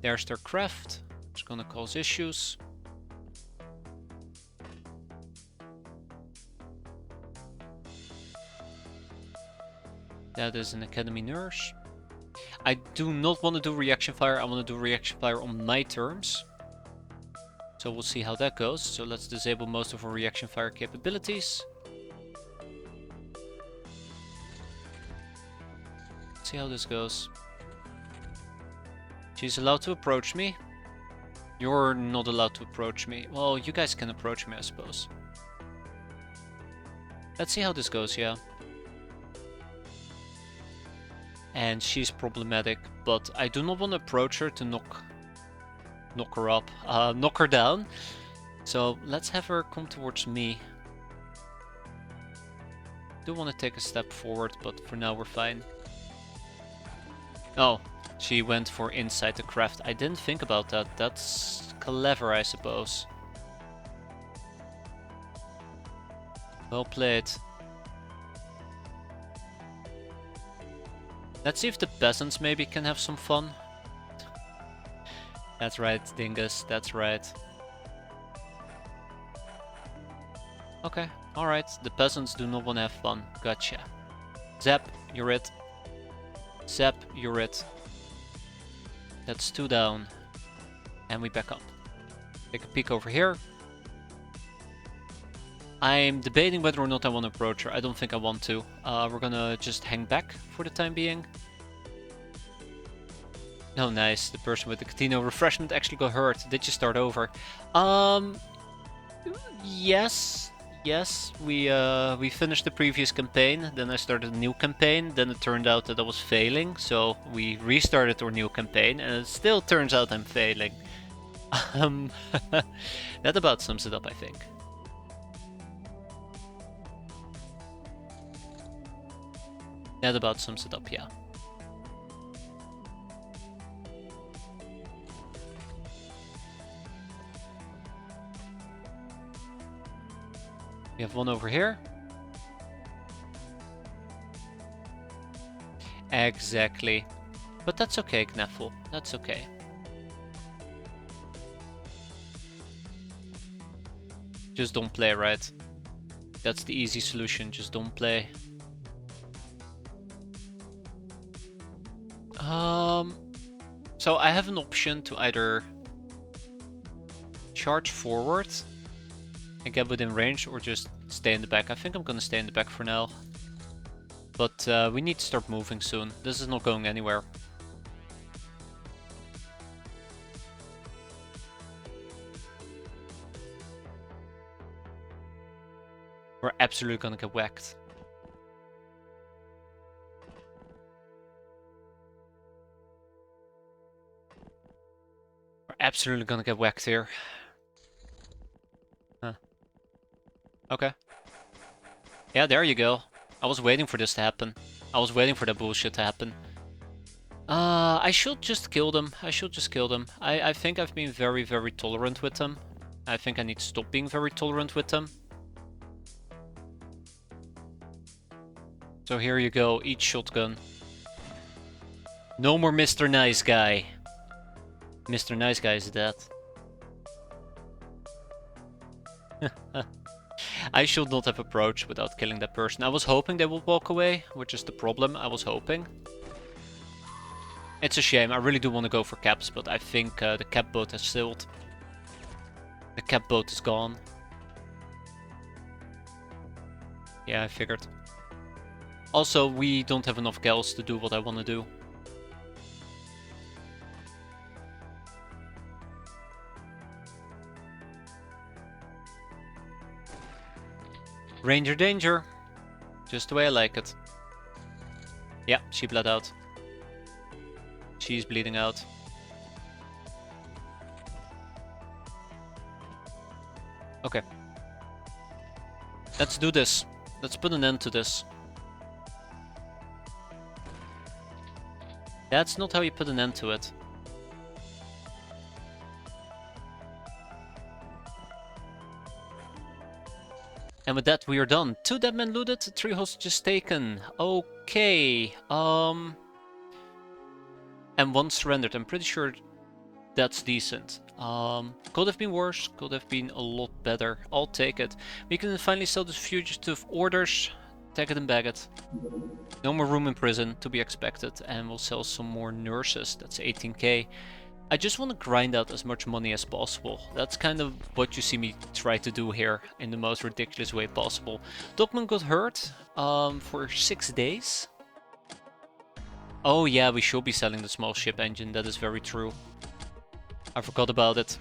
There's their craft. It's gonna cause issues. That is an academy nurse. I do not want to do reaction fire. I want to do reaction fire on my terms. So we'll see how that goes. So let's disable most of our reaction fire capabilities. Let's see how this goes. She's allowed to approach me. You're not allowed to approach me. Well, you guys can approach me, I suppose. Let's see how this goes, yeah. And she's problematic, but I do not want to approach her to knock her up, knock her down. So let's have her come towards me. Do want to take a step forward, but for now we're fine. Oh. She went for inside the craft. I didn't think about that. That's clever, I suppose. Well played. Let's see if the peasants maybe can have some fun. That's right, Dingus. That's right. Okay, alright. The peasants do not want to have fun. Gotcha. Zap, you're it. Zap, you're it. That's 2 down. And we back up. Take a peek over here. I'm debating whether or not I want to approach her. I don't think I want to. We're gonna just hang back for the time being. Oh, nice. The person with the Catino refreshment actually got hurt. Did you start over? Yes. Yes, we finished the previous campaign, then I started a new campaign, then it turned out that I was failing, so we restarted our new campaign, and it still turns out I'm failing. That about sums it up, I think. That about sums it up, yeah. We have one over here. Exactly. But that's okay, Knaffel. That's okay. Just don't play, right? That's the easy solution, just don't play. So I have an option to either charge forward and get within range or just stay in the back. I think I'm gonna stay in the back for now. But we need to start moving soon. This is not going anywhere. We're absolutely gonna get whacked. We're absolutely gonna get whacked here. Huh. Okay. Yeah, there you go. I was waiting for this to happen. I was waiting for that bullshit to happen. I should just kill them. I should just kill them. I think I've been very, very tolerant with them. I think I need to stop being very tolerant with them. So here you go, each shotgun. No more Mr. Nice Guy. Mr. Nice Guy is dead. I should not have approached without killing that person. I was hoping they would walk away, which is the problem. I was hoping. It's a shame. I really do want to go for caps, but I think the cap boat has sailed. The cap boat is gone. Yeah, I figured. Also, we don't have enough gals to do what I want to do. Ranger danger. Just the way I like it. Yeah, she bled out. She's bleeding out. Okay. Let's do this. Let's put an end to this. That's not how you put an end to it. And with that we are done. 2 dead men looted, 3 hostages taken. Okay. And 1 surrendered. I'm pretty sure that's decent. Could have been worse, could have been a lot better. I'll take it. We can finally sell the fugitive orders. Take it and bag it. No more room in prison, to be expected. And we'll sell some more nurses. That's 18k. I just want to grind out as much money as possible. That's kind of what you see me try to do here in the most ridiculous way possible. Dogman got hurt for 6 days. Oh yeah, we should be selling the small ship engine. That is very true. I forgot about it.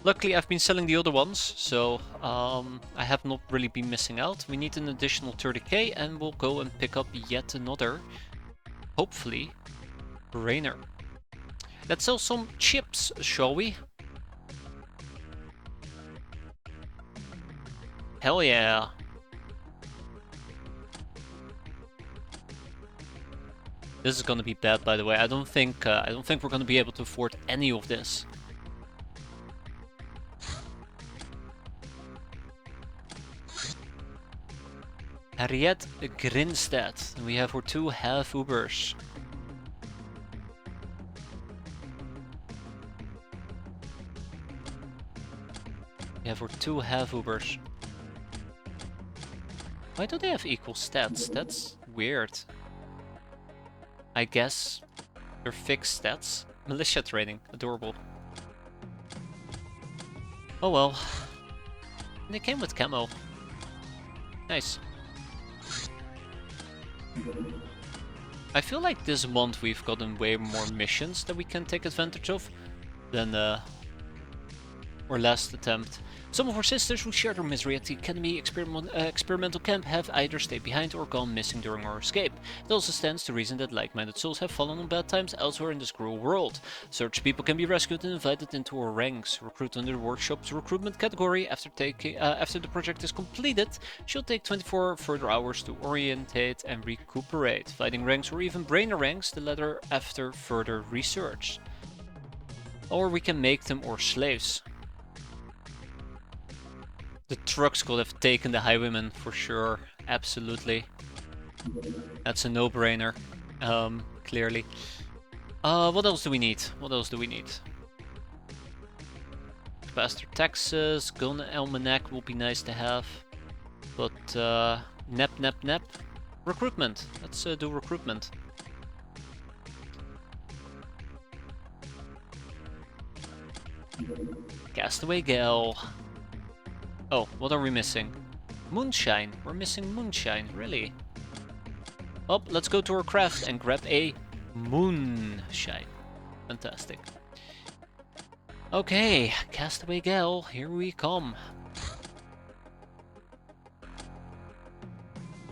Luckily I've been selling the other ones, so I have not really been missing out. We need an additional 30k and we'll go and pick up yet another, hopefully, brainer. Let's sell some chips, shall we? Hell yeah. This is gonna be bad, by the way. I don't think we're gonna be able to afford any of this. Harriet Grinstead. We have our 2 half Ubers. We have our 2 half Ubers. Why do they have equal stats? That's weird. I guess they're fixed stats. Militia training. Adorable. Oh well. They came with camo. Nice. I feel like this month we've gotten way more missions that we can take advantage of than our last attempt. Some of our sisters who shared our misery at the Academy experimental camp have either stayed behind or gone missing during our escape. It also stands to reason that like-minded souls have fallen on bad times elsewhere in this cruel world. Such people can be rescued and invited into our ranks. Recruit under the workshop's recruitment category. After the project is completed, she'll take 24 further hours to orientate and recuperate. Fighting ranks or even brainer ranks, the latter after further research. Or we can make them our slaves. The trucks could have taken the highwaymen for sure, absolutely. That's a no-brainer, clearly. What else do we need? What else do we need? Capacitor Texas, Gun Almanac will be nice to have. But nep. Recruitment. Let's do recruitment. Castaway Gal. Oh, what are we missing? Moonshine. We're missing moonshine, really? Oh, let's go to our craft and grab a moonshine. Fantastic. Okay, Castaway Gal, here we come.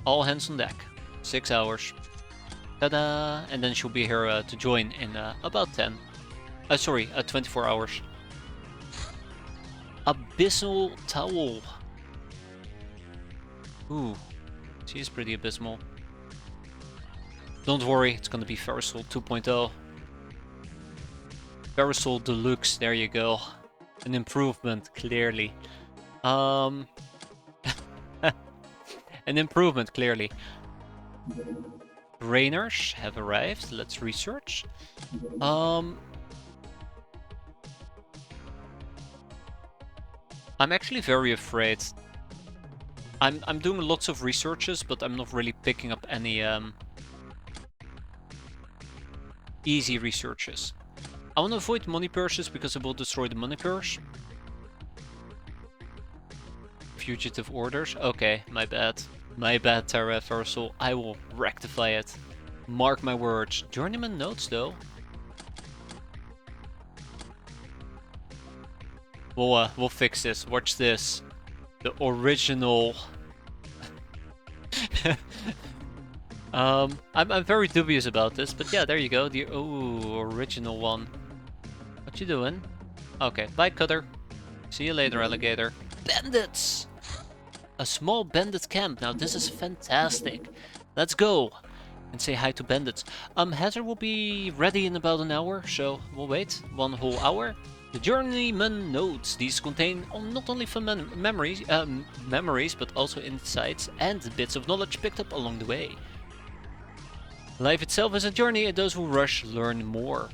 All hands on deck. 6 hours. Ta-da! And then she'll be here to join in about 10. Sorry, 24 hours. Abyssal Towel. Ooh, she's pretty abysmal. Don't worry, it's gonna be Ferrisol 2.0. Ferrisol Deluxe, there you go. An improvement, clearly. An improvement, clearly. Rainers have arrived. Let's research. I'm actually very afraid. I'm doing lots of researches, but I'm not really picking up any easy researches. I want to avoid money purses because it will destroy the money purse. Fugitive orders. Okay, my bad. My bad, Terra Ferrisol. I will rectify it. Mark my words. Journeyman notes, though. We'll fix this. Watch this. The original. I'm very dubious about this, but yeah, there you go. The original one. What you doing? Okay, bye, Cutter. See you later, alligator. Bandits! A small bandit camp. Now this is fantastic. Let's go and say hi to bandits. Heather will be ready in about an hour, so we'll wait 1 whole hour. The Journeyman notes. These contain not only fun memories, but also insights and bits of knowledge picked up along the way. Life itself is a journey, and those who rush learn more.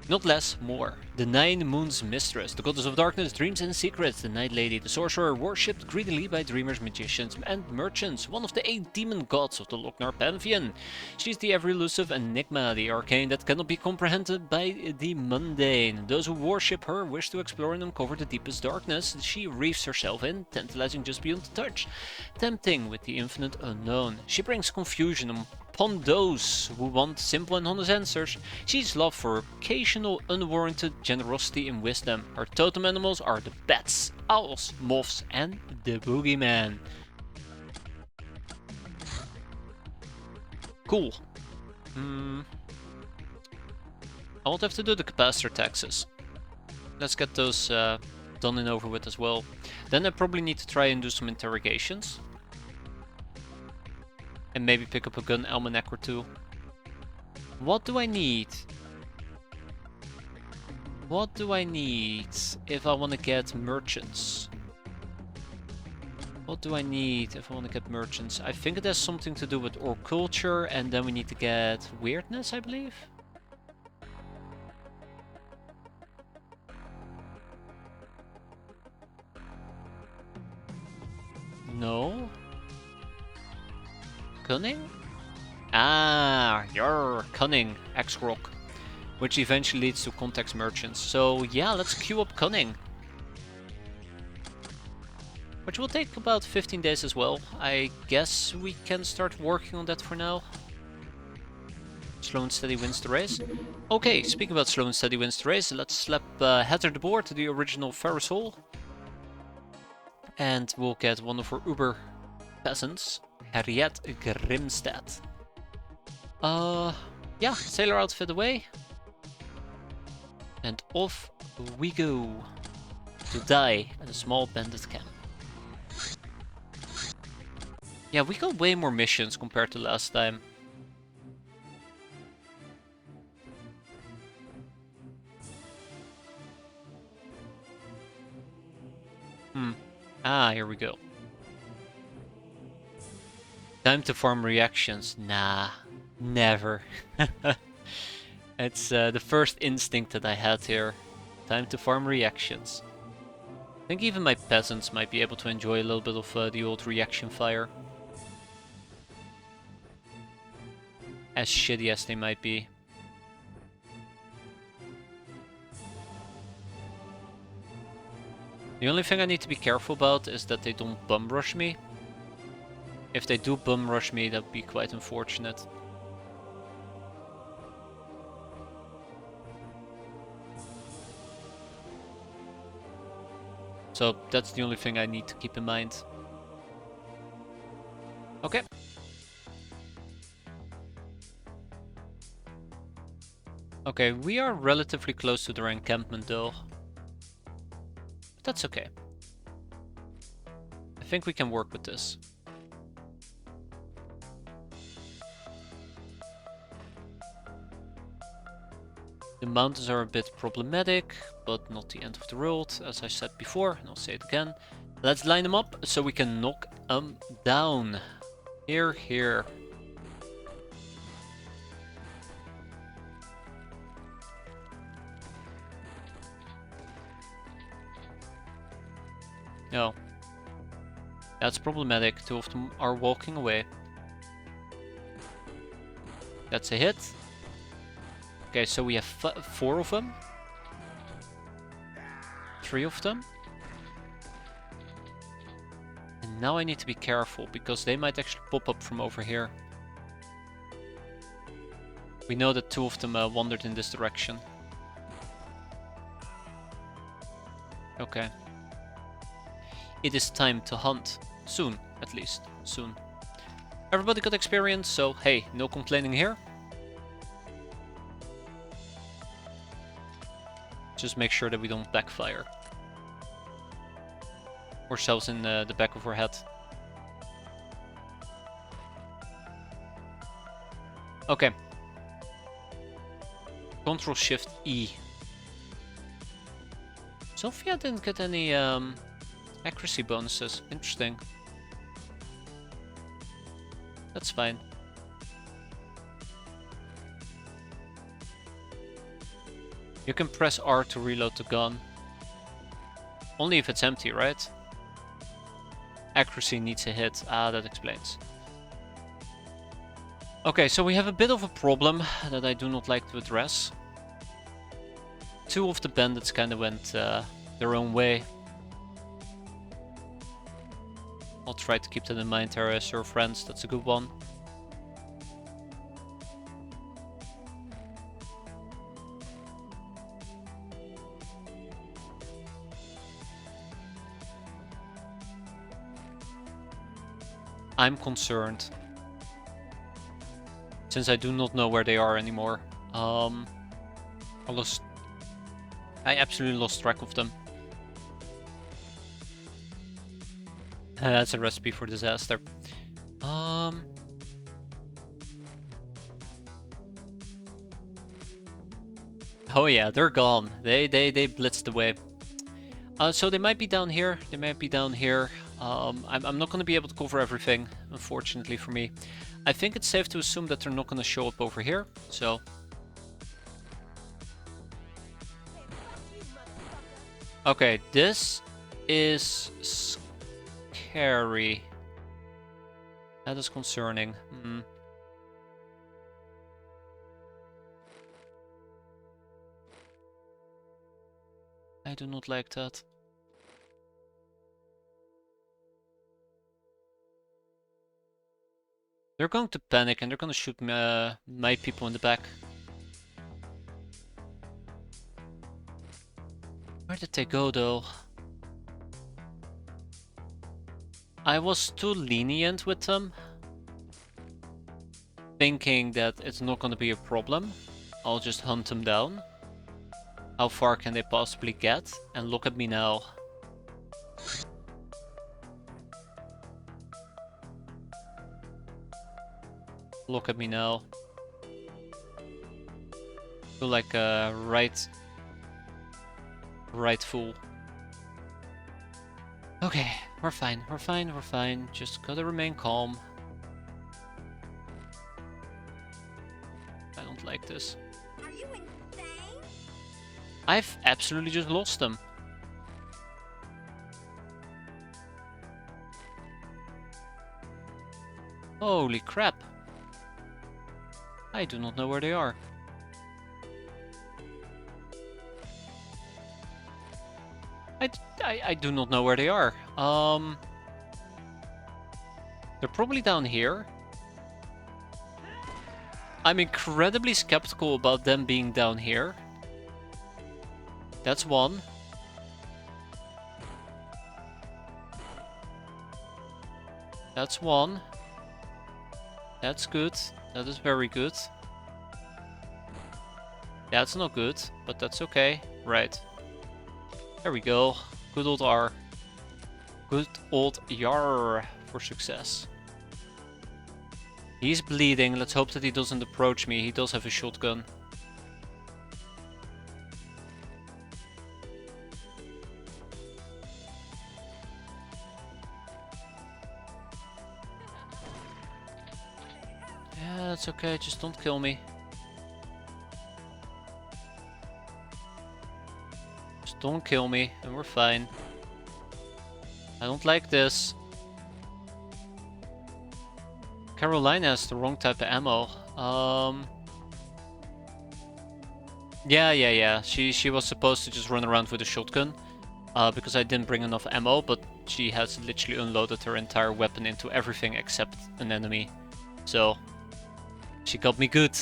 Not less, more. The 9 Moons Mistress, the goddess of darkness, dreams and secrets, the Night Lady, the sorcerer, worshipped greedily by dreamers, magicians and merchants, one of the 8 demon gods of the Lochnar pantheon. She's the ever-elusive enigma, the arcane that cannot be comprehended by the mundane. Those who worship her wish to explore and uncover the deepest darkness she wreaths herself in, tantalizing just beyond the touch, tempting with the infinite unknown. She brings confusion upon those who want simple and honest answers. She's loved for occasional unwarranted generosity and wisdom. Her totem animals are the bats, owls, moths, and the boogeyman. Cool. I won't have to do the capacitor taxes. Let's get those done and over with as well. Then I probably need to try and do some interrogations. And maybe pick up a gun almanac or 2. What do I need? What do I need if I want to get merchants? What do I need if I want to get merchants? I think it has something to do with our culture, and then we need to get weirdness, I believe. No? Cunning? Ah, you're cunning, X-Rock. Which eventually leads to context merchants. So yeah, let's queue up cunning. Which will take about 15 days as well. I guess we can start working on that for now. Slow and steady wins the race. Okay, speaking about slow and steady wins the race, let's slap Heather de Boer to the original Ferrisol. And we'll get one of our Uber peasants. Harriet Grimstad. Yeah, sailor outfit away. And off we go to die at a small bandit camp. Yeah, we got way more missions compared to last time. Ah, here we go. Time to farm reactions. Nah, never. It's the first instinct that I had here. Time to farm reactions. I think even my peasants might be able to enjoy a little bit of the old reaction fire. As shitty as they might be. The only thing I need to be careful about is that they don't bum rush me. If they do bum rush me, that would be quite unfortunate. So that's the only thing I need to keep in mind. Okay. Okay, we are relatively close to their encampment though. But that's okay. I think we can work with this. The mountains are a bit problematic, but not the end of the world, as I said before, and I'll say it again. Let's line them up so we can knock them down. Here, here. No. That's problematic. Two of them are walking away. That's a hit. Okay, so we have 4 of them. 3 of them. And now I need to be careful, because they might actually pop up from over here. We know that 2 of them wandered in this direction. Okay. It is time to hunt. Soon, at least. Soon. Everybody got experience, so hey, no complaining here. Just make sure that we don't backfire ourselves in the back of our head. Okay. Control Shift E. Sophia didn't get any accuracy bonuses. Interesting. That's fine. You can press R to reload the gun. Only if it's empty, right? Accuracy needs a hit. Ah, that explains. Okay, so we have a bit of a problem that I do not like to address. 2 of the bandits kind of went their own way. I'll try to keep that in mind, Terrace or friends. That's a good one. I'm concerned, since I do not know where they are anymore. I absolutely lost track of them. That's a recipe for disaster. Oh yeah, they're gone. They blitzed away. So they might be down here. They might be down here. I'm not going to be able to cover everything, unfortunately for me. I think it's safe to assume that they're not going to show up over here, so... Okay, this is scary. That is concerning. I do not like that. They're going to panic and they're going to shoot my people in the back. Where did they go though? I was too lenient with them, thinking that it's not going to be a problem. I'll just hunt them down. How far can they possibly get? And look at me now. Look at me now. Feel like a right fool. Okay, we're fine, we're fine, we're fine. Just gotta remain calm. I don't like this. Are you insane? I've absolutely just lost them. Holy crap. I do not know where they are. I do not know where they are. They're probably down here. I'm incredibly skeptical about them being down here. That's one. That's one. That's good. That is very good. That's not good, but that's okay. Right. There we go. Good old R. Good old Yar for success. He's bleeding. Let's hope that he doesn't approach me. He does have a shotgun. Yeah, that's okay. Just don't kill me. Just don't kill me and we're fine. I don't like this. Carolina has the wrong type of ammo. Yeah. She was supposed to just run around with a shotgun. Because I didn't bring enough ammo, but she has literally unloaded her entire weapon into everything except an enemy. So, she got me good.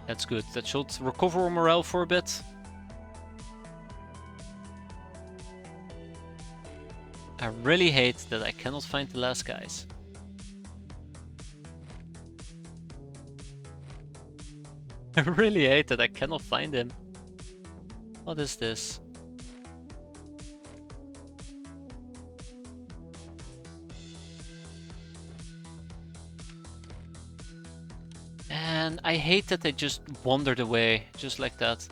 That's good. That should recover our morale for a bit. I really hate that I cannot find the last guys. I really hate that I cannot find him. What is this? And I hate that they just wandered away, just like that.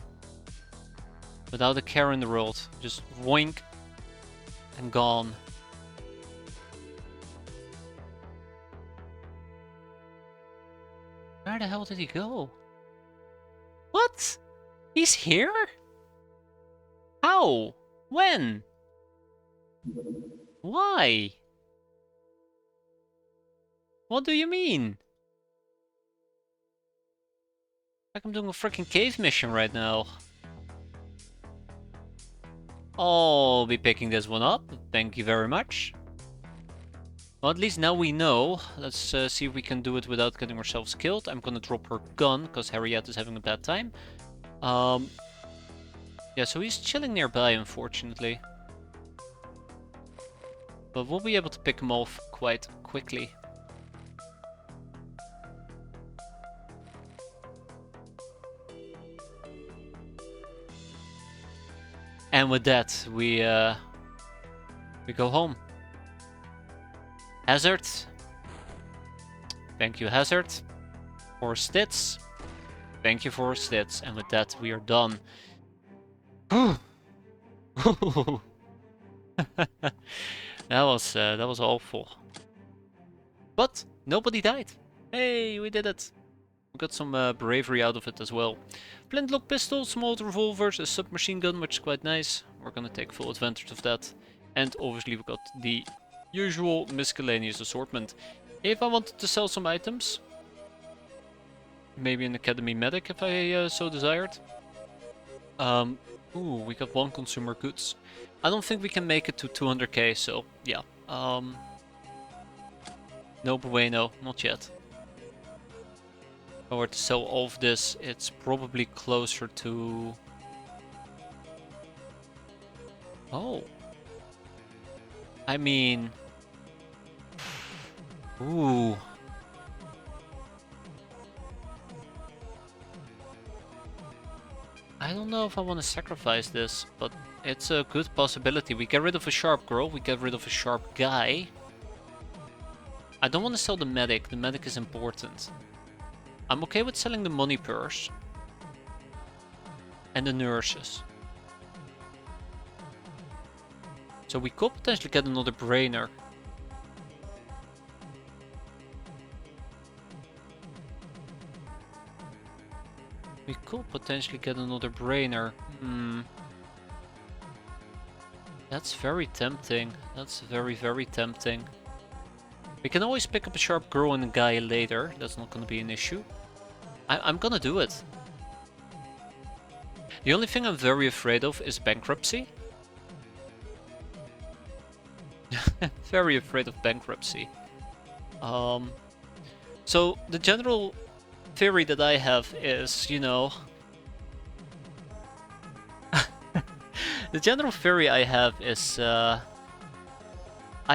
Without a care in the world. Just woink and gone. Where the hell did he go? What? He's here? How? When? Why? What do you mean? Like I'm doing a freaking cave mission right now. I'll be picking this one up. Thank you very much. Well, at least now we know. Let's see if we can do it without getting ourselves killed. I'm gonna drop her gun, because Harriet is having a bad time. Yeah, so he's chilling nearby, unfortunately. But we'll be able to pick him off quite quickly. And with that, we go home. Hazard. Thank you, Hazard. For Stitz. Thank you for Stitz. And with that, we are done. That was awful. But nobody died. Hey, we did it. We got some bravery out of it as well. Flintlock pistol, small revolvers, a submachine gun, which is quite nice. We're gonna take full advantage of that. And obviously we got the usual miscellaneous assortment. If I wanted to sell some items, maybe an academy medic if I so desired. Ooh, we got one consumer goods. I don't think we can make it to 200k, so yeah. No bueno, not yet. If I were to sell all of this, it's probably closer to... Oh. I mean... Ooh. I don't know if I want to sacrifice this, but it's a good possibility. We get rid of a sharp girl, we get rid of a sharp guy. I don't want to sell the medic is important. I'm okay with selling the money purse. And the nurses. So we could potentially get another brainer. We could potentially get another brainer. That's very tempting. That's very, very tempting. We can always pick up a sharp girl and a guy later. That's not gonna be an issue. I'm gonna do it. The only thing I'm very afraid of is bankruptcy. Very afraid of bankruptcy. So the general theory that I have is, you know... The general theory I have is, I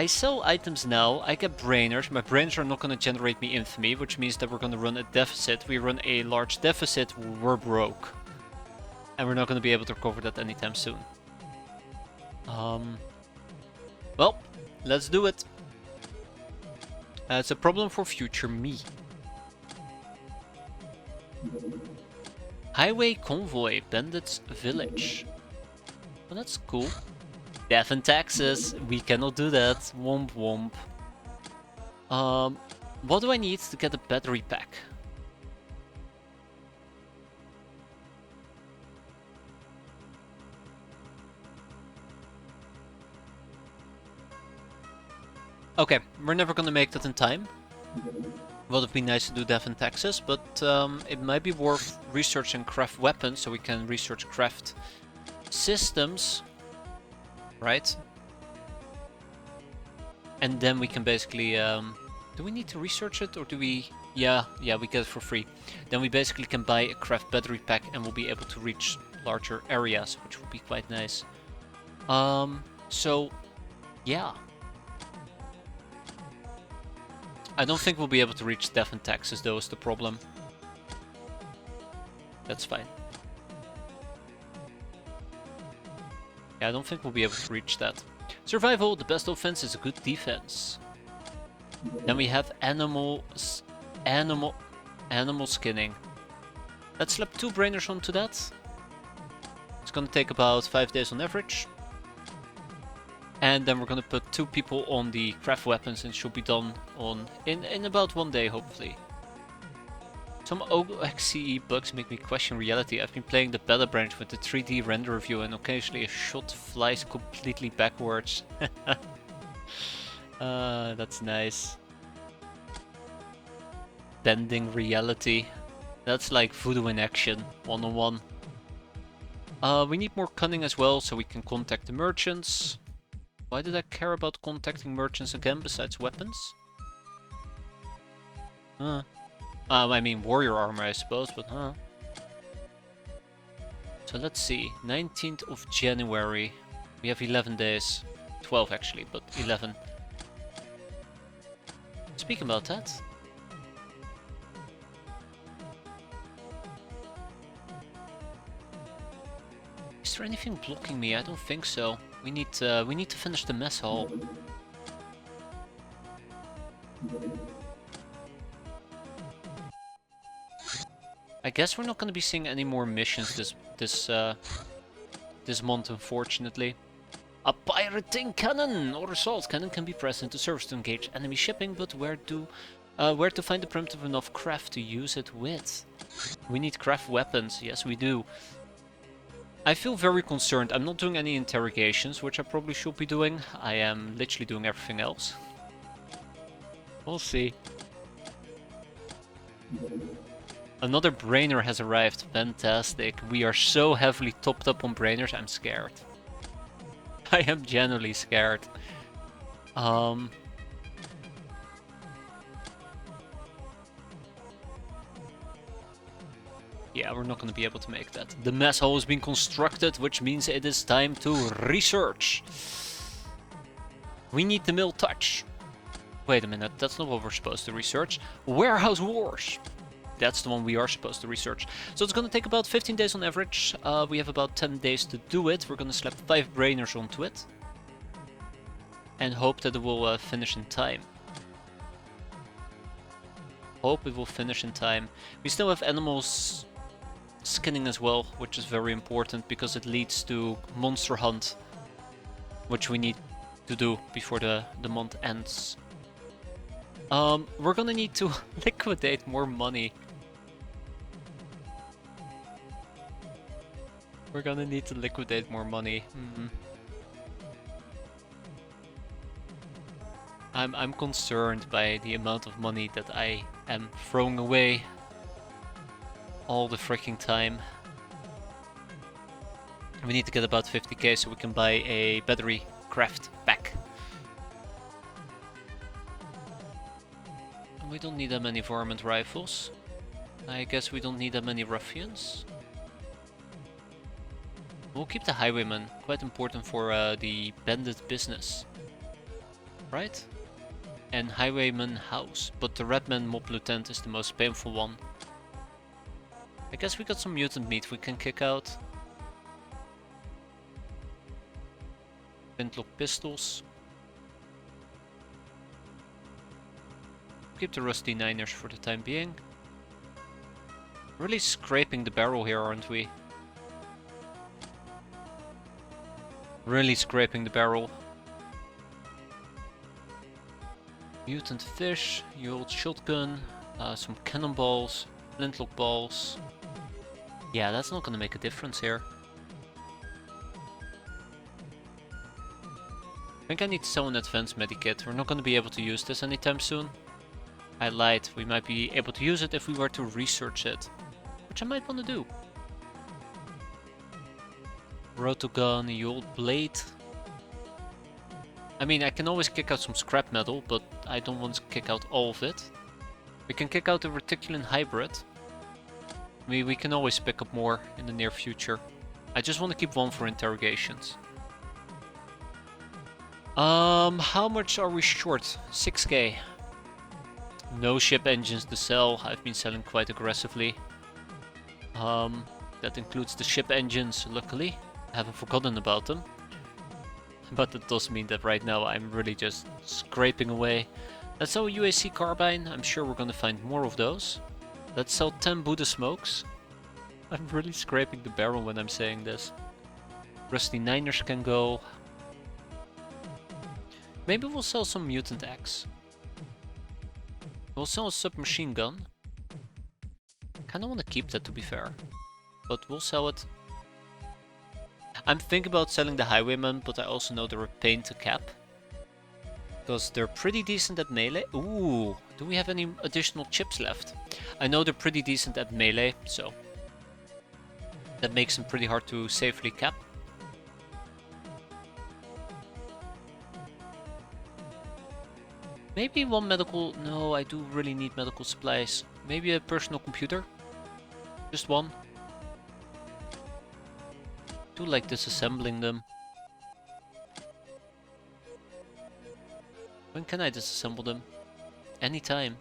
sell items now, I get brainers, my brainers are not going to generate me infamy, which means that we're going to run a deficit. We run a large deficit, we're broke. And we're not going to be able to recover that anytime soon. Well, let's do it. It's a problem for future me. Highway convoy, bandits village. Well, that's cool. Death and taxes, we cannot do that. Womp womp. What do I need to get a battery pack? Okay, we're never gonna make that in time. Would have been nice to do death and taxes, but it might be worth researching craft weapons so we can research craft systems, right? And then we can basically, do we need to research it or do we, yeah, we get it for free. Then we basically can buy a craft battery pack and we'll be able to reach larger areas, which would be quite nice. So, yeah. I don't think we'll be able to reach death and taxes though, is the problem. That's fine. Yeah, I don't think we'll be able to reach that. Survival, the best offense is a good defense. Then we have animal skinning. Let's slap 2 brainers onto that. It's gonna take about 5 days on average. And then we're gonna put 2 people on the craft weapons and it should be done in about 1 day, hopefully. Some OXCE bugs make me question reality. I've been playing the beta branch with the 3D render view and occasionally a shot flies completely backwards. That's nice. Bending reality. That's like voodoo in action, one-on-one. We need more cunning as well so we can contact the merchants. Why did I care about contacting merchants again besides weapons? I mean warrior armor I suppose, but So let's see, 19th of January. We have 11 days. 12 actually, but 11. Speaking about that. Is there anything blocking me? I don't think so. We need to finish the mess hall. I guess we're not going to be seeing any more missions this month, unfortunately. A pirating cannon or assault cannon can be pressed into service to engage enemy shipping, but where to find the primitive enough craft to use it with? We need craft weapons. Yes, we do. I feel very concerned. I'm not doing any interrogations, which I probably should be doing. I am literally doing everything else. We'll see. Another brainer has arrived. Fantastic. We are so heavily topped up on brainers, I'm scared. I am genuinely scared. Yeah, we're not going to be able to make that. The mess hall has been constructed, which means it is time to research. We need the mill touch. Wait a minute, that's not what we're supposed to research. Warehouse wars. That's the one we are supposed to research. So it's going to take about 15 days on average. We have about 10 days to do it. We're going to slap 5 brainers onto it. And hope that it will finish in time. Hope it will finish in time. We still have animals skinning as well, which is very important because it leads to monster hunt, which we need to do before the month ends. We're gonna need to liquidate more money. We're gonna need to liquidate more money. I'm concerned by the amount of money that I am throwing away all the freaking time. We need to get about 50k so we can buy a battery craft pack. And we don't need that many varmint rifles. I guess we don't need that many ruffians. We'll keep the highwayman, quite important for the bandit business. Right? And highwayman house, but the redman mob lieutenant is the most painful one. I guess we got some mutant meat we can kick out. Flintlock pistols. Keep the rusty niners for the time being. Really scraping the barrel here, aren't we? Really scraping the barrel. Mutant fish, your old shotgun, some cannonballs, flintlock balls. Yeah, that's not gonna make a difference here. I think I need to sell an advanced medikit. We're not gonna be able to use this anytime soon. I lied, we might be able to use it if we were to research it. Which I might want to do. Rotogun, the old blade. I mean, I can always kick out some scrap metal, but I don't want to kick out all of it. We can kick out the reticulan hybrid. We can always pick up more in the near future. I just want to keep one for interrogations. How much are we short? 6k. No ship engines to sell. I've been selling quite aggressively. That includes the ship engines, luckily. I haven't forgotten about them. But that does mean that right now I'm really just scraping away. Let's sell a UAC carbine. I'm sure we're gonna find more of those. Let's sell 10 Buddha smokes. I'm really scraping the barrel when I'm saying this. Rusty Niners can go. Maybe we'll sell some mutant axe. We'll sell a submachine gun. Kinda wanna keep that, to be fair. But we'll sell it. I'm thinking about selling the highwaymen, but I also know they're a pain to cap. Because they're pretty decent at melee. Ooh, do we have any additional chips left? I know they're pretty decent at melee, so that makes them pretty hard to safely cap. Maybe one medical... No, I do really need medical supplies. Maybe a personal computer? Just one. I do like disassembling them. When can I disassemble them? Anytime.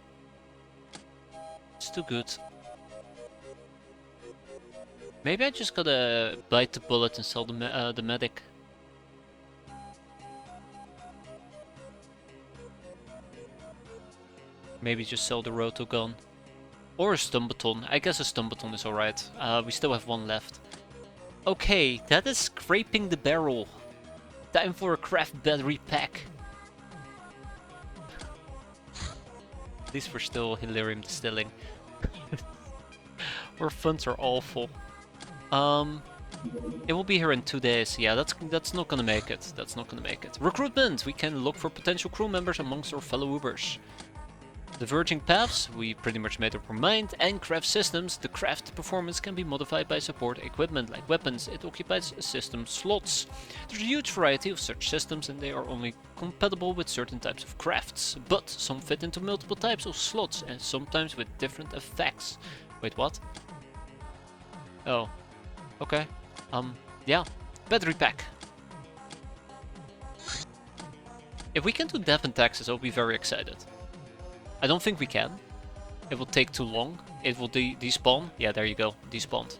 It's too good. Maybe I just gotta bite the bullet and sell the medic. Maybe just sell the rotogun. Or a stun baton. I guess a stun baton is alright. We still have one left. Okay, that is scraping the barrel. Time for a craft battery pack. At least we're still Hilarium distilling. Our funds are awful. It will be here in 2 days. Yeah, that's not gonna make it. That's not gonna make it. Recruitment! We can look for potential crew members amongst our fellow Ubers. Diverging paths, we pretty much made up our mind, and craft systems. The craft performance can be modified by support equipment like weapons. It occupies system slots. There's a huge variety of such systems and they are only compatible with certain types of crafts, but some fit into multiple types of slots and sometimes with different effects. Wait, what? Oh, okay. Yeah, battery pack. If we can do death and taxes, I'll be very excited. I don't think we can. It will take too long. It will despawn. Yeah, there you go. Despawned.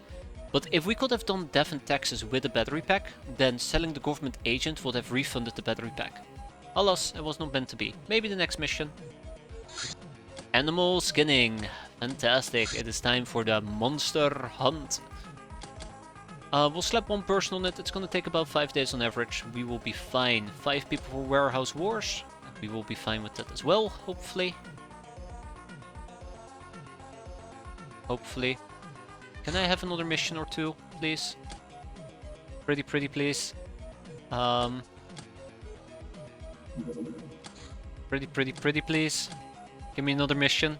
But if we could have done death and taxes with a battery pack, then selling the government agent would have refunded the battery pack. Alas, it was not meant to be. Maybe the next mission. Animal skinning. Fantastic. It is time for the monster hunt. We'll slap one person on it. It's gonna take about 5 days on average. We will be fine. 5 people for warehouse wars. We will be fine with that as well, hopefully. Hopefully. Can I have another mission or two, please? Pretty please. Pretty, please. Give me another mission.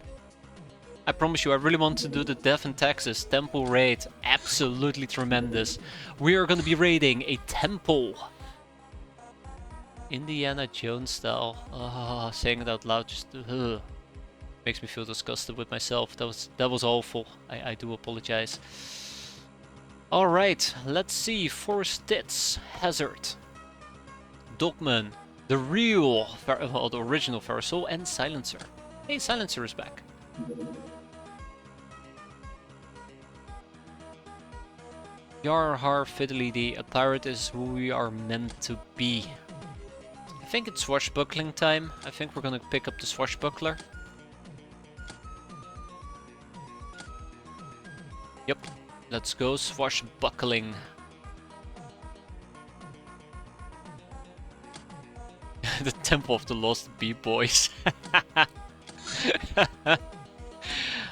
I promise you, I really want to do the Death in Texas temple raid. Absolutely tremendous. We are going to be raiding a temple. Indiana Jones style. Saying it out loud just makes me feel disgusted with myself. That was awful. I do apologize. Alright, let's see. Forest Tits, Hazard, Dogman, the real, well, the original Farasol, and Silencer. Hey, Silencer is back. Yar har fiddly, a pirate is who we are meant to be. I think it's swashbuckling time. I think we're gonna pick up the swashbuckler. Yep, let's go swashbuckling. The Temple of the Lost B-Boys.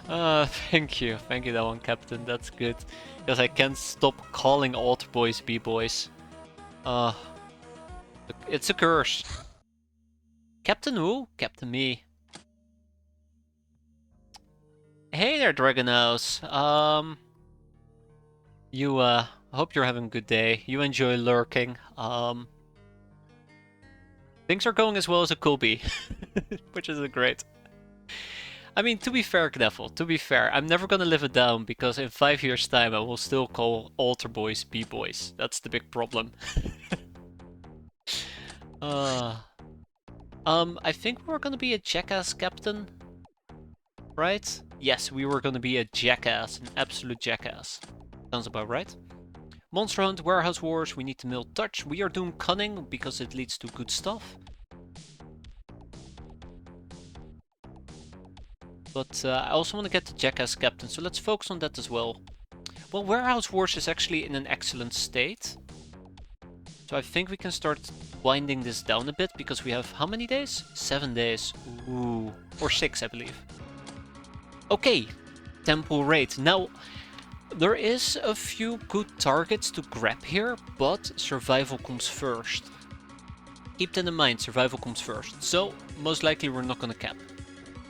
Thank you that one, Captain, that's good. Because I can't stop calling Alt Boys B-Boys. It's a curse. Captain who? Captain me. Hey there, Dragonhouse. I hope you're having a good day. You enjoy lurking. Things are going as well as it could be, which is great. I mean, to be fair, Knuffle, to be fair, I'm never gonna live it down because in 5 years' time I will still call Alter Boys B-Boys. That's the big problem. I think we're gonna be a jackass captain, right? Yes, we were gonna be a jackass, an absolute jackass. Sounds about right. Monster Hunt, Warehouse Wars, we need to mill touch. We are doing cunning because it leads to good stuff. But I also want to get the Jackass Captain, so let's focus on that as well. Well, Warehouse Wars is actually in an excellent state. So I think we can start winding this down a bit, because we have how many days? 7 days. Ooh. Or 6, I believe. Okay, Temple Raid. Now, there is a few good targets to grab here, but survival comes first. Keep that in mind, survival comes first. So, most likely we're not gonna cap.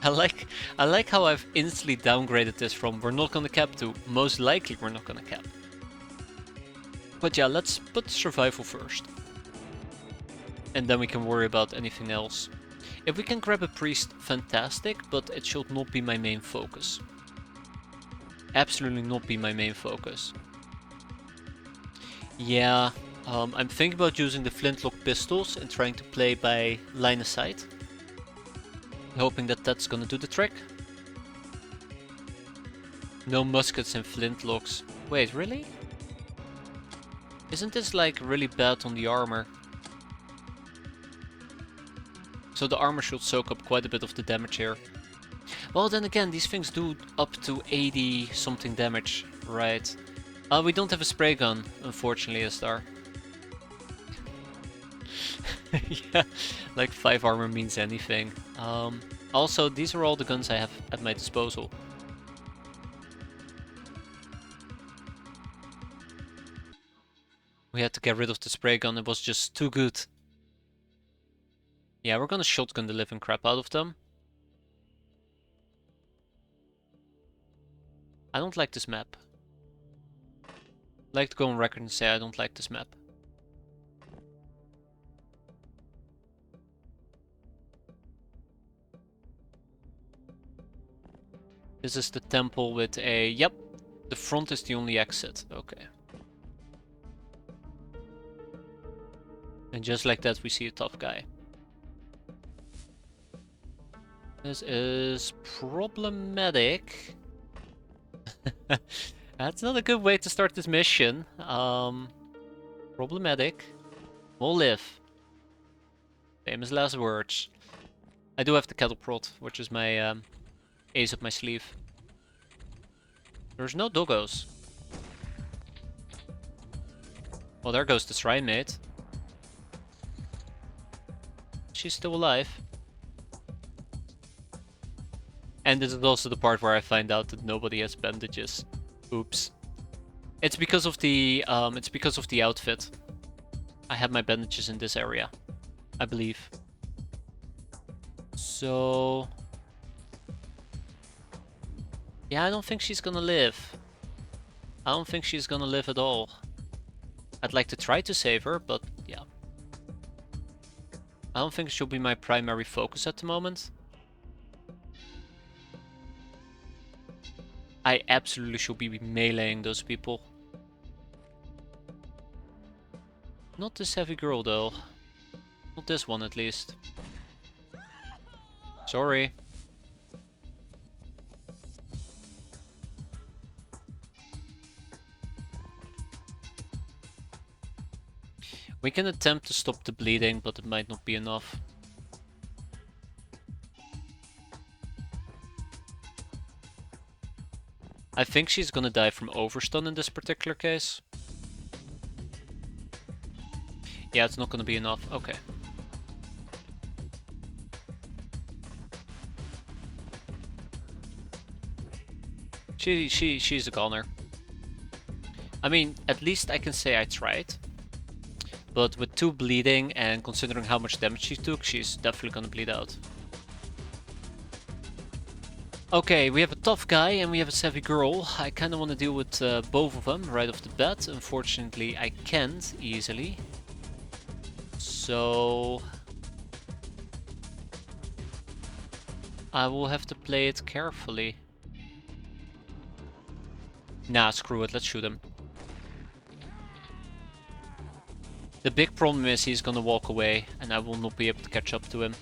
I like how I've instantly downgraded this from we're not gonna cap to most likely we're not gonna cap. But yeah, let's put survival first. And then we can worry about anything else. If we can grab a priest, fantastic, but it should not be my main focus. Absolutely not be my main focus. Yeah, I'm thinking about using the flintlock pistols and trying to play by line of sight. Hoping that that's gonna do the trick. No muskets and flintlocks. Wait, really? Isn't this like really bad on the armor? So the armor should soak up quite a bit of the damage here. Well, then again, these things do up to 80 something damage, right? We don't have a spray gun, unfortunately, Astar. Yeah, like 5 armor means anything. Also, these are all the guns I have at my disposal. We had to get rid of the spray gun, it was just too good. Yeah, we're gonna shotgun the living crap out of them. I don't like this map. I'd like to go on record and say I don't like this map. This is the temple with a... Yep, the front is the only exit. Okay. And just like that we see a tough guy. This is problematic. That's not a good way to start this mission. Problematic. We'll live. Famous last words. I do have the cattle prod, which is my ace up my sleeve. There's no doggos. Well, there goes the shrine mate. She's still alive. And this is also the part where I find out that nobody has bandages. Oops. It's because of the outfit. I had my bandages in this area, I believe. So... yeah, I don't think she's gonna live. I don't think she's gonna live at all. I'd like to try to save her, but yeah. I don't think she'll be my primary focus at the moment. I absolutely should be meleeing those people. Not this heavy girl though. Not this one at least. Sorry. We can attempt to stop the bleeding, but it might not be enough. I think she's gonna die from overstun in this particular case. Yeah, it's not gonna be enough. Okay. She's a goner. I mean, at least I can say I tried. But with 2 bleeding and considering how much damage she took, she's definitely gonna bleed out. Okay, we have a tough guy and we have a savvy girl. I kinda wanna deal with both of them right off the bat. Unfortunately, I can't easily. So... I will have to play it carefully. Nah, screw it, let's shoot him. The big problem is he's gonna walk away and I will not be able to catch up to him.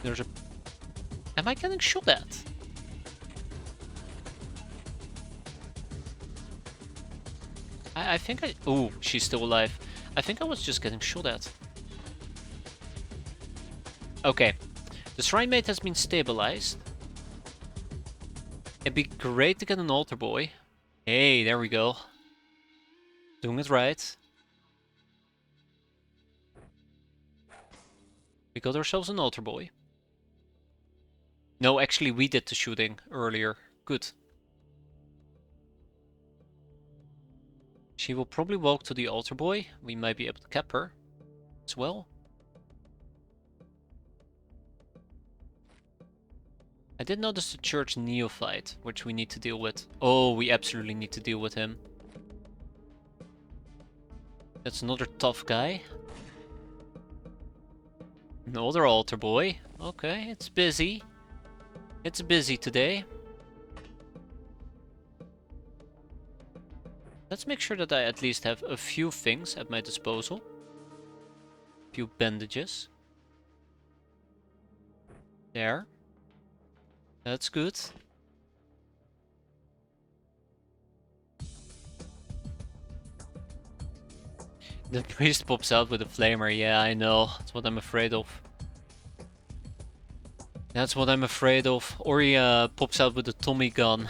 There's a... am I getting shot at? I think I... oh, she's still alive. I think I was just getting shot at. Okay. The Shrine Mate has been stabilized. It'd be great to get an altar boy. Hey, there we go. Doing it right. We got ourselves an altar boy. No, actually we did the shooting earlier. Good. She will probably walk to the altar boy. We might be able to cap her as well. I did notice the church neophyte, which we need to deal with. Oh, we absolutely need to deal with him. That's another tough guy. Another altar boy. Okay, it's busy. It's busy today. Let's make sure that I at least have a few things at my disposal. A few bandages. There. That's good. The priest pops out with a flamer. Yeah, I know. That's what I'm afraid of. That's what I'm afraid of. Or he pops out with a Tommy gun.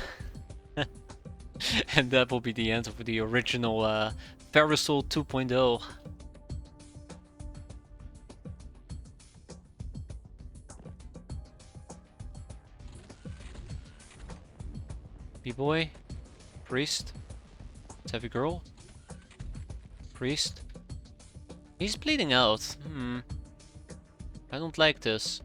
And that will be the end of the original Parasol 2.0. B-boy. Priest. Heavy girl. Priest. He's bleeding out. I don't like this.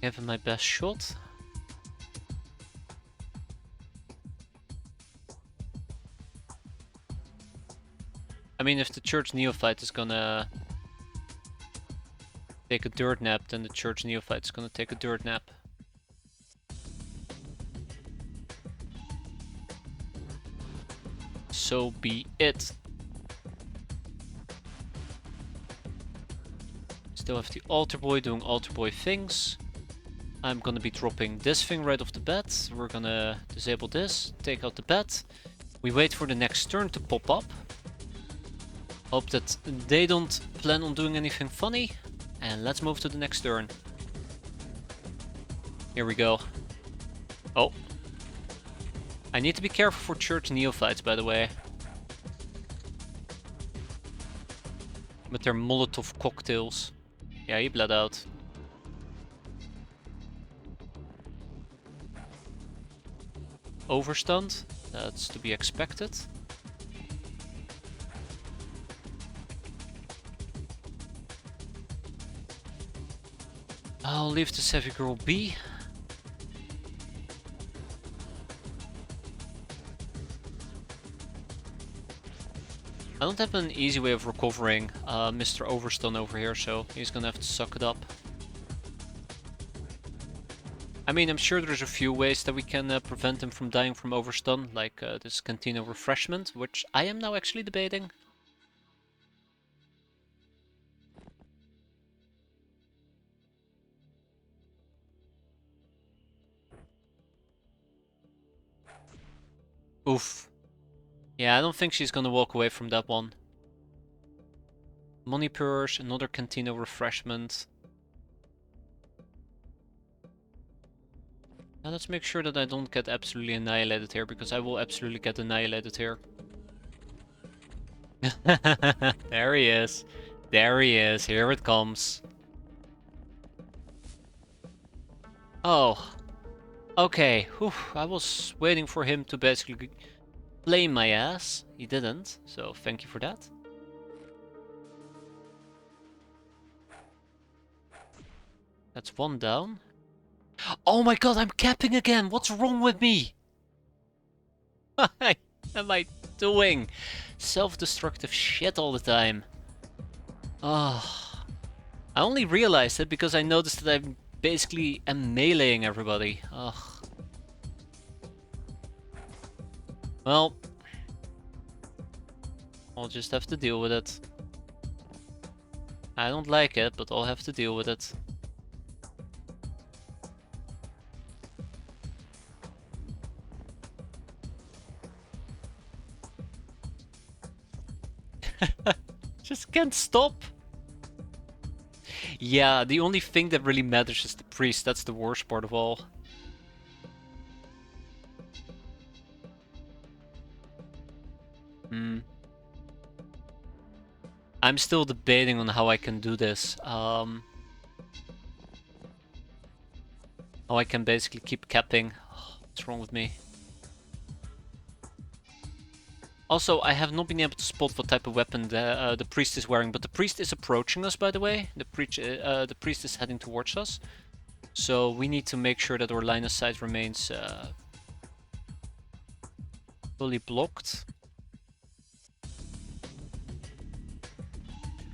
Give him my best shot. I mean, if the church neophyte is gonna take a dirt nap, then the church neophyte is gonna take a dirt nap. So be it. Still have the altar boy doing altar boy things. I'm gonna be dropping this thing right off the bat. We're gonna disable this, take out the bat. We wait for the next turn to pop up. Hope that they don't plan on doing anything funny. And let's move to the next turn. Here we go. Oh, I need to be careful for church neophytes, by the way. With their Molotov cocktails. Yeah, he bled out. Overstunned. That's to be expected. I'll leave the savvy girl be. I don't have an easy way of recovering Mr. Overstun over here, so he's gonna have to suck it up. I mean, I'm sure there's a few ways that we can prevent him from dying from overstun, like this cantina refreshment, which I am now actually debating. Oof. Yeah, I don't think she's gonna walk away from that one. Money purse, another cantina refreshment. Now let's make sure that I don't get absolutely annihilated here, because I will absolutely get annihilated here. There he is. There he is. Here it comes. Oh. Okay. Whew. I was waiting for him to basically blame my ass. He didn't, so thank you for that. That's one down. Oh my god, I'm capping again! What's wrong with me? What am I doing? Self-destructive shit all the time. Oh. I only realized it because I noticed that I basically am meleeing everybody. Ugh. Well, I'll just have to deal with it. I don't like it, but I'll have to deal with it. Just can't stop. Yeah, the only thing that really matters is the priest. That's the worst part of all. I'm still debating on how I can do this. How I can basically keep capping. What's wrong with me? Also, I have not been able to spot what type of weapon the priest is wearing, but the priest is approaching us, by the way. The priest is heading towards us. So we need to make sure that our line of sight remains fully blocked.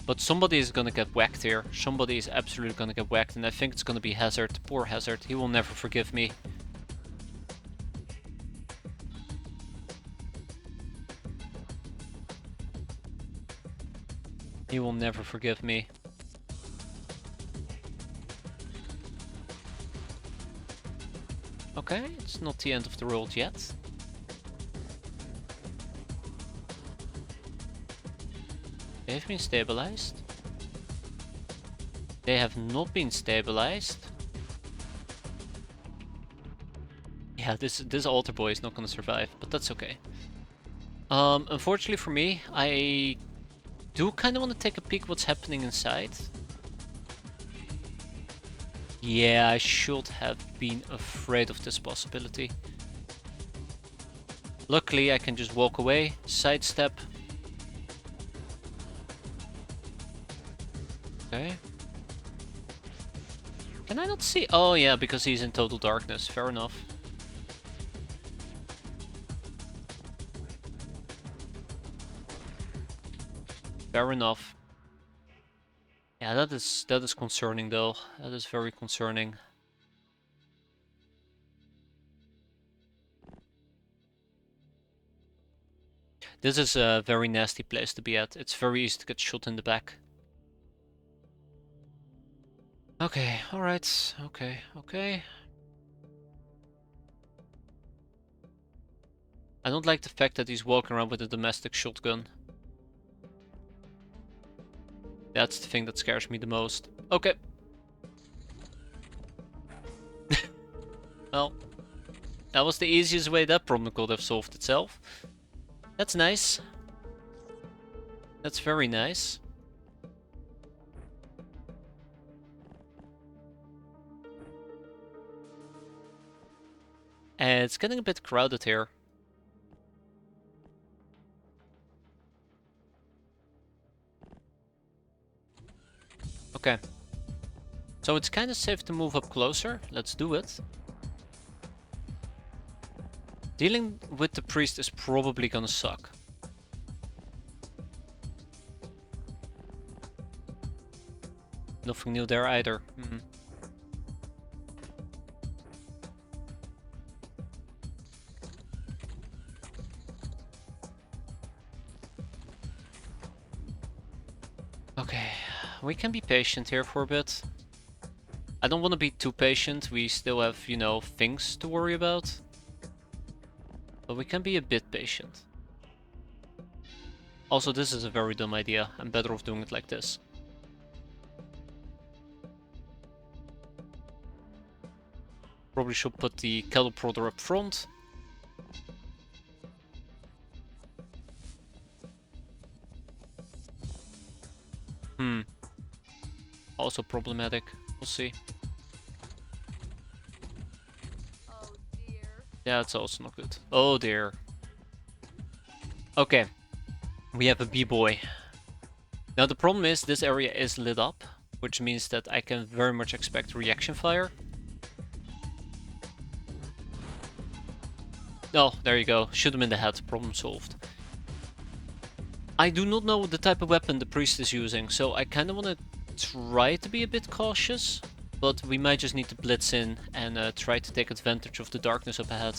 But somebody is gonna get whacked here. Somebody is absolutely gonna get whacked, and I think it's gonna be Hazard. Poor Hazard. He will never forgive me. He will never forgive me. Okay, it's not the end of the world yet. They've been stabilized. They have not been stabilized. Yeah, this altar boy is not gonna survive, but that's okay. Unfortunately for me, I do kind of want to take a peek what's happening inside. Yeah, I should have been afraid of this possibility. Luckily, I can just walk away, sidestep. Okay. Can I not see? Oh yeah, because he's in total darkness. Fair enough. Fair enough. Yeah, that is concerning though. That is very concerning. This is a very nasty place to be at. It's very easy to get shot in the back. Okay, alright. Okay. I don't like the fact that he's walking around with a domestic shotgun. That's the thing that scares me the most. Okay. Well, That was the easiest way that problem could have solved itself. That's nice. That's very nice. And it's getting a bit crowded here. Okay. So it's kind of safe to move up closer. Let's do it. Dealing with the priest is probably gonna suck. Nothing new there either. Okay, we can be patient here for a bit. I don't want to be too patient. We still have, you know, things to worry about. But we can be a bit patient. Also, this is a very dumb idea. I'm better off doing it like this. Probably should put the cattle prodder up front. Also problematic. We'll see. Oh dear. Yeah, it's also not good. Oh dear. Okay. We have a B-boy. Now the problem is this area is lit up, which means that I can very much expect reaction fire. Oh, there you go. Shoot him in the head. Problem solved. I do not know the type of weapon the priest is using, so I kind of want to try to be a bit cautious, but we might just need to blitz in and try to take advantage of the darkness up ahead.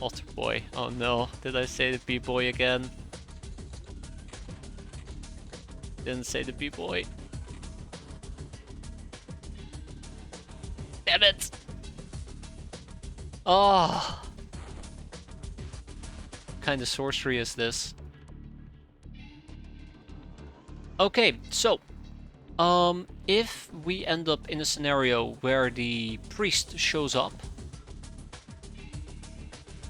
Otter boy. Oh no, did I say the B-boy again? Didn't say the B-boy. Damn it! Oh! What kind of sorcery is this? Okay, so if we end up in a scenario where the priest shows up,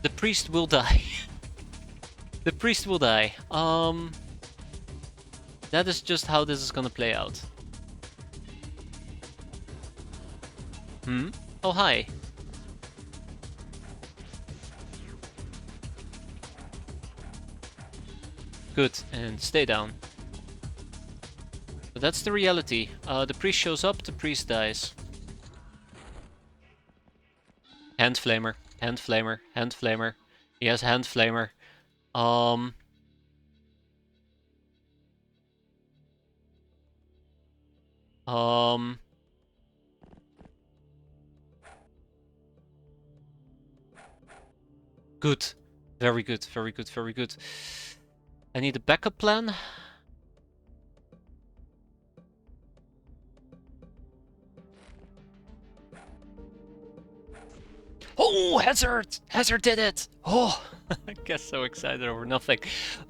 the priest will die. The priest will die. That is just how this is gonna play out. Oh, hi. Good, and stay down. But that's the reality. The priest shows up, the priest dies. Hand flamer, hand flamer, hand flamer. He has hand flamer. Good. Very good, very good, very good. I need a backup plan. Oh, Hazard! Hazard did it! Oh, I guess so excited over nothing.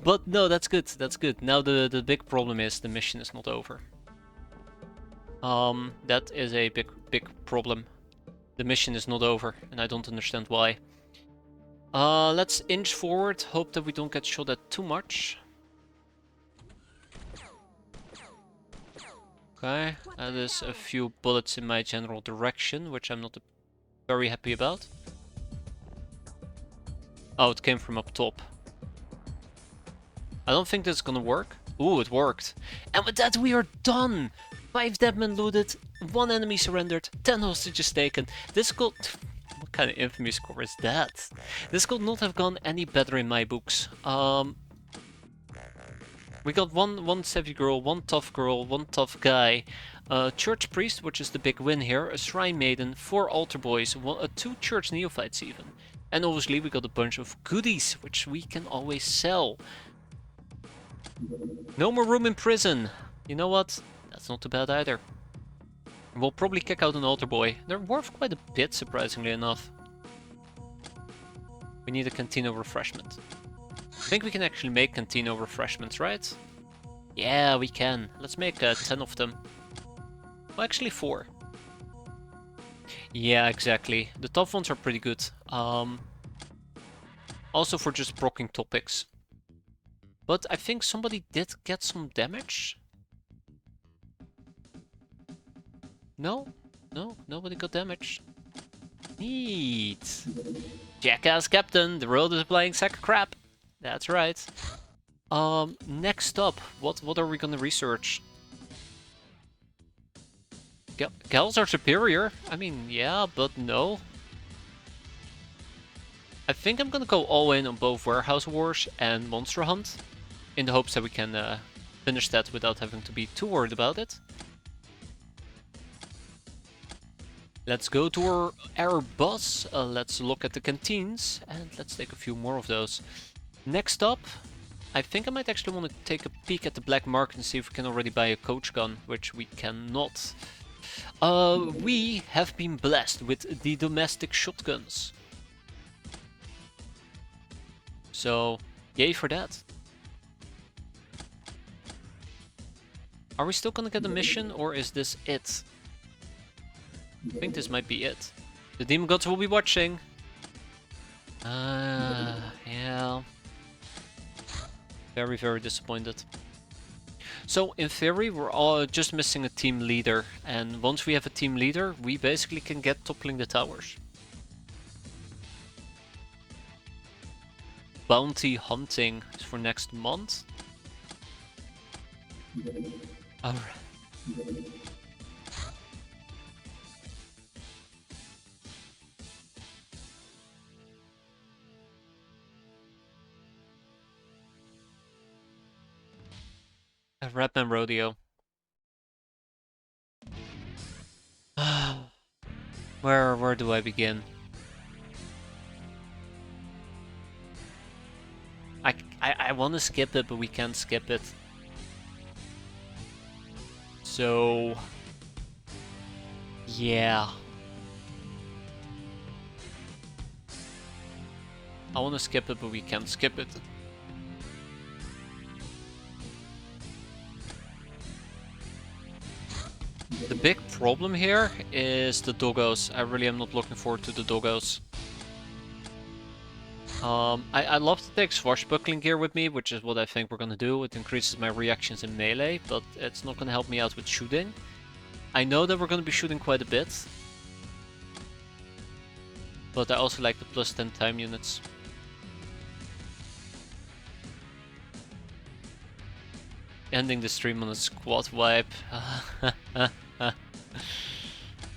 But no, that's good, that's good. Now the big problem is the mission is not over. That is a big problem. The mission is not over, and I don't understand why. Let's inch forward, hope that we don't get shot at too much. Okay, that is a few bullets in my general direction, which I'm not very happy about. Oh, it came from up top. I don't think this is gonna work. Ooh, it worked. And with that we are done! 5 deadmen looted, 1 enemy surrendered, 10 hostages taken. This could... What kind of infamy score is that? This could not have gone any better in my books. We got one savvy girl, 1 tough girl, 1 tough guy, church priest, which is the big win here, a shrine maiden, 4 altar boys, 2 church neophytes even. And obviously we got a bunch of goodies, which we can always sell. No more room in prison. You know what? That's not too bad either. We'll probably kick out an altar boy. They're worth quite a bit, surprisingly enough. We need a Cantino refreshment. I think we can actually make Cantino refreshments, right? Yeah, we can. Let's make 10 of them. Well, actually 4. Yeah, exactly. The top ones are pretty good. Also for just proccing topics. But I think somebody did get some damage. No? No, nobody got damage. Neat. Jackass Captain, the world is a flying sack of crap. That's right. Next up, what are we gonna research? Gals are superior. I mean, yeah, but no. I think I'm gonna go all in on both Warehouse Wars and Monster Hunt, in the hopes that we can finish that without having to be too worried about it. Let's go to our boss, let's look at the canteens, and let's take a few more of those. Next up, I think I might actually want to take a peek at the black market and see if we can already buy a coach gun, which we cannot. We have been blessed with the domestic shotguns. So, yay for that. Are we still gonna get a mission, or is this it? I think this might be it. The demon gods will be watching. Yeah. Very, very disappointed. So, in theory, we're all just missing a team leader. And once we have a team leader, we basically can get toppling the towers. Bounty hunting is for next month. Alright. A Redman Rodeo. Where do I begin? I want to skip it, but we can't skip it. So, yeah. I want to skip it, but we can't skip it. The big problem here is the doggos. I really am not looking forward to the doggos. I love to take swashbuckling gear with me, which is what I think we're gonna do. It increases my reactions in melee, but it's not gonna help me out with shooting. I know that we're gonna be shooting quite a bit, but I also like the plus 10 time units. Ending the stream on a squad wipe.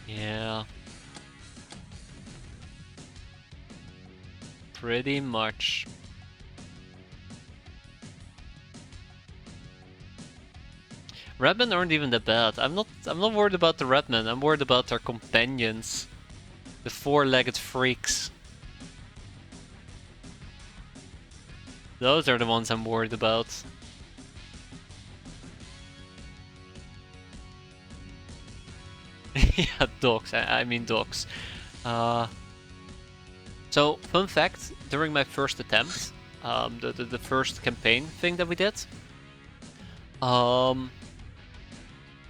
Yeah. Pretty much. Redmen aren't even that bad. I'm not worried about the Redmen, I'm worried about their companions. The four-legged freaks. Those are the ones I'm worried about. Yeah, dogs. I mean dogs. So, fun fact, during my first attempt, the first campaign thing that we did,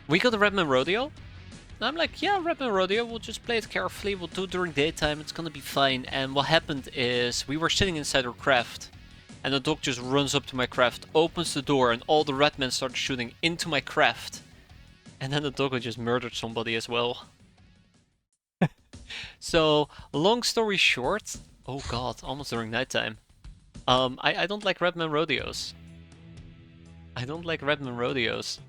we got a Redman Rodeo. And I'm like, yeah, Redman Rodeo, we'll just play it carefully, we'll do it during daytime, it's gonna be fine. And what happened is, we were sitting inside our craft, and the dog just runs up to my craft, opens the door, and all the Redmen start shooting into my craft. And then the doggo just murdered somebody as well. So, long story short, oh god, almost during nighttime. I don't like Redman Rodeos. I don't like Redman Rodeos.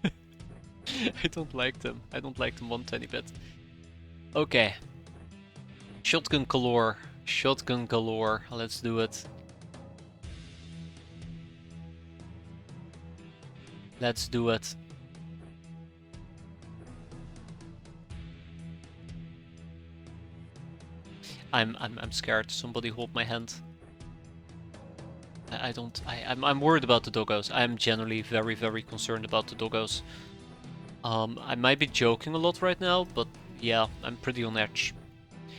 I don't like them. I don't like them one tiny bit. Okay. Shotgun galore. Shotgun galore. Let's do it. Let's do it. I'm scared. Somebody hold my hand. I'm worried about the doggos. I'm generally very, very concerned about the doggos. I might be joking a lot right now, but yeah, I'm pretty on edge.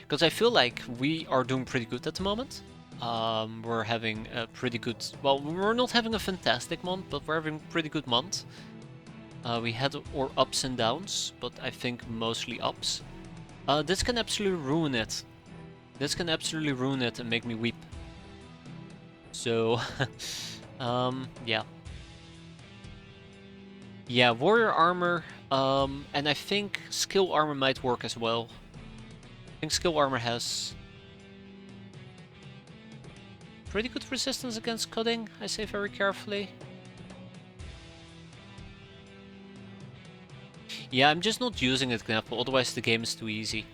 Because I feel like we are doing pretty good at the moment. We're having a pretty good... Well, we're not having a fantastic month, but we're having a pretty good month. We had our ups and downs, but I think mostly ups. This can absolutely ruin it. This can absolutely ruin it and make me weep. So, yeah. Yeah, warrior armor, and I think skill armor might work as well. I think skill armor has pretty good resistance against cutting, I say very carefully. Yeah, I'm just not using it, Gnapple, otherwise the game is too easy.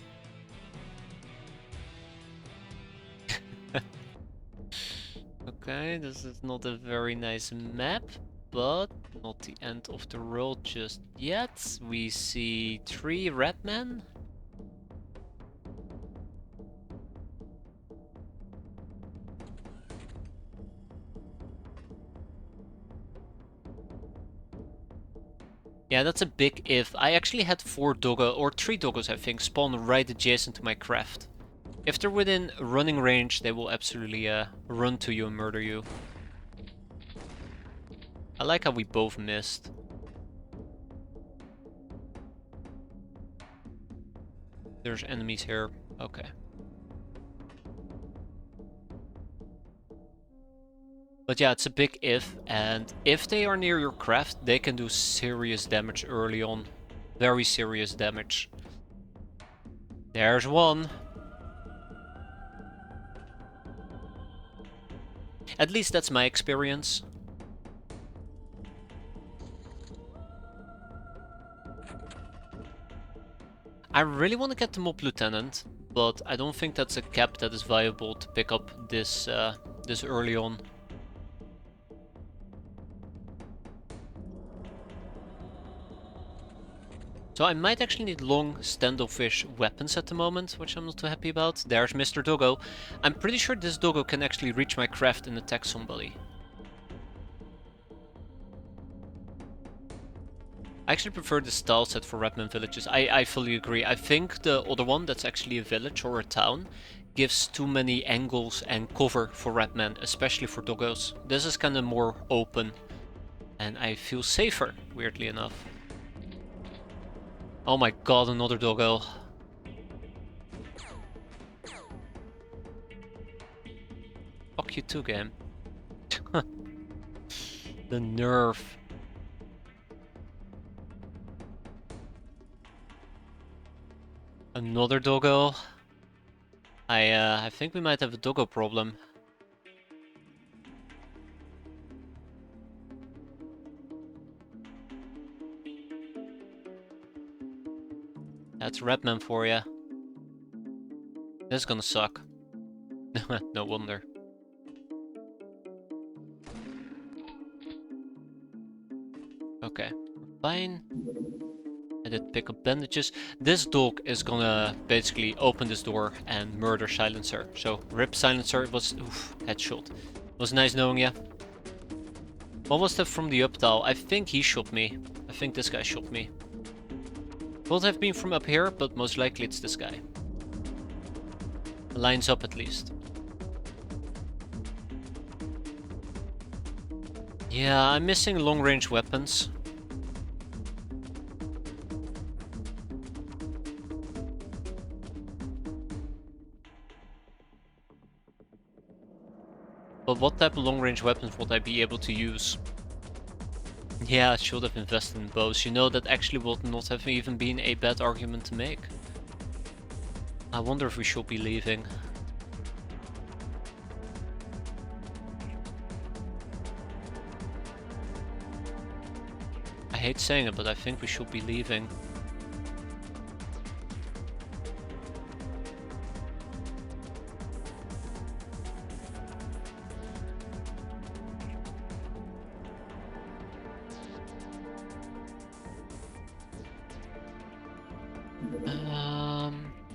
Okay, this is not a very nice map, but not the end of the world just yet. We see 3 red men. Yeah, that's a big if. I actually had 4 doggo, or 3 doggos I think, spawn right adjacent to my craft. If they're within running range, they will absolutely run to you and murder you. I like how we both missed. There's enemies here. Okay. But yeah, it's a big if, and if they are near your craft, they can do serious damage early on. Very serious damage. There's one. At least that's my experience. I really want to get the Mob Lieutenant, but I don't think that's a cap that is viable to pick up this this early on. So I might actually need long standoffish weapons at the moment, which I'm not too happy about. There's Mr. Doggo. I'm pretty sure this Doggo can actually reach my craft and attack somebody. I actually prefer the style set for Redman villages. I fully agree. I think the other one, that's actually a village or a town, gives too many angles and cover for Redman, especially for doggos. This is kind of more open, and I feel safer, weirdly enough. Oh my god, another doggo. Fuck you too, game. The nerve. Another doggo. I think we might have a doggo problem. That's Redman for ya. This is gonna suck. No wonder. Okay, fine. I did pick up bandages. This dog is gonna basically open this door and murder Silencer. So, rip Silencer. It was, oof, headshot. It was nice knowing ya. What was that from the uptow? I think he shot me. I think this guy shot me. Could have been from up here, but most likely it's this guy. Lines up at least. Yeah, I'm missing long-range weapons. But what type of long-range weapons would I be able to use? Yeah, I should have invested in bows. You know, that actually would not have even been a bad argument to make. I wonder if we should be leaving. I hate saying it, but I think we should be leaving.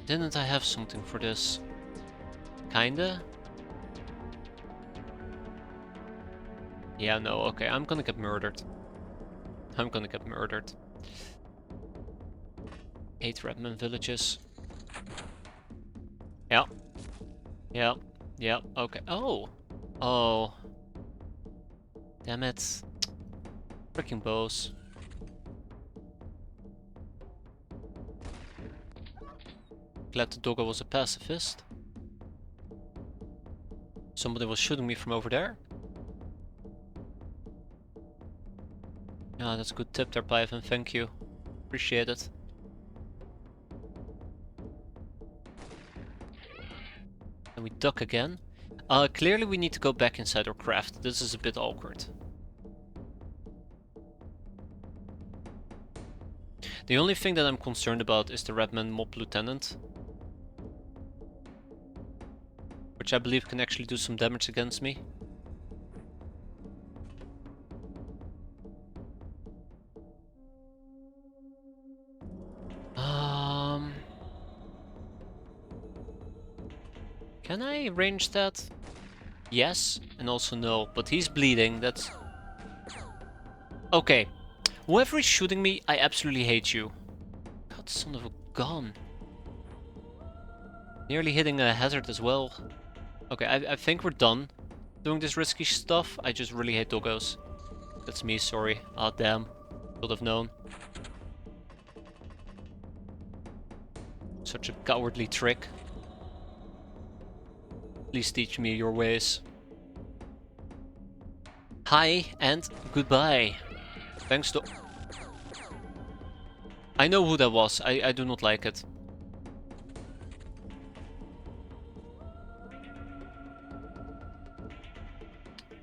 Didn't I have something for this? Kinda? Yeah, no, okay, I'm gonna get murdered. I'm gonna get murdered. 8 Redman villages. Yeah. Yeah. Yeah, okay. Oh! Damn it. Freaking bows. Glad the doggo was a pacifist. Somebody was shooting me from over there. Ah, that's a good tip there, Python. Thank you. Appreciate it. And we duck again. Clearly we need to go back inside our craft. This is a bit awkward. The only thing that I'm concerned about is the Redman Mob Lieutenant. Which I believe can actually do some damage against me. Can I range that? Yes, and also no, but he's bleeding, that's... Okay, whoever is shooting me, I absolutely hate you. God, son of a gun. Nearly hitting a hazard as well. Okay, I think we're done doing this risky stuff. I just really hate doggos. That's me, sorry. Ah, damn. Should have known. Such a cowardly trick. Please teach me your ways. Hi and goodbye. Thanks to... I know who that was. I do not like it.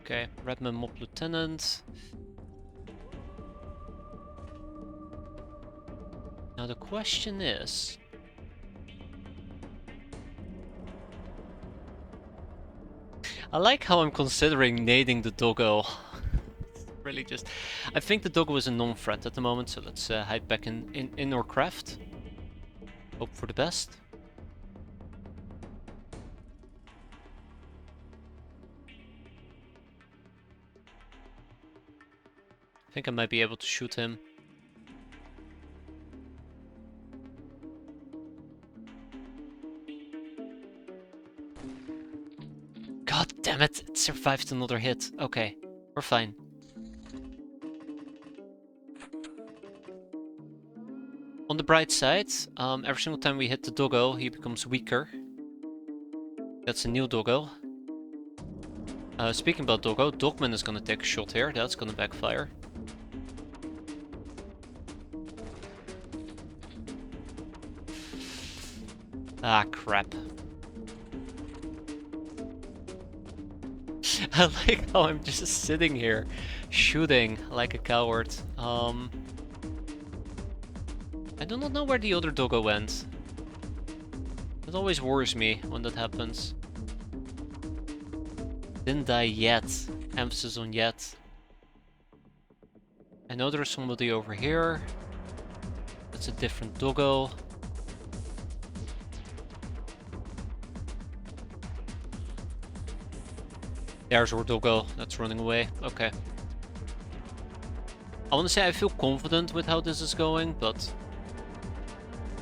Okay, Redman Mob Lieutenant. Now the question is... I like how I'm considering nading the doggo. Really just... I think the doggo is a non-threat at the moment, so let's hide back in our craft. Hope for the best. I think I might be able to shoot him. God damn it, it survived another hit. Okay, we're fine. On the bright side, every single time we hit the doggo, he becomes weaker. That's a new doggo. Speaking about doggo, Dogman is gonna take a shot here. That's gonna backfire. Ah, crap. I like how I'm just sitting here, shooting like a coward. I do not know where the other doggo went. It always worries me when that happens. Didn't die yet. Emphasis on yet. I know there's somebody over here. That's a different doggo. There's our doggo. That's running away. Okay. I want to say I feel confident with how this is going, but...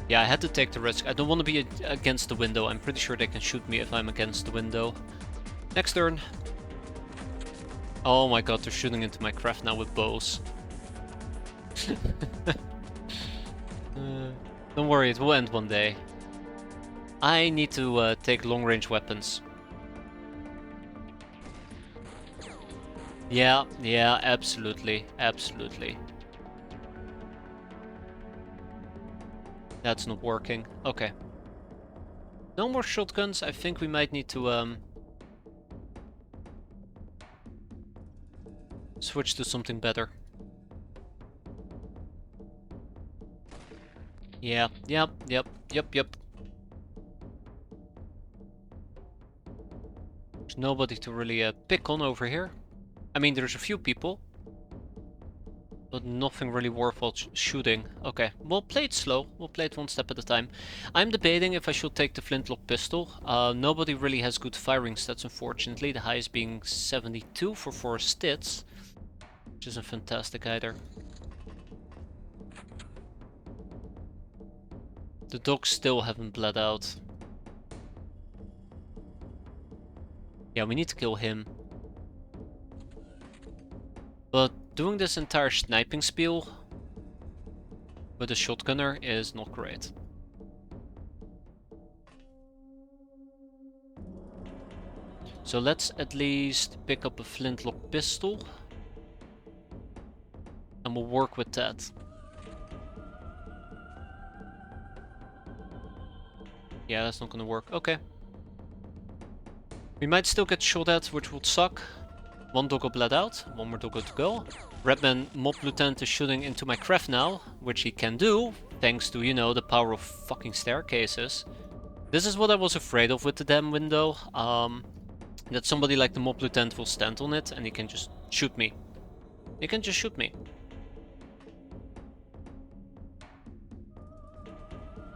yeah, I had to take the risk. I don't want to be against the window. I'm pretty sure they can shoot me if I'm against the window. Next turn. Oh my god, they're shooting into my craft now with bows. Don't worry, it will end one day. I need to take long-range weapons. Yeah, absolutely, absolutely. That's not working. Okay. No more shotguns. I think we might need to switch to something better. Yeah, yep. There's nobody to really pick on over here. I mean, there's a few people, but nothing really worthwhile shooting. Okay, we'll play it slow. We'll play it one step at a time. I'm debating if I should take the flintlock pistol. Nobody really has good firing stats, unfortunately. The highest being 72 for 4 stits, which isn't fantastic either. The dogs still haven't bled out. Yeah, we need to kill him. But doing this entire sniping spiel with a shotgunner is not great. So let's at least pick up a flintlock pistol. And we'll work with that. Yeah, that's not gonna work. Okay. We might still get shot at, which would suck. One doggo bled out, one more doggo to go. Redman Mob Lieutenant is shooting into my craft now, which he can do, thanks to, you know, the power of fucking staircases. This is what I was afraid of with the damn window, that somebody like the Mob Lieutenant will stand on it and he can just shoot me. He can just shoot me.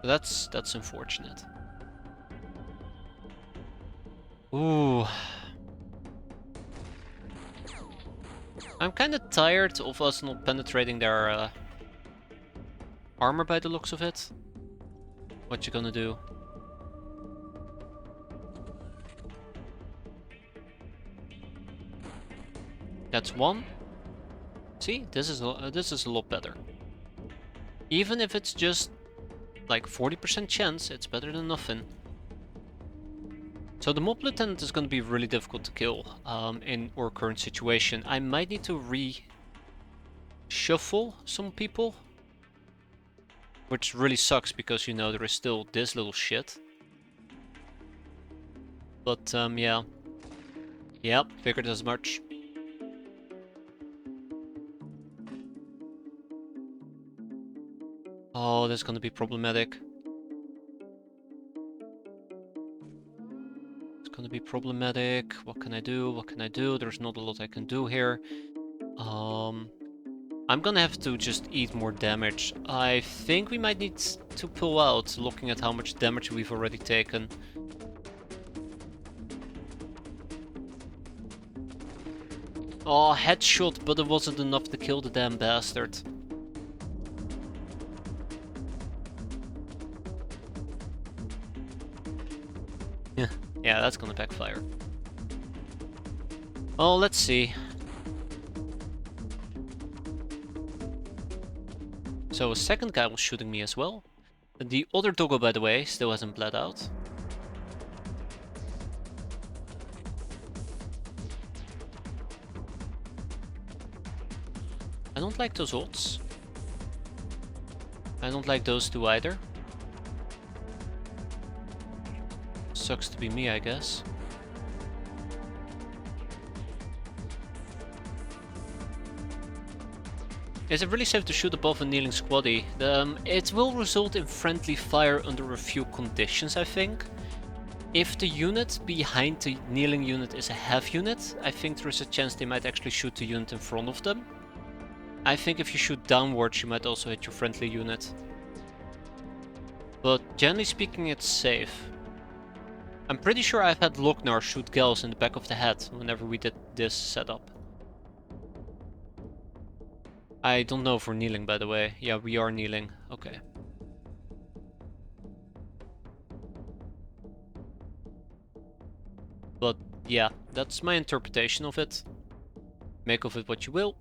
That's unfortunate. Ooh. I'm kinda tired of us not penetrating their armor by the looks of it. What you gonna do? That's one. See, this is a lot better. Even if it's just like 40% chance, it's better than nothing. So the Mob Lieutenant is going to be really difficult to kill in our current situation. I might need to reshuffle some people. Which really sucks because, you know, there is still this little shit. But, yeah. Yep, figured as much. Oh, that's going to be problematic. Gonna be problematic. What can I do? What can I do? There's not a lot I can do here. I'm gonna have to just eat more damage. I think we might need to pull out, looking at how much damage we've already taken. Oh, headshot, but it wasn't enough to kill the damn bastard. Yeah, that's gonna backfire. Oh, let's see. So a second guy was shooting me as well. The other doggo, by the way, still hasn't bled out. I don't like those ults. I don't like those two either. Sucks to be me, I guess. Is it really safe to shoot above a kneeling squaddy? It will result in friendly fire under a few conditions, I think. If the unit behind the kneeling unit is a heavy unit, I think there is a chance they might actually shoot the unit in front of them. I think if you shoot downwards, you might also hit your friendly unit. But generally speaking, it's safe. I'm pretty sure I've had Lochnar shoot Gals in the back of the head whenever we did this setup. I don't know if we're kneeling, by the way. Yeah, we are kneeling. Okay. But yeah, that's my interpretation of it. Make of it what you will.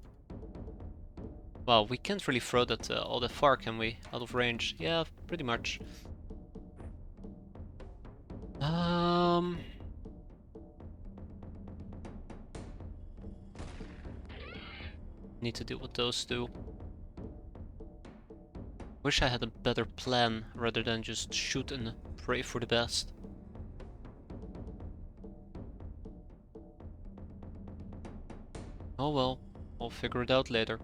Well, we can't really throw that all that far, can we? Out of range. Yeah, pretty much. Need to deal with those two. Wish I had a better plan rather than just shoot and pray for the best. Oh well, I'll figure it out later.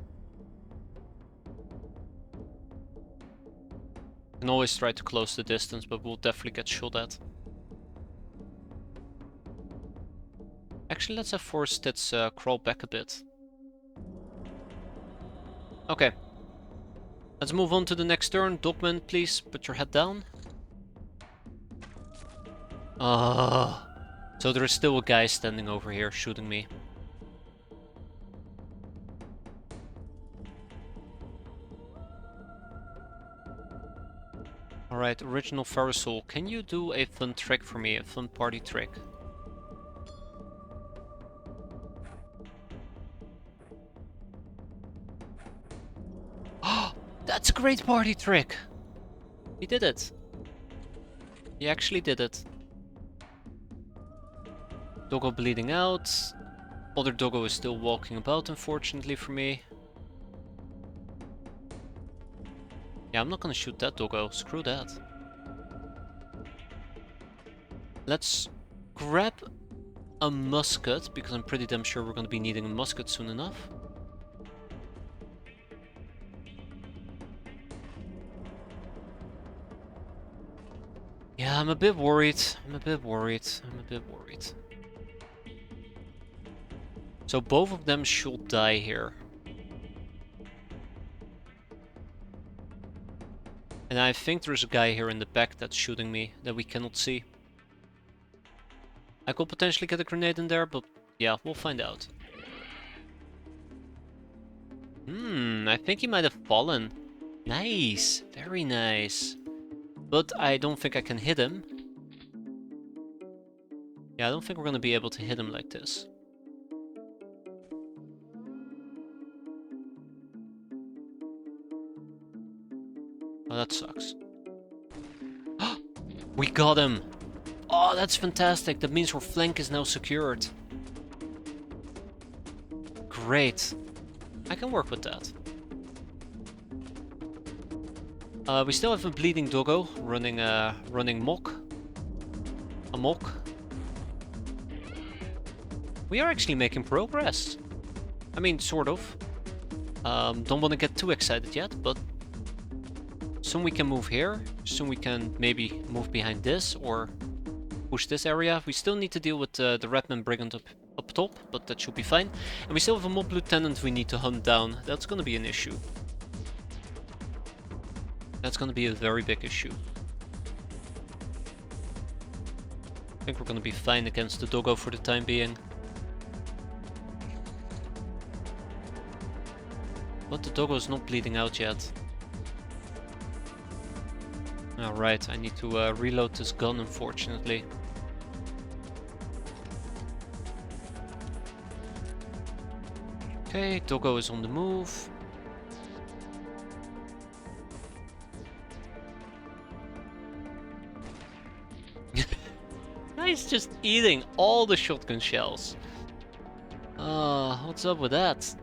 Can always try to close the distance, but we'll definitely get shot at. Actually, let's have Force Tits crawl back a bit. Okay. Let's move on to the next turn. Dogman, please put your head down. So there is still a guy standing over here shooting me. Alright, original Farasol, can you do a fun trick for me? A fun party trick? That's a great party trick! He did it. He actually did it. Doggo bleeding out. Other doggo is still walking about, unfortunately for me. Yeah, I'm not gonna shoot that doggo. Screw that. Let's grab a musket, because I'm pretty damn sure we're gonna be needing a musket soon enough. Yeah, I'm a bit worried. I'm a bit worried. So both of them should die here. And I think there's a guy here in the back that's shooting me that we cannot see. I could potentially get a grenade in there, but yeah, we'll find out. I think he might have fallen. Nice, very nice. But I don't think I can hit him. Yeah, I don't think we're gonna be able to hit him like this. Oh, that sucks. We got him! Oh, that's fantastic. That means our flank is now secured. Great. I can work with that. We still have a bleeding doggo running amok. We are actually making progress. I mean, sort of. Don't want to get too excited yet, but soon we can move here. Soon we can maybe move behind this or push this area. We still need to deal with the Redman Brigand up top, but that should be fine. And we still have a mob lieutenant we need to hunt down. That's gonna be an issue. That's gonna be a very big issue. I think we're gonna be fine against the doggo for the time being. But the doggo is not bleeding out yet. Alright, I need to reload this gun, unfortunately. Okay, doggo is on the move. He's just eating all the shotgun shells. What's up with that?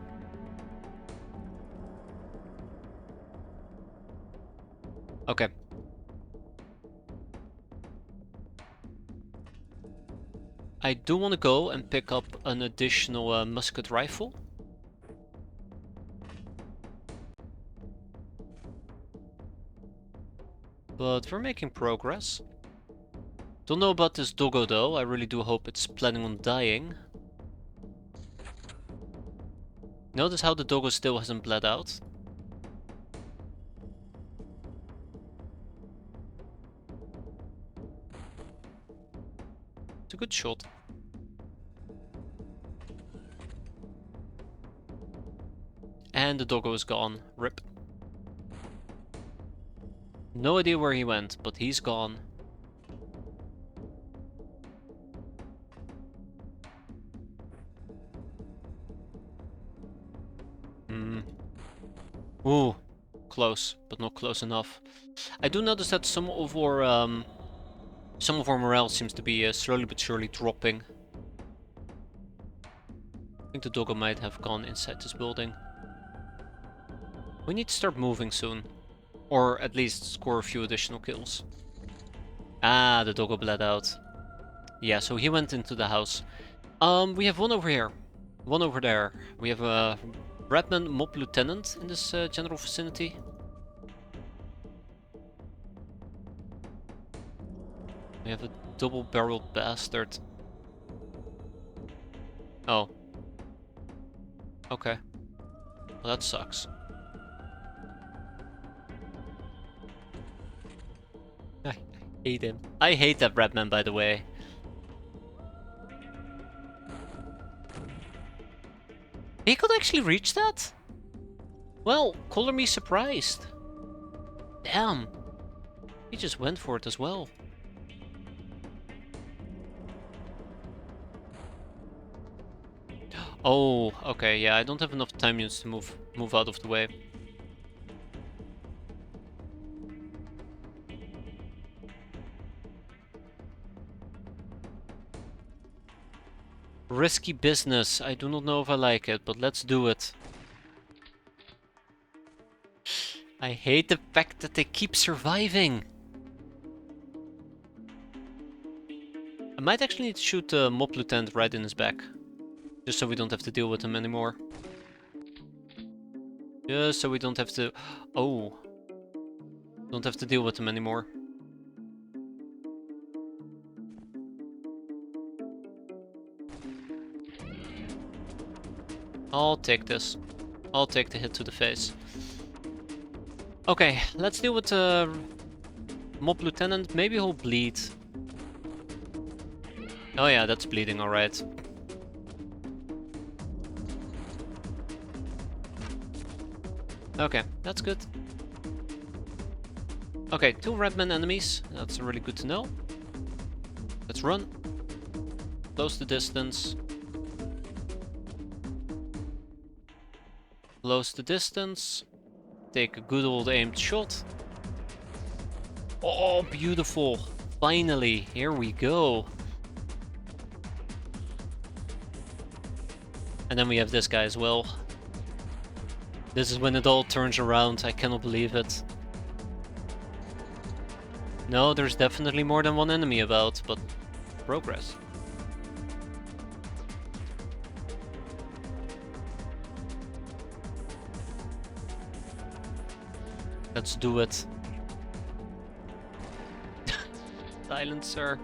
Okay. I do want to go and pick up an additional musket rifle. But we're making progress. Don't know about this doggo though. I really do hope it's planning on dying. Notice how the doggo still hasn't bled out. It's a good shot. And the doggo is gone. RIP. No idea where he went, but he's gone. Ooh, close, but not close enough. I do notice that some of our morale seems to be slowly but surely dropping. I think the doggo might have gone inside this building. We need to start moving soon. Or at least score a few additional kills. Ah, the doggo bled out. Yeah, so he went into the house. We have one over here. One over there. We have a Redman mob lieutenant in this general vicinity. We have a double-barreled bastard. Oh. Okay. Well, that sucks. I hate him. I hate that Redman, by the way. He could actually reach that? Well, color me surprised. Damn. He just went for it as well. Oh, okay, yeah, I don't have enough time units to move out of the way. Risky business. I do not know if I like it, but let's do it. I hate the fact that they keep surviving. I might actually need to shoot the mob lieutenant right in his back. Just so we don't have to deal with him anymore. Just so we don't have to... Oh. Don't have to deal with him anymore. I'll take this. I'll take the hit to the face. Okay, let's deal with the mob lieutenant. Maybe he'll bleed. Oh yeah, that's bleeding, alright. Okay, that's good. Okay, 2 Redman enemies. That's really good to know. Let's run. Close the distance. Close the distance. Take a good old aimed shot. Oh, beautiful. Finally, here we go. And then we have this guy as well. This is when it all turns around. I cannot believe it. No, there's definitely more than one enemy about, but progress. Let's do it. Silencer.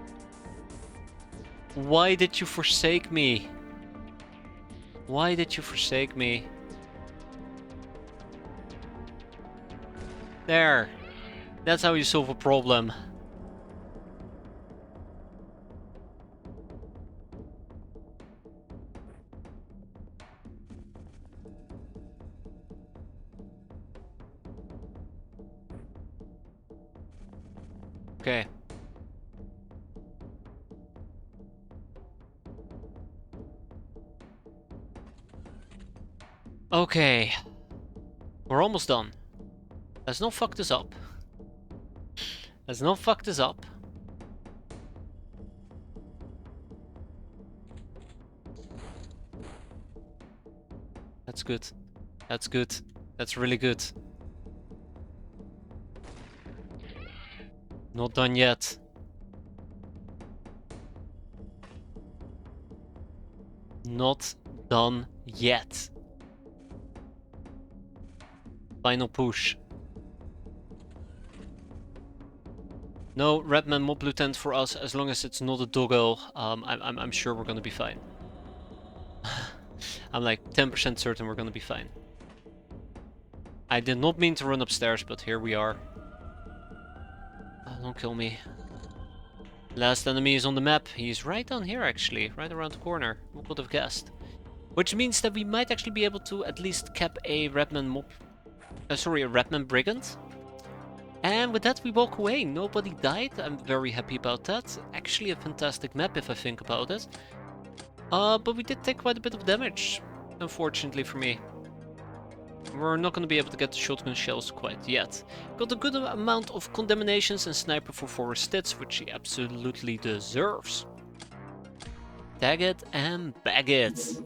Why did you forsake me? Why did you forsake me? There. That's how you solve a problem. Okay. Okay. We're almost done. Let's not fuck this up. Let's not fuck this up. That's good. That's good. That's really good. Not done yet. Not done yet. Final push. No Redman mob lieutenant for us, as long as it's not a doggo. I'm sure we're gonna be fine. I'm like 10% certain we're gonna be fine. I did not mean to run upstairs, but here we are. Don't kill me. Last enemy is on the map. He's right down here actually, right around the corner. Who could have guessed? Which means that we might actually be able to at least cap a Redman mob... sorry, a Redman brigand. And with that we walk away. Nobody died. I'm very happy about that. Actually a fantastic map if I think about it. But we did take quite a bit of damage, unfortunately for me. We're not going to be able to get the shotgun shells quite yet. Got a good amount of condemnations and sniper for Forest Tits, which he absolutely deserves. Tag it and bag it.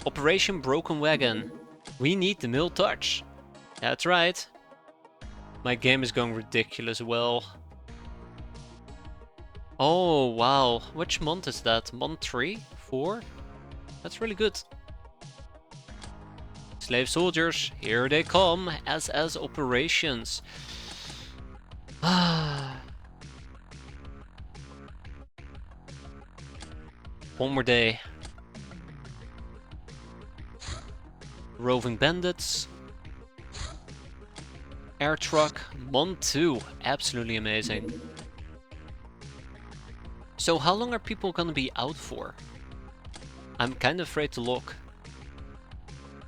Operation Broken Wagon. We need the mill touch. That's right. My game is going ridiculous well. Oh wow, which month is that? Month 3? 4? That's really good. Slave soldiers, here they come, SS operations. One more day. Roving bandits. Air truck, Mon 2, absolutely amazing. So how long are people gonna be out for? I'm kind of afraid to look.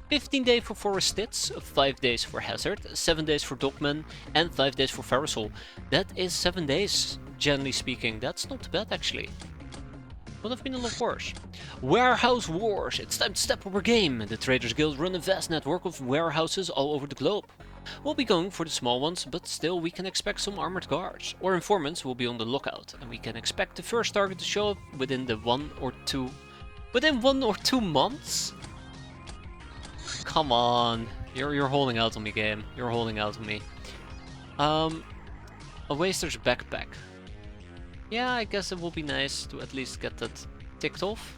15 days for Forest Tits, 5 days for Hazard, 7 days for Dogman, and 5 days for Farasol. That is 7 days, generally speaking. That's not bad actually. Would have been a lot worse. Warehouse Wars. It's time to step up our game. The Traders Guild run a vast network of warehouses all over the globe. We'll be going for the small ones, but still we can expect some armored guards. Or informants will be on the lookout, and we can expect the first target to show up within the 1 or 2 Within 1 or 2 months? Come on. You're holding out on me, game. You're holding out on me. A waster's backpack. Yeah, I guess it will be nice to at least get that ticked off.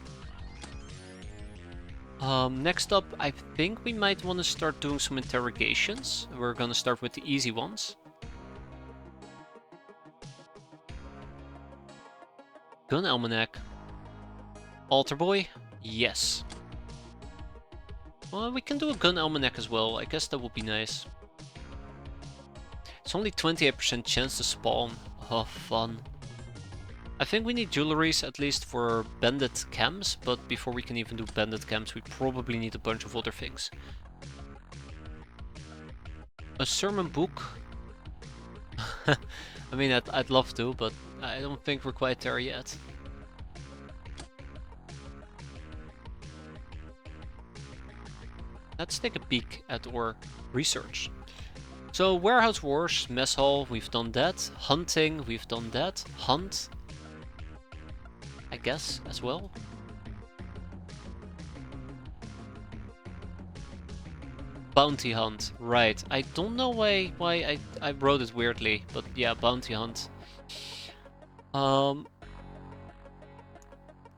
Next up, I think we might want to start doing some interrogations. We're gonna start with the easy ones. Gun almanac. Altar boy? Yes. Well, we can do a gun almanac as well. I guess that would be nice. It's only 28% chance to spawn. Oh, fun. I think we need jewelries at least for bandit camps, but before we can even do bandit camps, we probably need a bunch of other things. A sermon book? I mean, I'd love to, but I don't think we're quite there yet. Let's take a peek at our research. So, warehouse wars, mess hall, we've done that. Hunting, we've done that. Hunt, I guess, as well. Bounty hunt, right. I don't know why I wrote it weirdly, but yeah, bounty hunt.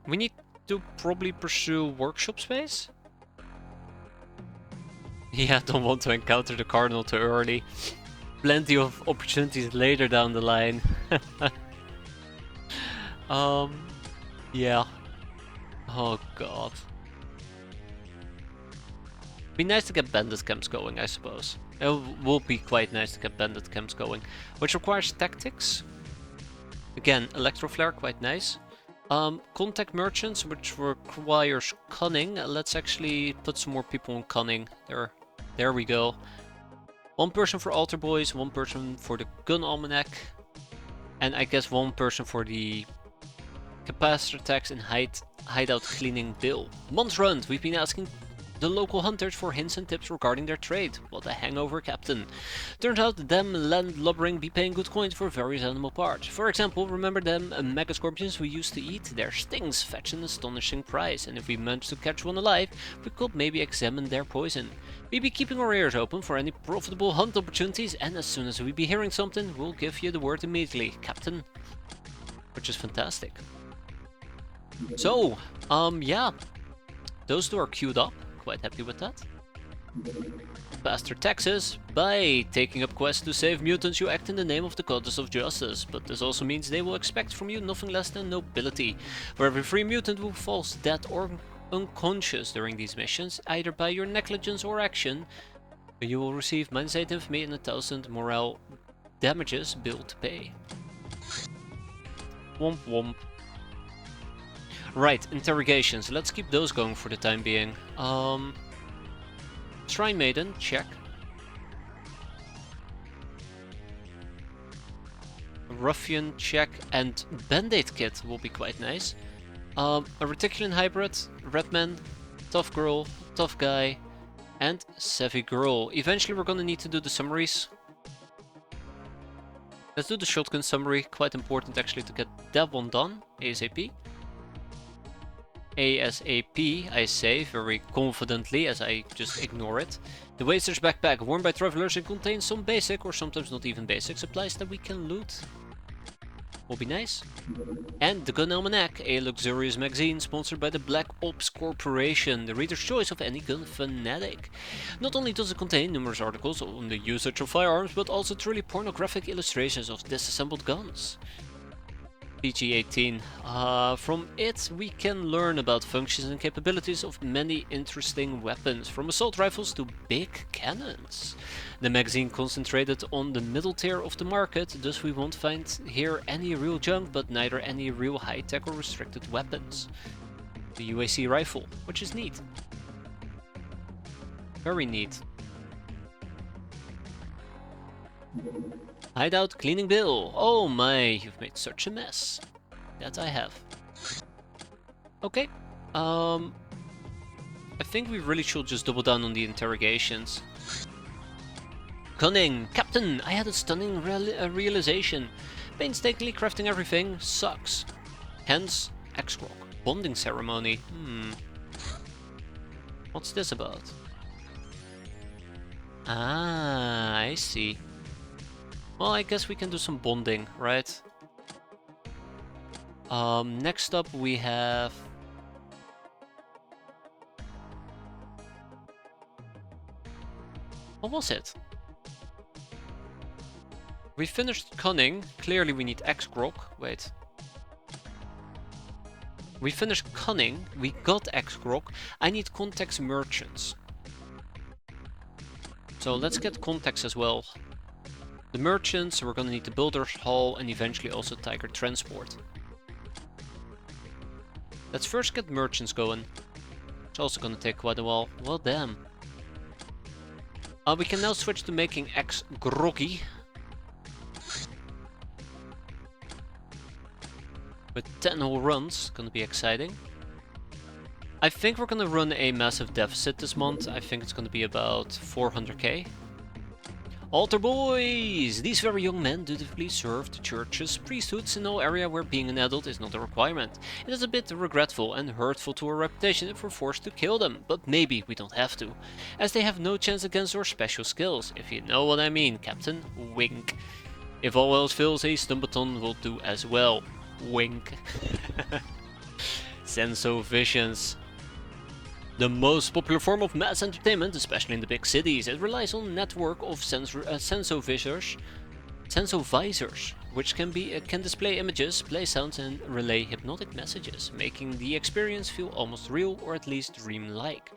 We need to probably pursue workshop space. Yeah, don't want to encounter the cardinal too early. Plenty of opportunities later down the line. Yeah. Oh god. Be nice to get bandit camps going, I suppose. It will be quite nice to get bandit camps going. Which requires tactics. Again, electroflare, quite nice. Contact merchants, which requires cunning. Let's actually put some more people on cunning. There we go. 1 person for altar boys, 1 person for the gun almanac. And I guess 1 person for the capacitor tax and hideout cleaning bill. Months run, we've been asking the local hunters for hints and tips regarding their trade. What a hangover, Captain. Turns out them landlubbering be paying good coins for various animal parts. For example, remember them mega scorpions we used to eat? Their stings fetch an astonishing price, and if we manage to catch one alive, we could maybe examine their poison. We be keeping our ears open for any profitable hunt opportunities, and as soon as we be hearing something, we'll give you the word immediately, Captain. Which is fantastic. So, yeah. Those 2 are queued up. Quite happy with that. Faster taxes. By taking up quests to save mutants, you act in the name of the goddess of justice, but this also means they will expect from you nothing less than nobility. For every free mutant who falls dead or unconscious during these missions, either by your negligence or action, you will receive -8 infamy and 1,000 morale damages bill to pay. Womp womp. Right, interrogations. Let's keep those going for the time being. Shrine Maiden, check. Ruffian, check. And Band-Aid Kit will be quite nice. A Reticulan Hybrid, Redman, Tough Girl, Tough Guy, and Savvy Girl. Eventually we're gonna need to do the summaries. Let's do the shotgun summary. Quite important actually to get that one done ASAP. ASAP, I say, very confidently, as I just ignore it. The Waster's Backpack, worn by travelers, and contains some basic, or sometimes not even basic, supplies that we can loot. Will be nice. And the Gun Almanac, a luxurious magazine sponsored by the Black Ops Corporation, the reader's choice of any gun fanatic. Not only does it contain numerous articles on the usage of firearms, but also truly pornographic illustrations of disassembled guns. PG-18. From it we can learn about functions and capabilities of many interesting weapons, from assault rifles to big cannons. The magazine concentrated on the middle tier of the market, thus we won't find here any real junk, but neither any real high-tech or restricted weapons. The UAC rifle, which is neat. Very neat. Hideout cleaning bill. Oh my, you've made such a mess. That I have. Okay. I think we really should just double down on the interrogations. Cunning. Captain, I had a stunning realization. Painstakingly crafting everything sucks. Hence, X-Rock. Bonding ceremony. What's this about? Ah, I see. Well, I guess we can do some bonding, right? Next up we have... What was it? We finished Cunning. Clearly we need X-Grog. Wait. We finished Cunning. We got X-Grog. I need Contacts Merchants. So let's get Contacts as well. The Merchants, we're gonna need the Builder's Hall and eventually also Tiger Transport. Let's first get Merchants going. It's also gonna take quite a while. Well, damn. We can now switch to making X-Groggy. With 10 whole runs, gonna be exciting. I think we're gonna run a massive deficit this month. I think it's gonna be about 400k. Altar boys! These very young men dutifully serve the church's priesthoods in no area where being an adult is not a requirement. It is a bit regretful and hurtful to our reputation if we're forced to kill them, but maybe we don't have to, as they have no chance against our special skills, if you know what I mean, Captain. Wink. If all else fails, a stumbaton will do as well. Wink. Senso visions. The most popular form of mass entertainment, especially in the big cities, it relies on a network of sensovisors, which can display images, play sounds, and relay hypnotic messages, making the experience feel almost real or at least dream-like.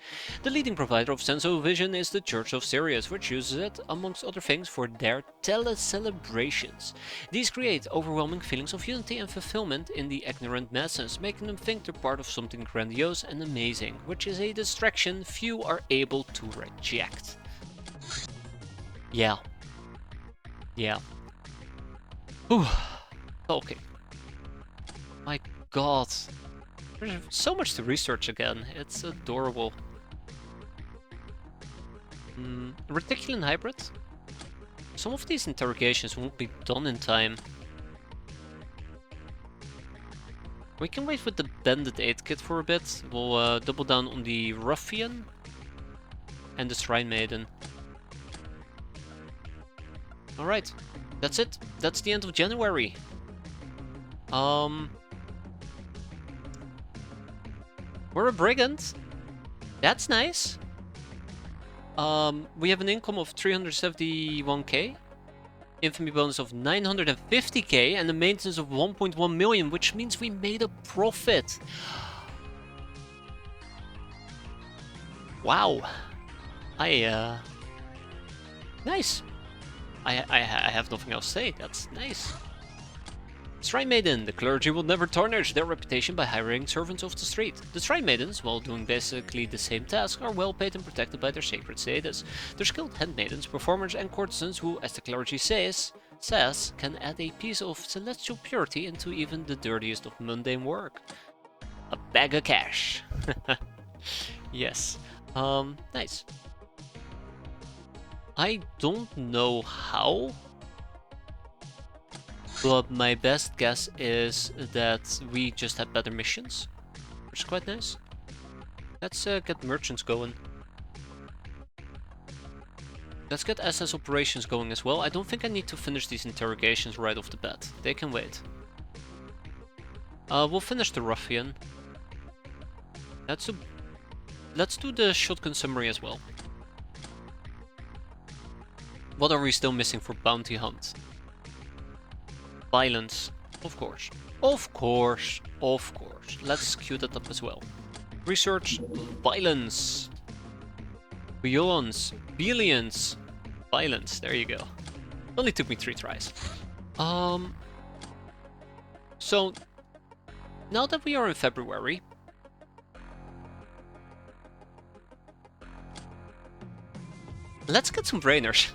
The leading provider of sensovision is the Church of Sirius, which uses it, amongst other things, for their tele-celebrations. These create overwhelming feelings of unity and fulfillment in the ignorant masses, making them think they're part of something grandiose and amazing, which is a distraction few are able to reject. Yeah. Whew. Okay. My god. There's so much to research again. It's adorable. Reticulan hybrid? Some of these interrogations won't be done in time. We can wait with the Bandit Aid Kit for a bit. We'll double down on the Ruffian and the Shrine Maiden. Alright. That's it. That's the end of January. We're a brigand. That's nice. We have an income of 371k, infamy bonus of 950k, and a maintenance of 1.1 million, which means we made a profit. Wow. Nice. I have nothing else to say. That's nice. Shrine Maiden. The clergy will never tarnish their reputation by hiring servants off the street. The Shrine Maidens, while doing basically the same task, are well paid and protected by their sacred status. They're skilled handmaidens, performers, and courtesans who, as the clergy says, can add a piece of celestial purity into even the dirtiest of mundane work. A bag of cash. Yes. Nice. I don't know how, but my best guess is that we just had better missions, which is quite nice. Let's get merchants going. Let's get SS operations going as well. I don't think I need to finish these interrogations right off the bat. They can wait. We'll finish the Ruffian. Let's do the shotgun summary as well. What are we still missing for bounty hunt? Violence, of course. Of course. Let's queue that up as well. Research, violence. Billions, violence. There you go. Only took me 3 tries. So now that we are in February, let's get some brainers.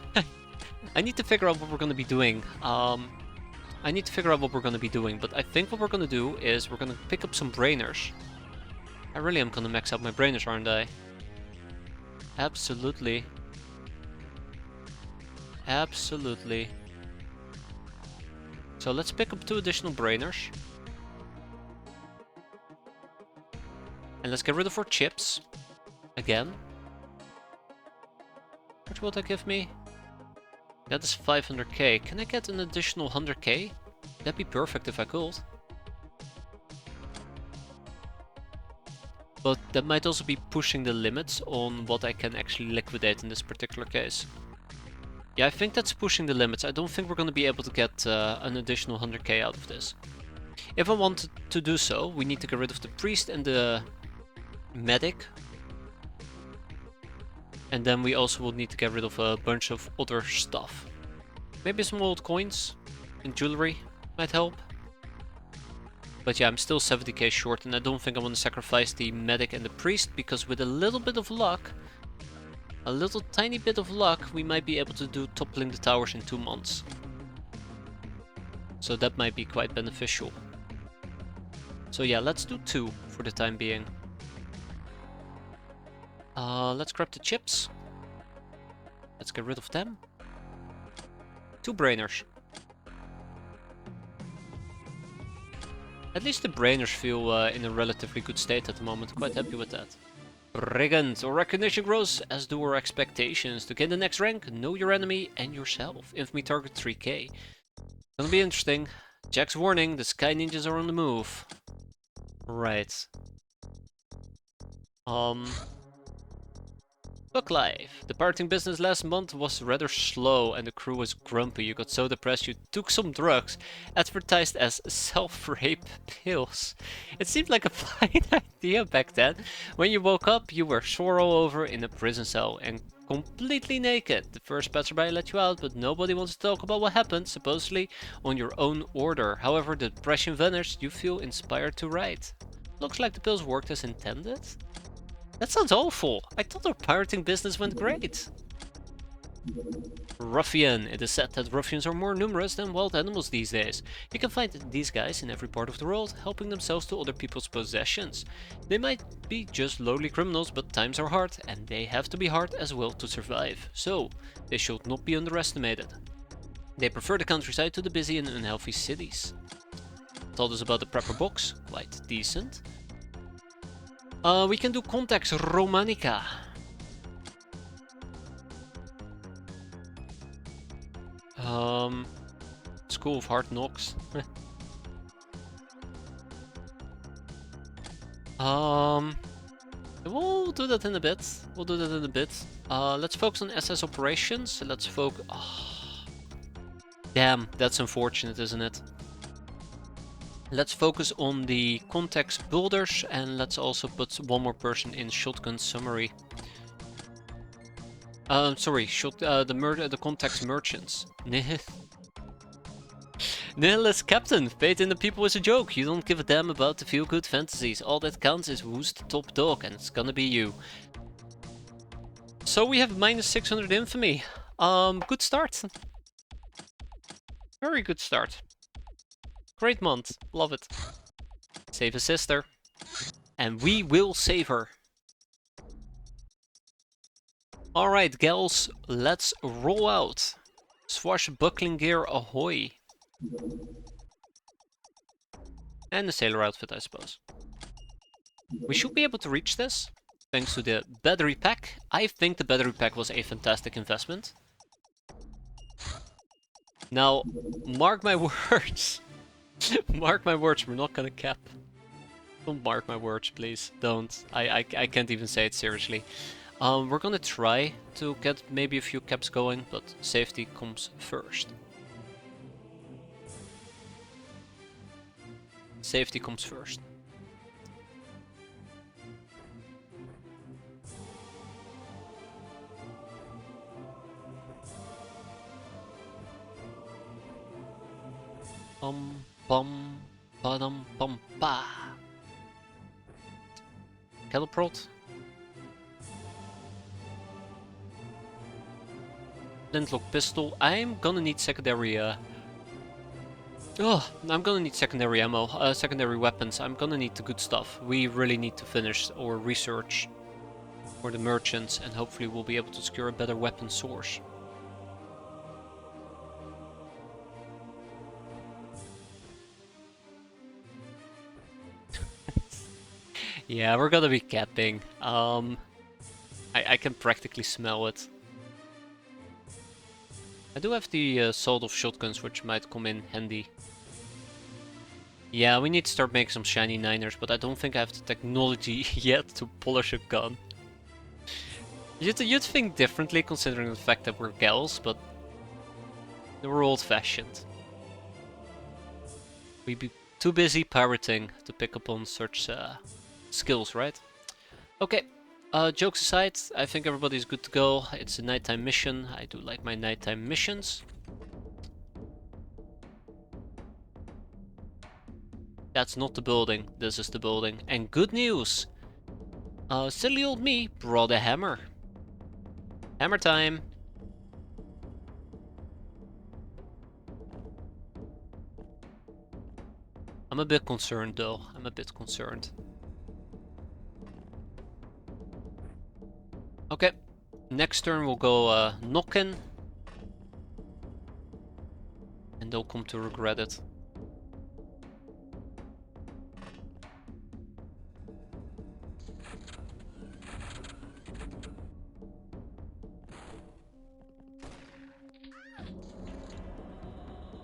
I need to figure out what we're going to be doing. But I think what we're going to do is we're going to pick up some brainers. I really am going to max out my brainers, aren't I? Absolutely. So let's pick up 2 additional brainers. And let's get rid of our chips. Again. What will that give me? That is 500k. Can I get an additional 100k? That'd be perfect if I could. But that might also be pushing the limits on what I can actually liquidate in this particular case. Yeah, I think that's pushing the limits. I don't think we're going to be able to get an additional 100k out of this. If I wanted to do so, we need to get rid of the priest and the medic. And then we also will need to get rid of a bunch of other stuff. Maybe some old coins and jewelry might help. But yeah, I'm still 70k short and I don't think I want to sacrifice the medic and the priest, because with a little bit of luck, a little tiny bit of luck, we might be able to do toppling the towers in 2 months. So that might be quite beneficial. So yeah, let's do 2 for the time being. Let's grab the chips. Let's get rid of them. 2 brainers. At least the brainers feel in a relatively good state at the moment. Quite happy with that. Brigand. Our recognition grows, as do our expectations. To gain the next rank, know your enemy and yourself. Infamy target 3k. Gonna be interesting. Jack's warning, the Sky Ninjas are on the move. Right. Book life. The parting business last month was rather slow and the crew was grumpy. You got so depressed you took some drugs, advertised as self-rape pills. It seemed like a fine idea back then. When you woke up, you were sore all over in a prison cell and completely naked. The first passerby let you out, but nobody wants to talk about what happened, supposedly on your own order. However, the depression vanished, you feel inspired to write. Looks like the pills worked as intended. That sounds awful. I thought our pirating business went great. Ruffian. It is said that ruffians are more numerous than wild animals these days. You can find these guys in every part of the world, helping themselves to other people's possessions. They might be just lowly criminals, but times are hard, and they have to be hard as well to survive. So, they should not be underestimated. They prefer the countryside to the busy and unhealthy cities. Told us about the prepper box. Quite decent. We can do Context Romanica. School of Hard Knocks. We'll do that in a bit. Let's focus on SS operations. Let's focus. Oh, damn, that's unfortunate, isn't it? Let's focus on the context builders, and let's also put one more person in shotgun summary. Sorry, the context merchants. Nihilist Captain, faith in the people is a joke. You don't give a damn about the feel-good fantasies. All that counts is who's the top dog, and it's gonna be you. So we have minus 600 infamy. Good start. Very good start. Great month. Love it. Save a sister. And we will save her. Alright, gals. Let's roll out. Swashbuckling gear ahoy. And the sailor outfit, I suppose. We should be able to reach this. Thanks to the battery pack. I think the battery pack was a fantastic investment. Now, mark my words. Mark my words, we're not gonna cap. Don't mark my words, please. Don't. I can't even say it seriously. We're gonna try to get maybe a few caps going, but safety comes first. Safety comes first. Bum, badum, bum, ba. Caliprot. Flintlock pistol. I'm gonna need secondary. I'm gonna need secondary ammo, secondary weapons. I'm gonna need the good stuff. We really need to finish our research for the merchants, and hopefully we'll be able to secure a better weapon source. Yeah, we're gonna be capping. I can practically smell it. I do have the sawed-off shotguns, which might come in handy. Yeah, we need to start making some shiny niners, but I don't think I have the technology yet to polish a gun. You'd think differently considering the fact that we're gals, but we're old-fashioned. We'd be too busy pirating to pick up on such skills, right? Okay, jokes aside, I think everybody's good to go. It's a nighttime mission. I do like my nighttime missions. That's not the building, this is the building. And good news! Silly old me brought a hammer. Hammer time! I'm a bit concerned though, I'm a bit concerned. Okay, next turn we'll go knocking. And they'll come to regret it.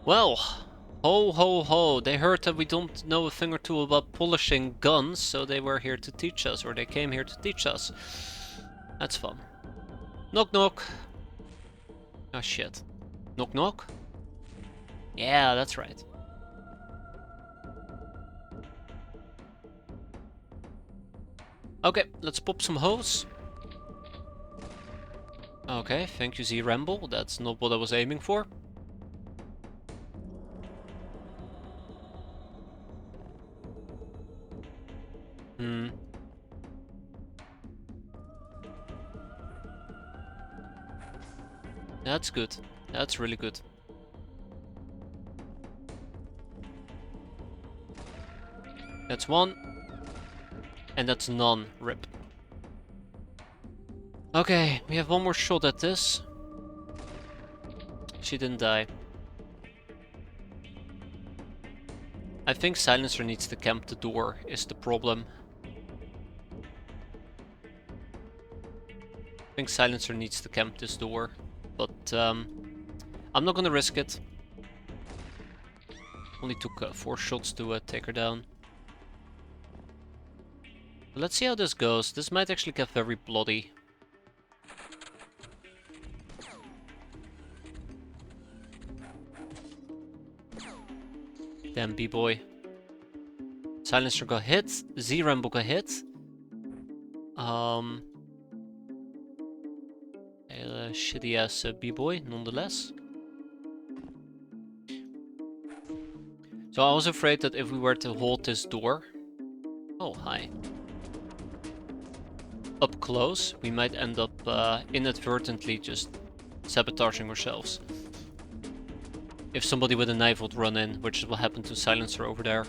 Well, ho ho ho, they heard that we don't know a thing or two about polishing guns, so they were here to teach us, or they came here to teach us. That's fun. Knock knock. Oh shit. Knock knock? Yeah, that's right. Okay, let's pop some hose. Okay, thank you Z Ramble, that's not what I was aiming for. That's good. That's really good. That's one. And that's none. Rip. Okay, we have one more shot at this. She didn't die. I think Silencer needs to camp the door, is the problem. I think Silencer needs to camp this door. But I'm not gonna risk it. Only took 4 shots to take her down. Let's see how this goes. This might actually get very bloody. Damn B-boy. Silencer got hit. Z-Rambo got hit. Shitty ass B-boy, nonetheless. So I was afraid that if we were to hold this door... Oh, hi. Up close, we might end up inadvertently just sabotaging ourselves. If somebody with a knife would run in, which is what happened to Silencer over there.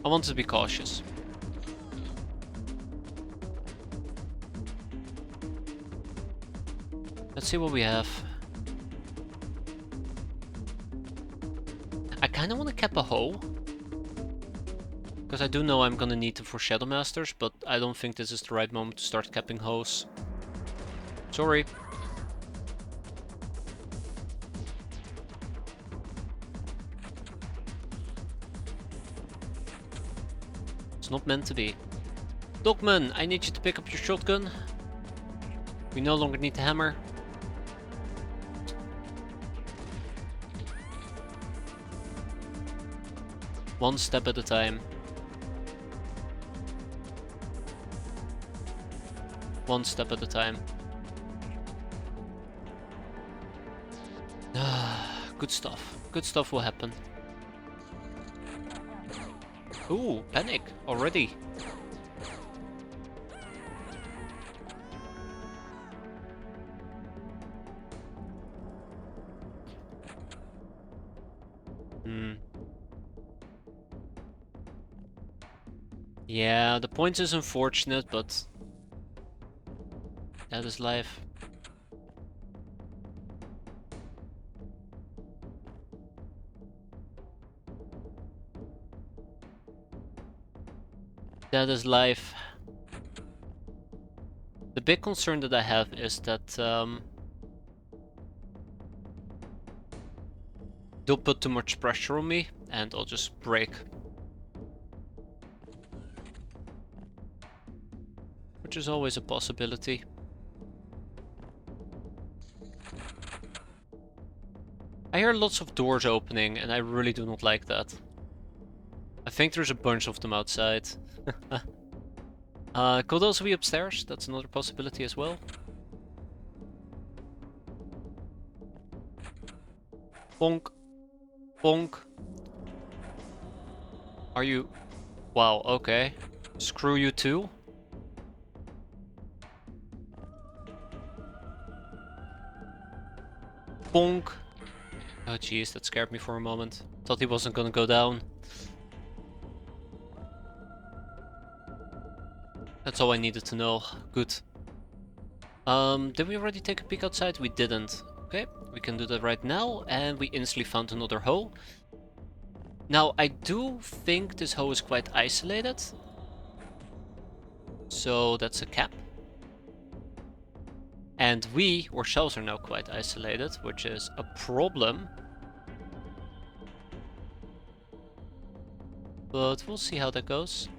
I want to be cautious. Let's see what we have. I kinda wanna cap a hoe. Because I do know I'm gonna need them for Shadow Masters, but I don't think this is the right moment to start capping hoes. Sorry. It's not meant to be. Dogman, I need you to pick up your shotgun. We no longer need the hammer. One step at a time. One step at a time. Good stuff. Good stuff will happen. Ooh, panic already. Yeah, the point is unfortunate, but that is life. That is life. The big concern that I have is that they'll put too much pressure on me and I'll just break. Which is always a possibility. I hear lots of doors opening and I really do not like that. I think there's a bunch of them outside. Could also be upstairs, that's another possibility as well. Bonk. Bonk. Are you... Wow, okay. Screw you too. Bonk. Oh jeez, that scared me for a moment. Thought he wasn't gonna go down. That's all I needed to know. Good. Did we already take a peek outside? We didn't. Okay, we can do that right now, and we instantly found another hole. Now, I do think this hole is quite isolated. So that's a cap. And we, ourselves, are now quite isolated, which is a problem. But we'll see how that goes.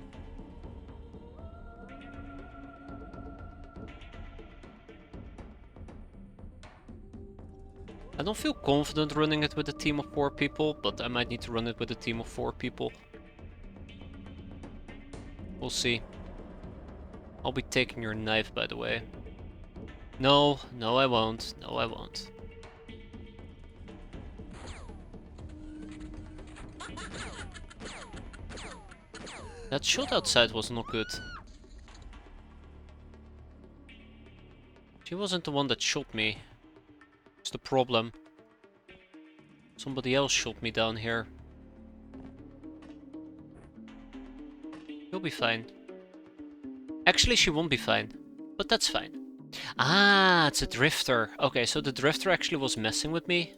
I don't feel confident running it with a team of 4 people, but I might need to run it with a team of 4 people. We'll see. I'll be taking your knife, by the way. No, no I won't. No I won't. That shot outside was not good. She wasn't the one that shot me. It's the problem. Somebody else shot me down here. You'll be fine. Actually, she won't be fine. But that's fine. Ah, it's a drifter. Okay, so the drifter actually was messing with me.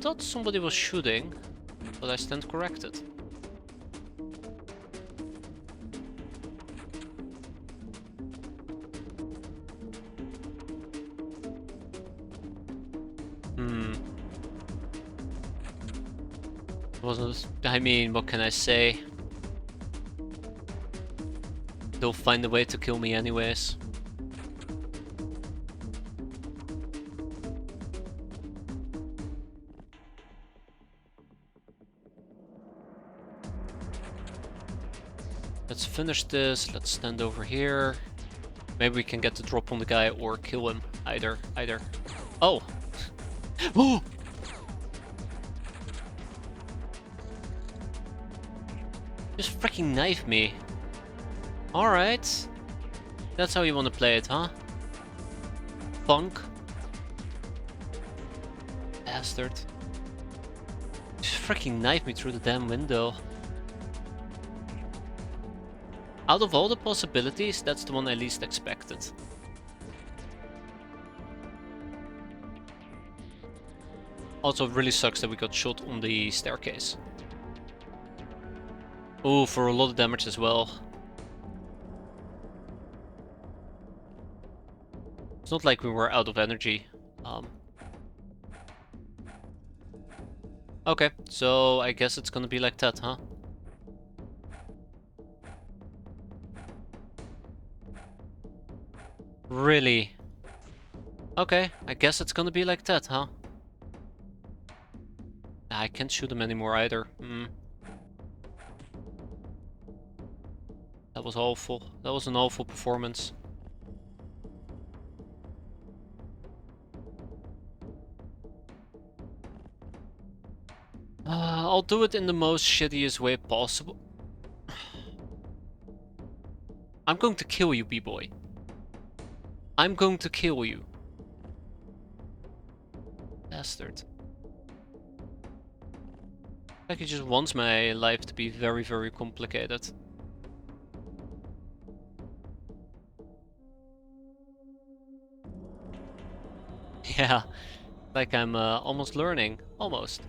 Thought somebody was shooting, but I stand corrected. Wasn't. I mean, what can I say? They'll find a way to kill me anyways. Let's finish this. Let's stand over here. Maybe we can get the drop on the guy or kill him. Either. Oh! Oh! Just freaking knife me. Alright. That's how you want to play it, huh? Punk. Bastard. Just freaking knife me through the damn window. Out of all the possibilities, that's the one I least expected. Also, it really sucks that we got shot on the staircase. Oh, for a lot of damage as well. It's not like we were out of energy. Okay, so I guess it's gonna be like that, huh? Really? Okay, I guess it's gonna be like that, huh? I can't shoot him anymore either. That was awful. That was an awful performance. I'll do it in the most shittiest way possible. I'm going to kill you, B-boy. I'm going to kill you. Bastard. Like he just wants my life to be very, very complicated. Yeah, like I'm almost learning. Almost.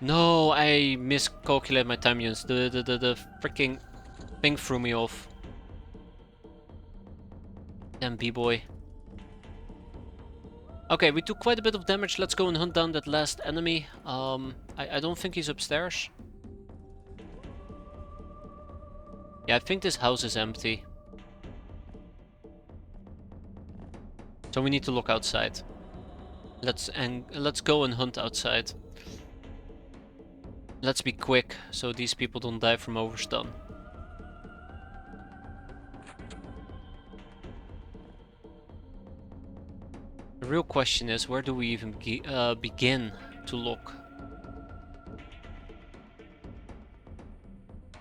No, I miscalculated my time units. The freaking thing threw me off. Damn B-boy. Okay, we took quite a bit of damage. Let's go and hunt down that last enemy. I don't think he's upstairs. Yeah, I think this house is empty. So we need to look outside. Let's go and hunt outside. Let's be quick, so these people don't die from overstun. The real question is, where do we even begin to look?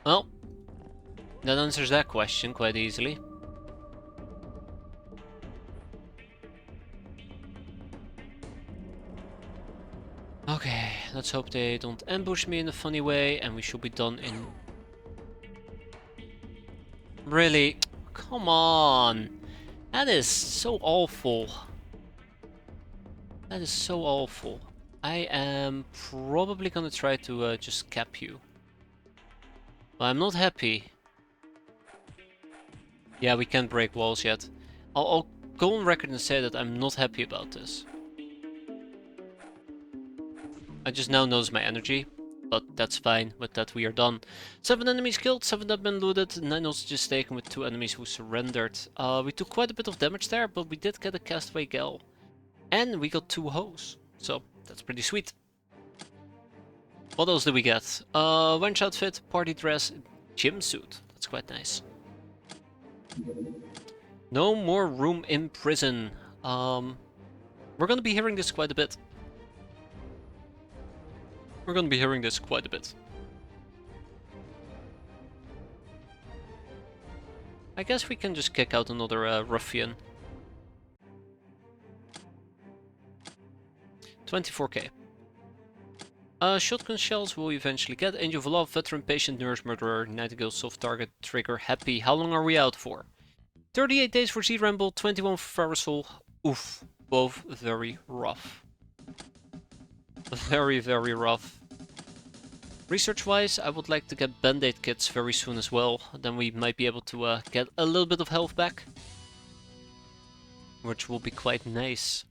Well, that answers that question quite easily. Okay, let's hope they don't ambush me in a funny way, and we should be done in... Really? Come on! That is so awful. That is so awful. I am probably gonna try to just cap you. But I'm not happy. Yeah, we can't break walls yet. I'll go on record and say that I'm not happy about this. I just now knows my energy, but that's fine. With that we are done. 7 enemies killed, 7 have been looted, 9 hostages taken with 2 enemies who surrendered. We took quite a bit of damage there, but we did get a castaway gal. And we got 2 hoes. So, that's pretty sweet. What else did we get? Wench outfit, party dress, gym suit. That's quite nice. No more room in prison. We're gonna be hearing this quite a bit. We're gonna be hearing this quite a bit. I guess we can just kick out another ruffian. 24k. Shotgun shells will eventually get. Angel of Love, Veteran, Patient, Nurse, Murderer, Nightingale, Soft Target, Trigger, Happy. How long are we out for? 38 days for Z-Ramble, 21 for Farasol. Oof. Both very rough. Very, very rough. Research-wise, I would like to get band-aid kits very soon as well. Then we might be able to get a little bit of health back. Which will be quite nice.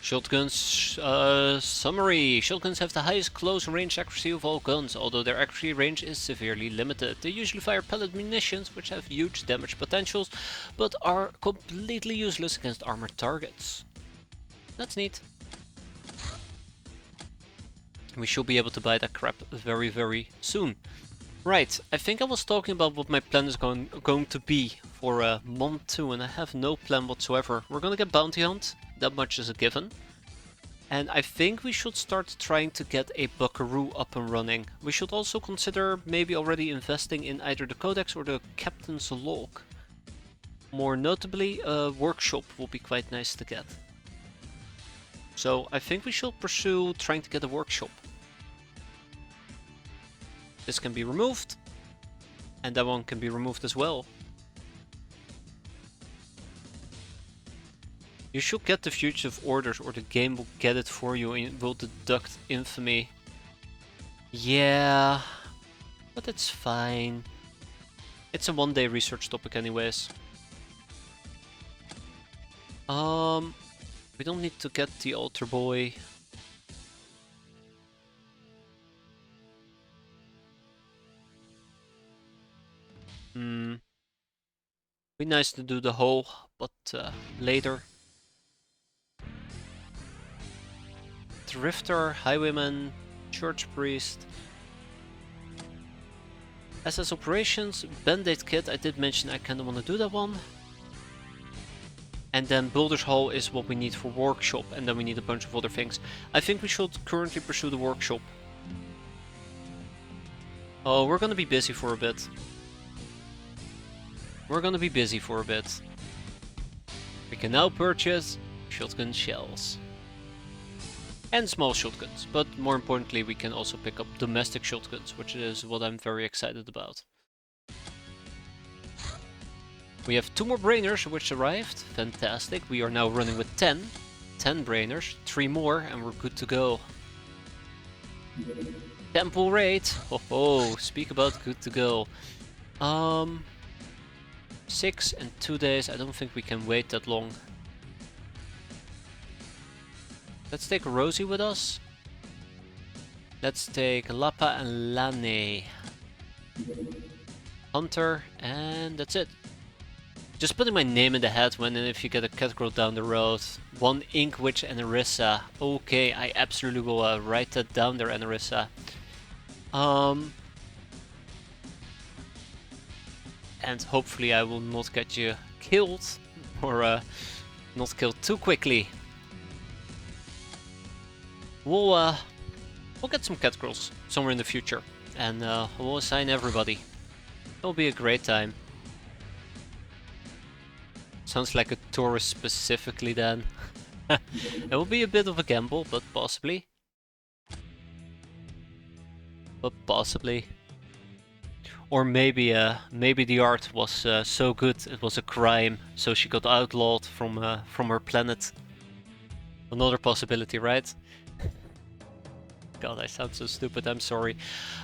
Shotguns summary. Shotguns have the highest close range accuracy of all guns, although their accuracy range is severely limited. They usually fire pellet munitions, which have huge damage potentials, but are completely useless against armored targets. That's neat. We should be able to buy that crap very, very soon. Right, I think I was talking about what my plan is going to be for month 2, and I have no plan whatsoever. We're gonna get bounty hunt. That much is a given. And I think we should start trying to get a buckaroo up and running. We should also consider maybe already investing in either the codex or the captain's log. More notably, a workshop will be quite nice to get. So I think we should pursue trying to get a workshop. This can be removed. And that one can be removed as well. You should get the fugitive orders, or the game will get it for you and will deduct infamy. Yeah, but it's fine. It's a one-day research topic anyways. We don't need to get the altar boy. Be nice to do the whole, but later. Drifter, Highwayman, Church Priest. SS Operations, Band-Aid Kit, I did mention I kinda wanna do that one. And then Builder's Hall is what we need for Workshop, and then we need a bunch of other things. I think we should currently pursue the Workshop. Oh, we're gonna be busy for a bit. We're gonna be busy for a bit. We can now purchase shotgun shells. And small shotguns, but more importantly we can also pick up domestic shotguns, which is what I'm very excited about. We have 2 more brainers which arrived. Fantastic. We are now running with 10. 10 brainers, 3 more, and we're good to go. Temple raid. Oh, speak about good to go. 6 and 2 days. I don't think we can wait that long. Let's take Rosie with us. Let's take Lapa and Lane. Hunter, and that's it. Just putting my name in the hat when and if you get a cat girl down the road. 1 Ink Witch and Arissa. Okay, I absolutely will write that down there, Anarissa. And hopefully I will not get you killed, or not killed too quickly. We'll get some cat girls somewhere in the future, and we'll assign everybody. It'll be a great time. Sounds like a tourist specifically then. It will be a bit of a gamble, but possibly. Or maybe maybe the art was so good it was a crime, so she got outlawed from her planet. Another possibility, right? God, I sound so stupid, I'm sorry.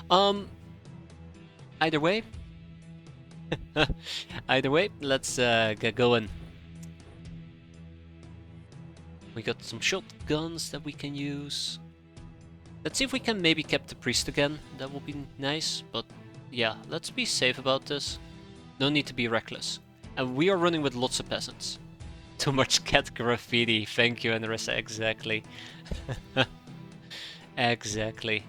Either way. Either way, let's get going. We got some shotguns that we can use. Let's see if we can maybe cap the priest again. That would be nice, but yeah, let's be safe about this. No need to be reckless. And we are running with lots of peasants. Too much cat graffiti. Thank you, Anarissa. Exactly. Exactly.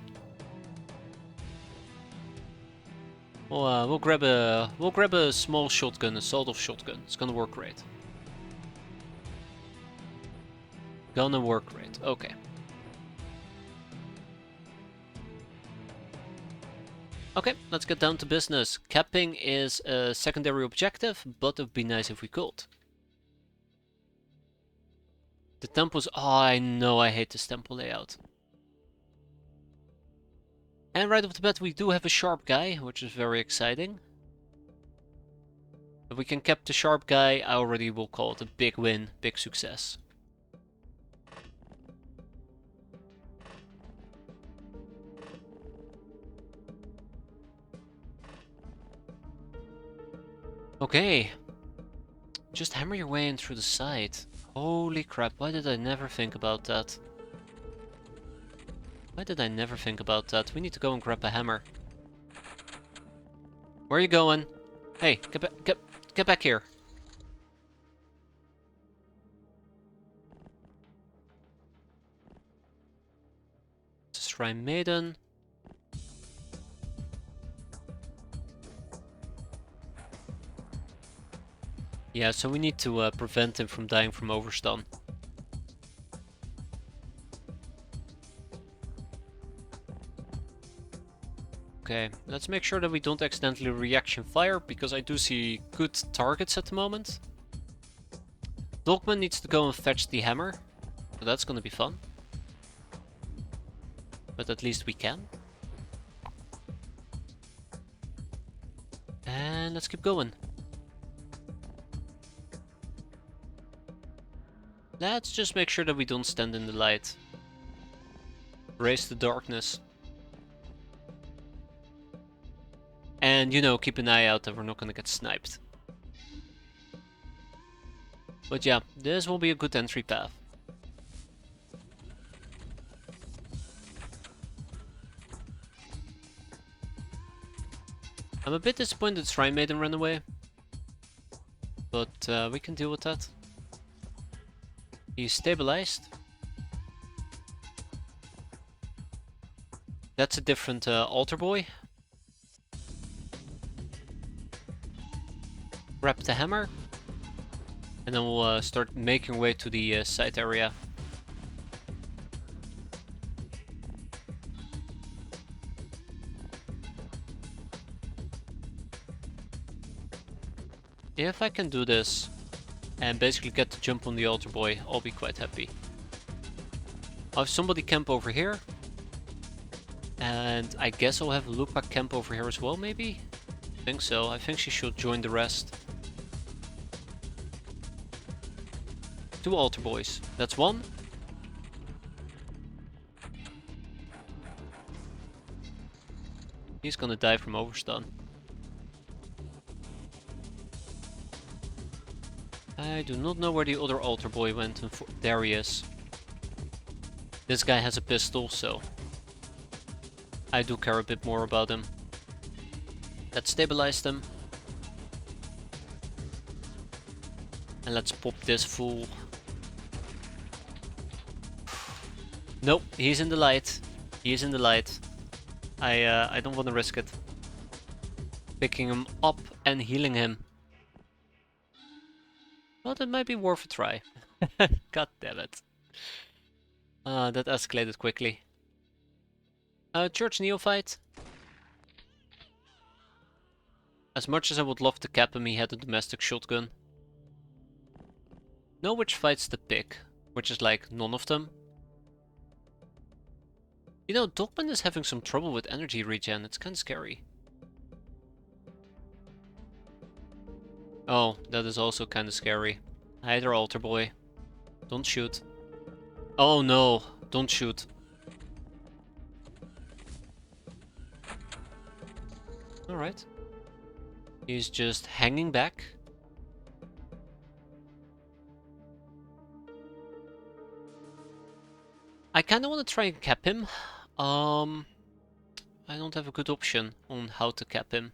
We'll grab a small shotgun, a sawed-off shotgun. It's gonna work great. Gonna work great. Okay. Okay, let's get down to business. Capping is a secondary objective, but it would be nice if we could. The temples. Oh, I know I hate this temple layout. And right off the bat we do have a sharp guy, which is very exciting. If we can cap the sharp guy, I already will call it a big win, big success. Okay. Just hammer your way in through the side. Holy crap, why did I never think about that? Why did I never think about that? We need to go and grab a hammer. Where are you going? Hey, get back here. Shrine Maiden. Yeah, so we need to prevent him from dying from overstun. Okay, let's make sure that we don't accidentally reaction fire, because I do see good targets at the moment. Dogman needs to go and fetch the hammer, so that's gonna be fun. But at least we can. And let's keep going. Let's just make sure that we don't stand in the light. Raise the darkness. And, you know, keep an eye out that we're not gonna get sniped. But yeah, this will be a good entry path. I'm a bit disappointed Shrine Maiden ran away. But we can deal with that. He's stabilized. That's a different altar boy. Grab the hammer. And then we'll start making our way to the side area. If I can do this and basically get the jump on the altar boy, I'll be quite happy. I'll have somebody camp over here. And I guess I'll have Lupa camp over here as well, maybe? I think so. I think she should join the rest. Two altar boys. That's one. He's gonna die from overstun. I do not know where the other altar boy went. And there he is. This guy has a pistol, so I do care a bit more about him. Let's stabilize them. And let's pop this fool. Nope, he's in the light. He is in the light. I don't want to risk it. Picking him up and healing him. Well, that might be worth a try. God damn it. That escalated quickly. Church Neophyte. As much as I would love to cap him, he had a domestic shotgun. Know which fights to pick, which is like none of them. You know, Dogman is having some trouble with energy regen, it's kinda scary. Oh, that is also kinda scary. Hi there, altar boy. Don't shoot. Oh no, don't shoot. Alright. He's just hanging back. I kinda wanna try and cap him. I don't have a good option on how to cap him.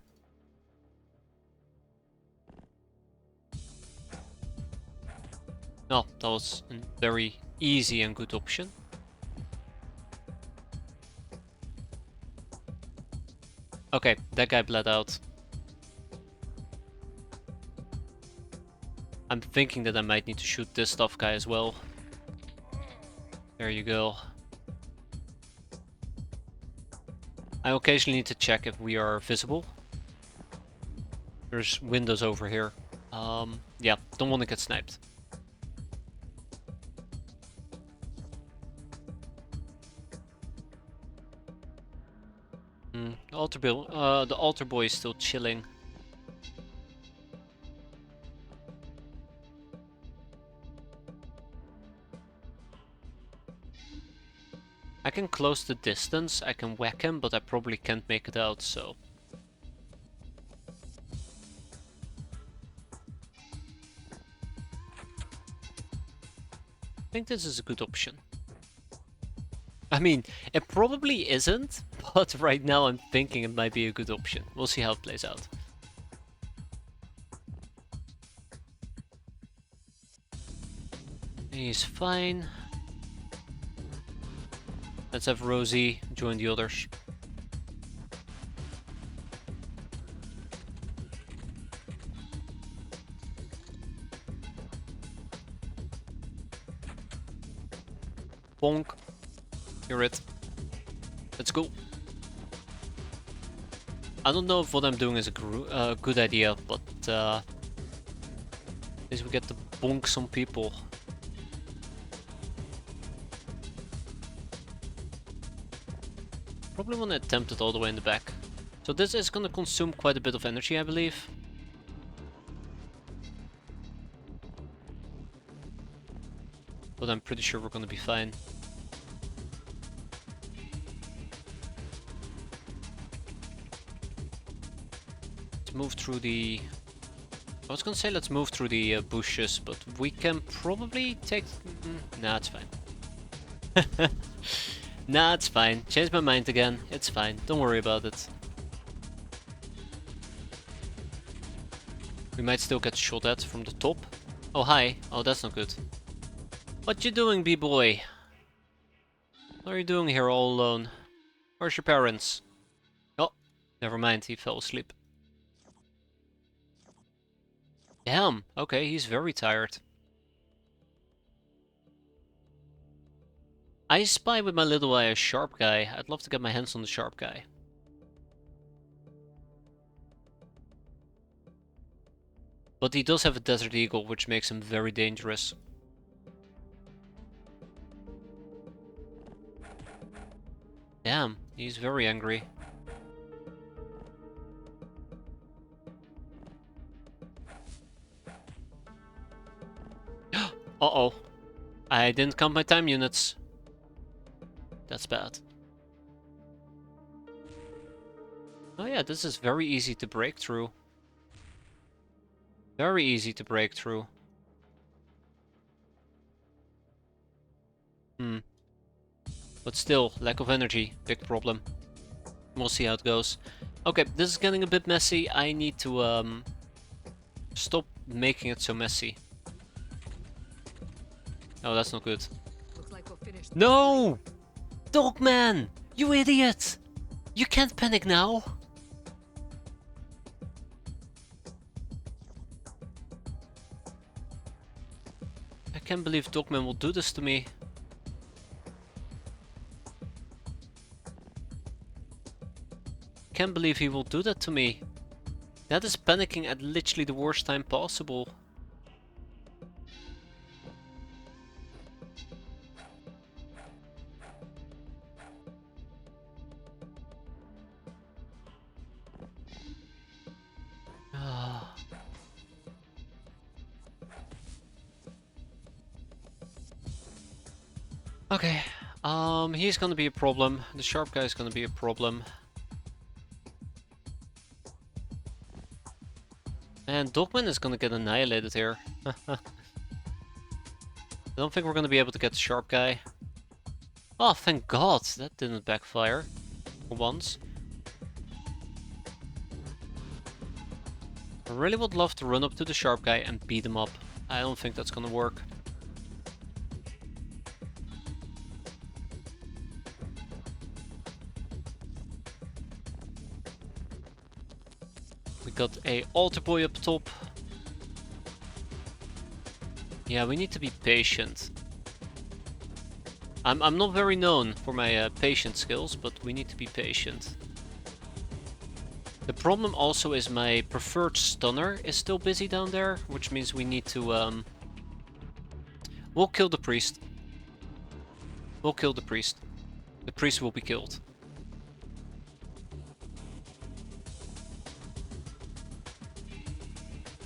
No, that was a very easy and good option. Okay, that guy bled out. I'm thinking that I might need to shoot this tough guy as well. There you go. I occasionally need to check if we are visible. There's windows over here. Yeah, don't want to get sniped. The altar boy is still chilling. I can close the distance, I can whack him, but I probably can't make it out, so... I think this is a good option. I mean, it probably isn't, but right now I'm thinking it might be a good option. We'll see how it plays out. He's fine. Let's have Rosie join the others. Bonk. You're it. Let's go. I don't know if what I'm doing is a good idea, but at least we get to bonk some people. Probably want to attempt it all the way in the back. So this is going to consume quite a bit of energy, I believe. But I'm pretty sure we're going to be fine. Let's move through the... I was going to say let's move through the bushes, but we can probably take... Nah, it's fine. Nah, it's fine. Changed my mind again. It's fine. Don't worry about it. We might still get shot at from the top. Oh, hi. Oh, that's not good. What you doing, B-boy? What are you doing here all alone? Where's your parents? Oh, never mind. He fell asleep. Damn. Okay, he's very tired. I spy with my little eye a sharp guy. I'd love to get my hands on the sharp guy. But he does have a Desert Eagle, which makes him very dangerous. Damn, he's very angry. Uh-oh. I didn't count my time units. That's bad. Oh yeah, this is very easy to break through. Very easy to break through. But still, lack of energy, big problem. We'll see how it goes. Okay, this is getting a bit messy. I need to stop making it so messy. Oh, that's not good. Looks like we're finished. No! Dogman! You idiot! You can't panic now! I can't believe Dogman will do this to me. Can't believe he will do that to me. That is panicking at literally the worst time possible. Okay, he's gonna be a problem. The sharp guy is gonna be a problem. And Dogman is gonna get annihilated here. I don't think we're gonna be able to get the sharp guy. Oh, thank God, that didn't backfire. For once. I really would love to run up to the sharp guy and beat him up. I don't think that's gonna work. We got a altar boy up top. Yeah, we need to be patient. I'm not very known for my patient skills, but we need to be patient. The problem also is my preferred stunner is still busy down there, which means we need to we'll kill the priest. We'll kill the priest. The priest will be killed.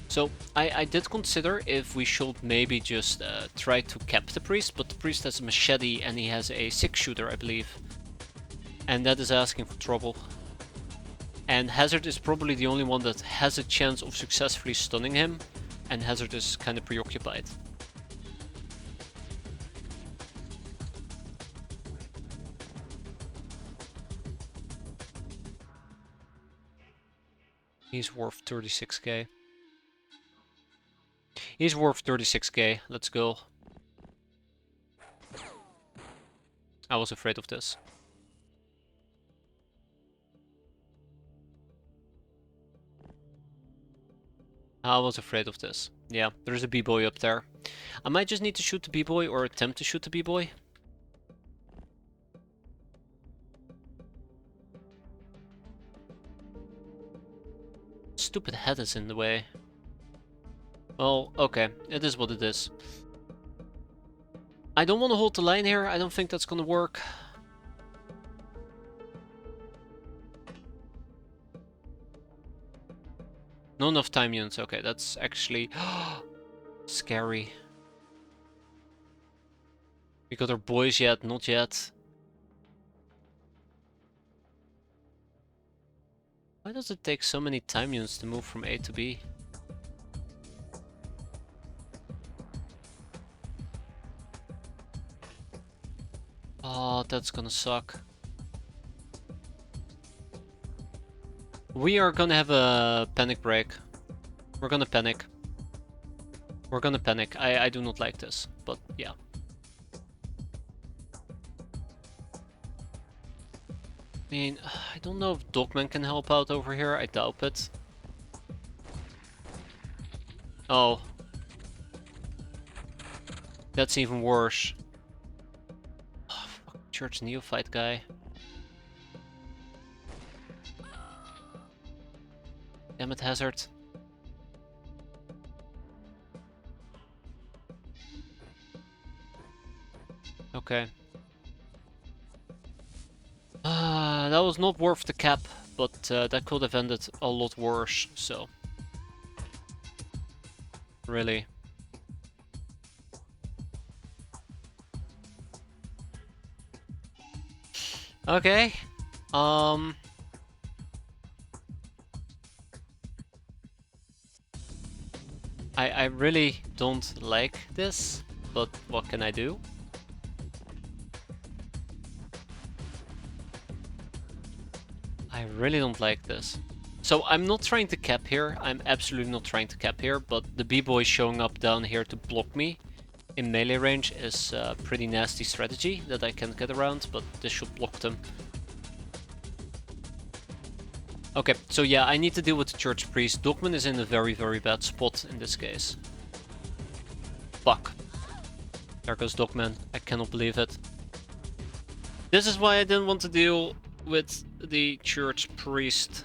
So, I did consider if we should maybe just try to cap the priest, but the priest has a machete and he has a 6-shooter, I believe. And that is asking for trouble. And Hazard is probably the only one that has a chance of successfully stunning him, and Hazard is kind of preoccupied. He's worth 36k. He's worth 36k. Let's go. I was afraid of this. I was afraid of this. Yeah, there's a b-boy up there. I might just need to shoot the b-boy or attempt to shoot the b-boy. Stupid head is in the way. Well, okay, it is what it is. I don't want to hold the line here. I don't think that's gonna work. Not enough time units. Okay, that's actually scary. We got our boys yet? Not yet. Why does it take so many time units to move from A to B? Oh, that's gonna suck. We are gonna have a panic break. We're gonna panic. We're gonna panic. I do not like this, but yeah. I mean, I don't know if Dogman can help out over here. I doubt it. Oh. That's even worse. Oh, fuck, Church Neophyte guy. Damn it, Hazard. Okay. That was not worth the cap, but that could have ended a lot worse, so. Really. Okay. I really don't like this, but what can I do? I really don't like this. So I'm not trying to cap here, I'm absolutely not trying to cap here, but the B-boy showing up down here to block me in melee range is a pretty nasty strategy that I can get around, but this should block them. Okay, so yeah, I need to deal with the church priest. Dogman is in a very, very bad spot in this case. Fuck. There goes Dogman. I cannot believe it. This is why I didn't want to deal with the church priest.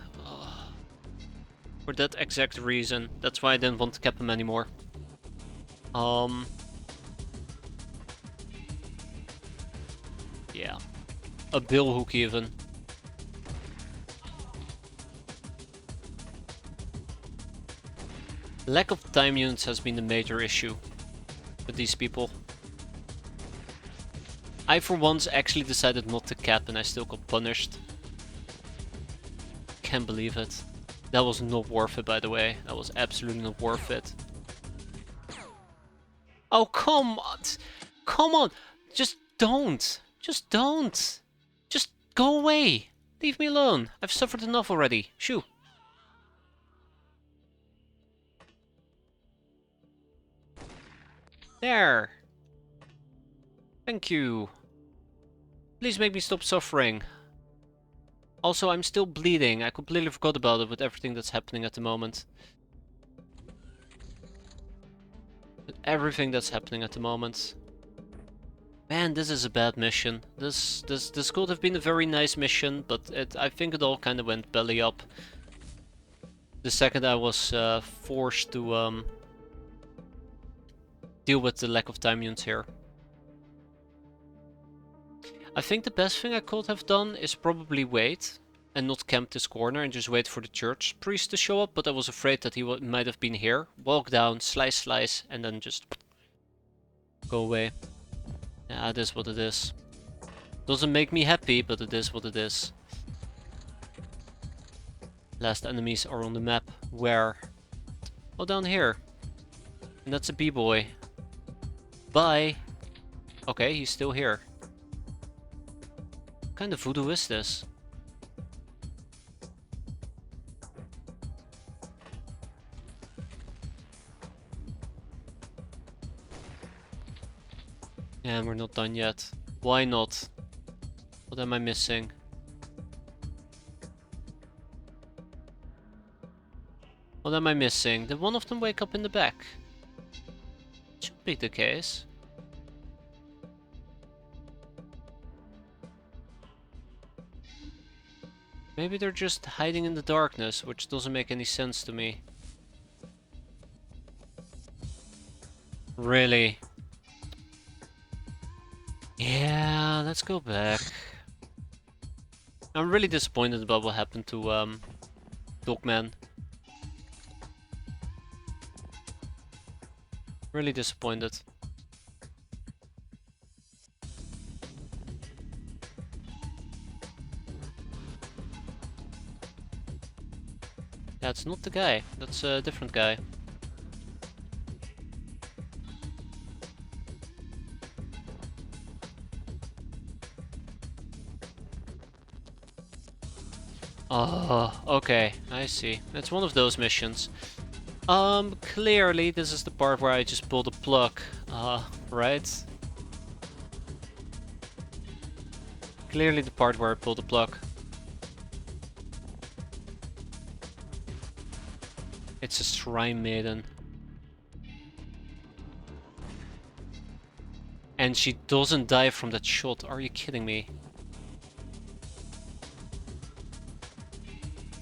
For that exact reason. That's why I didn't want to cap him anymore. Yeah. A bill hook even. Lack of time units has been the major issue with these people. I for once actually decided not to cap and I still got punished. Can't believe it. That was not worth it, by the way. That was absolutely not worth it. Oh, come on! Come on! Just don't! Just don't! Just go away! Leave me alone! I've suffered enough already. Shoo! There! Thank you. Please make me stop suffering. Also, I'm still bleeding. I completely forgot about it with everything that's happening at the moment. With everything that's happening at the moment. Man, this is a bad mission. This could have been a very nice mission, but I think it all kind of went belly up. The second I was forced to deal with the lack of time units here. I think the best thing I could have done is probably wait and not camp this corner and just wait for the church priest to show up, but I was afraid that he might have been here. Walk down, slice, and then just go away. Yeah, it is what it is. Doesn't make me happy, but it is what it is. Last enemies are on the map. Where? Oh, down here. And that's a B-boy. Bye! Okay, he's still here. What kind of voodoo is this? Yeah, we're not done yet. Why not? What am I missing? What am I missing? Did one of them wake up in the back? Should be the case. Maybe they're just hiding in the darkness, which doesn't make any sense to me. Really? Yeah, let's go back. I'm really disappointed about what happened to Dogman. Really disappointed. That's not the guy. That's a different guy. Oh, okay. I see. It's one of those missions. Clearly this is the part where I just pulled a plug. Right? Clearly the part where I pulled the plug. It's a shrine maiden. And she doesn't die from that shot. Are you kidding me?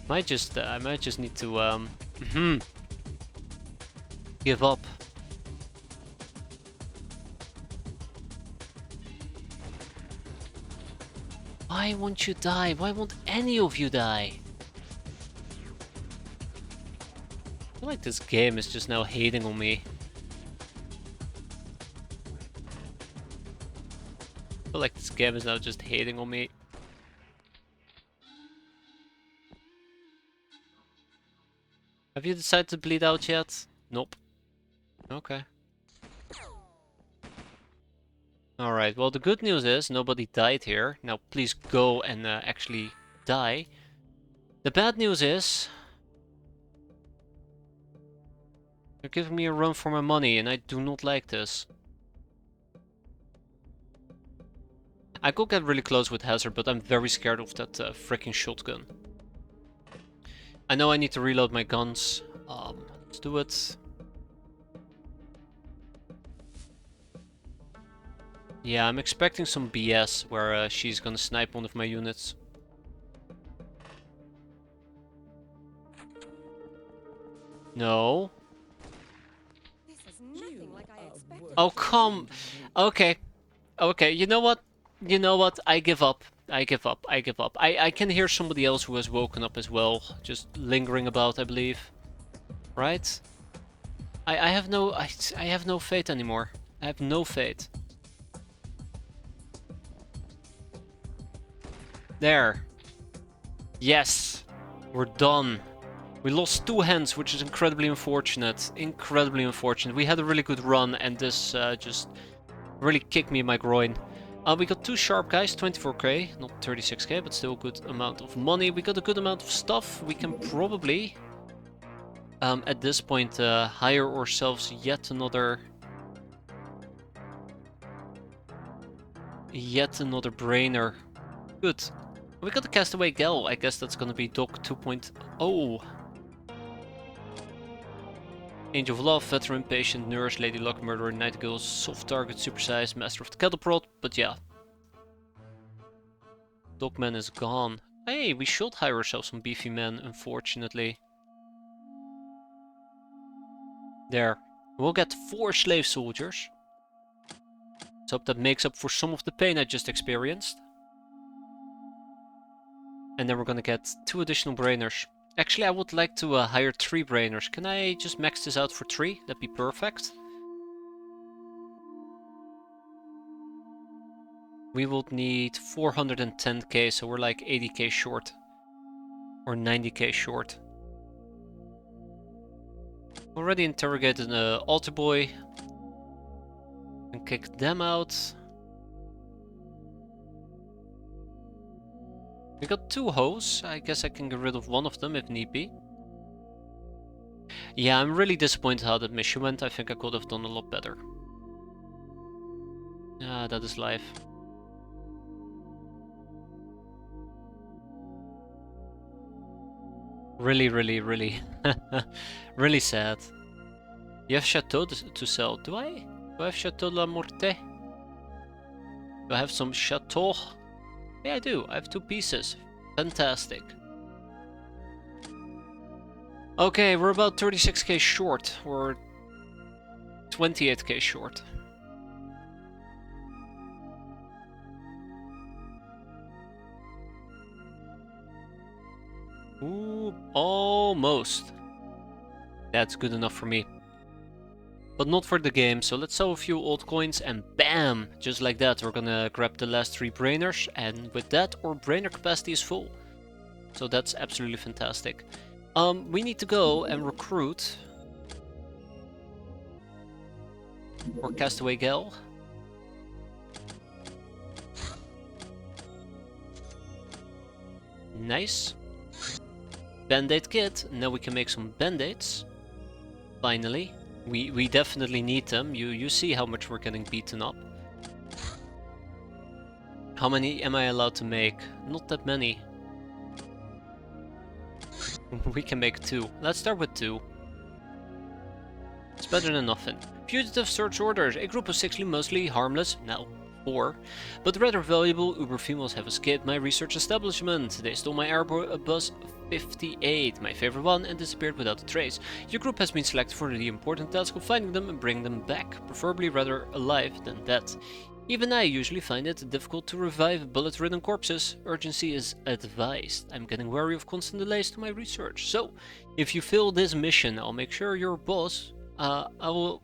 I might just need to give up. Why won't you die? Why won't any of you die? I feel like this game is just now hating on me. I feel like this game is now just hating on me. Have you decided to bleed out yet? Nope. Okay. Alright, well the good news is nobody died here. Now please go and actually die. The bad news is they're giving me a run for my money and I do not like this. I could get really close with Hazard, but I'm very scared of that freaking shotgun. I know I need to reload my guns. Let's do it. Yeah, I'm expecting some BS where she's gonna snipe one of my units. No. This is nothing like I expected. Oh, come. Okay. Okay, you know what? You know what? I give up. I give up. I give up. I can hear somebody else who has woken up as well. Just lingering about, I believe. Right? I have no... I have no faith anymore. I have no faith. There. Yes. We're done. We lost 2 hands, which is incredibly unfortunate. Incredibly unfortunate. We had a really good run, and this just really kicked me in my groin. We got 2 sharp guys, 24k, not 36k, but still a good amount of money. We got a good amount of stuff. We can probably, at this point, hire ourselves yet another brainer. Good. We got the Castaway Gal. I guess that's gonna be Doc 2.0. Angel of Love, Veteran, Patient, Nurse, Lady Luck, Murderer, Nightingale, Soft Target, Supersize, Master of the Cattle Prod, but yeah. Dogman is gone. Hey, we should hire ourselves some beefy men, unfortunately. There. We'll get 4 slave soldiers. Let's hope that makes up for some of the pain I just experienced. And then we're gonna get 2 additional brainers. Actually, I would like to hire 3 brainers. Can I just max this out for 3? That'd be perfect. We would need 410k, so we're like 80k short. Or 90k short. Already interrogated an altar boy. And kicked them out. We got 2 hoes. I guess I can get rid of one of them if need be. Yeah, I'm really disappointed how that mission went. I think I could have done a lot better. Yeah, that is life. Really, really sad. You have Chateau to sell. Do I? Do I have Chateau La Morte? Do I have some Chateau? Yeah, I do. I have 2 pieces. Fantastic. Okay, we're about 36k short. Or 28k short. Ooh, almost. That's good enough for me. But not for the game, so let's sell a few old coins and BAM! Just like that, we're gonna grab the last 3 brainers, and with that, our brainer capacity is full. So that's absolutely fantastic. We need to go and recruit our Castaway Gal. Nice. Band-aid kit, now we can make some band-aids. Finally. We definitely need them. You see how much we're getting beaten up. How many am I allowed to make? Not that many. We can make 2. Let's start with 2. It's better than nothing. Fugitive search orders. A group of 6 mostly harmless, now 4, but rather valuable Uber females have escaped my research establishment. They stole my Airbus 58, my favorite one, and disappeared without a trace. Your group has been selected for the important task of finding them and bringing them back, preferably rather alive than dead. Even I usually find it difficult to revive bullet-ridden corpses. Urgency is advised. I'm getting wary of constant delays to my research. So, if you fail this mission, I'll make sure your boss... I will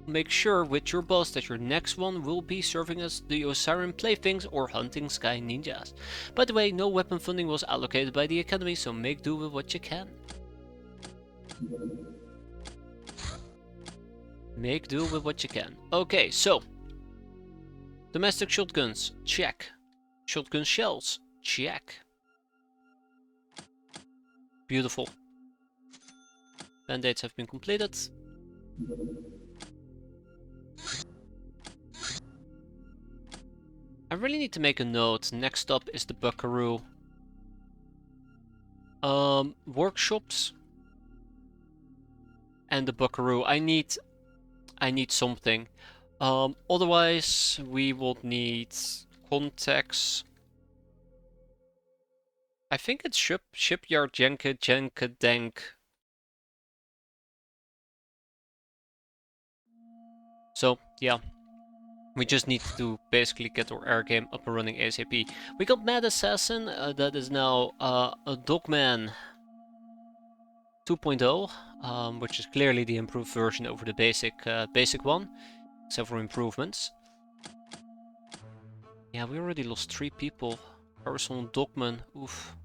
make sure with your boss that your next one will be serving as the Osiris playthings or hunting sky ninjas. By the way, no weapon funding was allocated by the Academy, so make do with what you can. Make do with what you can. Okay, so domestic shotguns, check. Shotgun shells, check. Beautiful. Band-aids have been completed. I really need to make a note. Next up is the Buckaroo. Workshops and the Buckaroo. I need something. Otherwise we will need contacts. I think it's shipyard Jenke Denk. So yeah, we just need to basically get our air game up and running ASAP. We got Mad Assassin, that is now a Dogman 2.0, which is clearly the improved version over the basic one. Several improvements. Yeah, we already lost 3 people. Parasol Dogman, oof.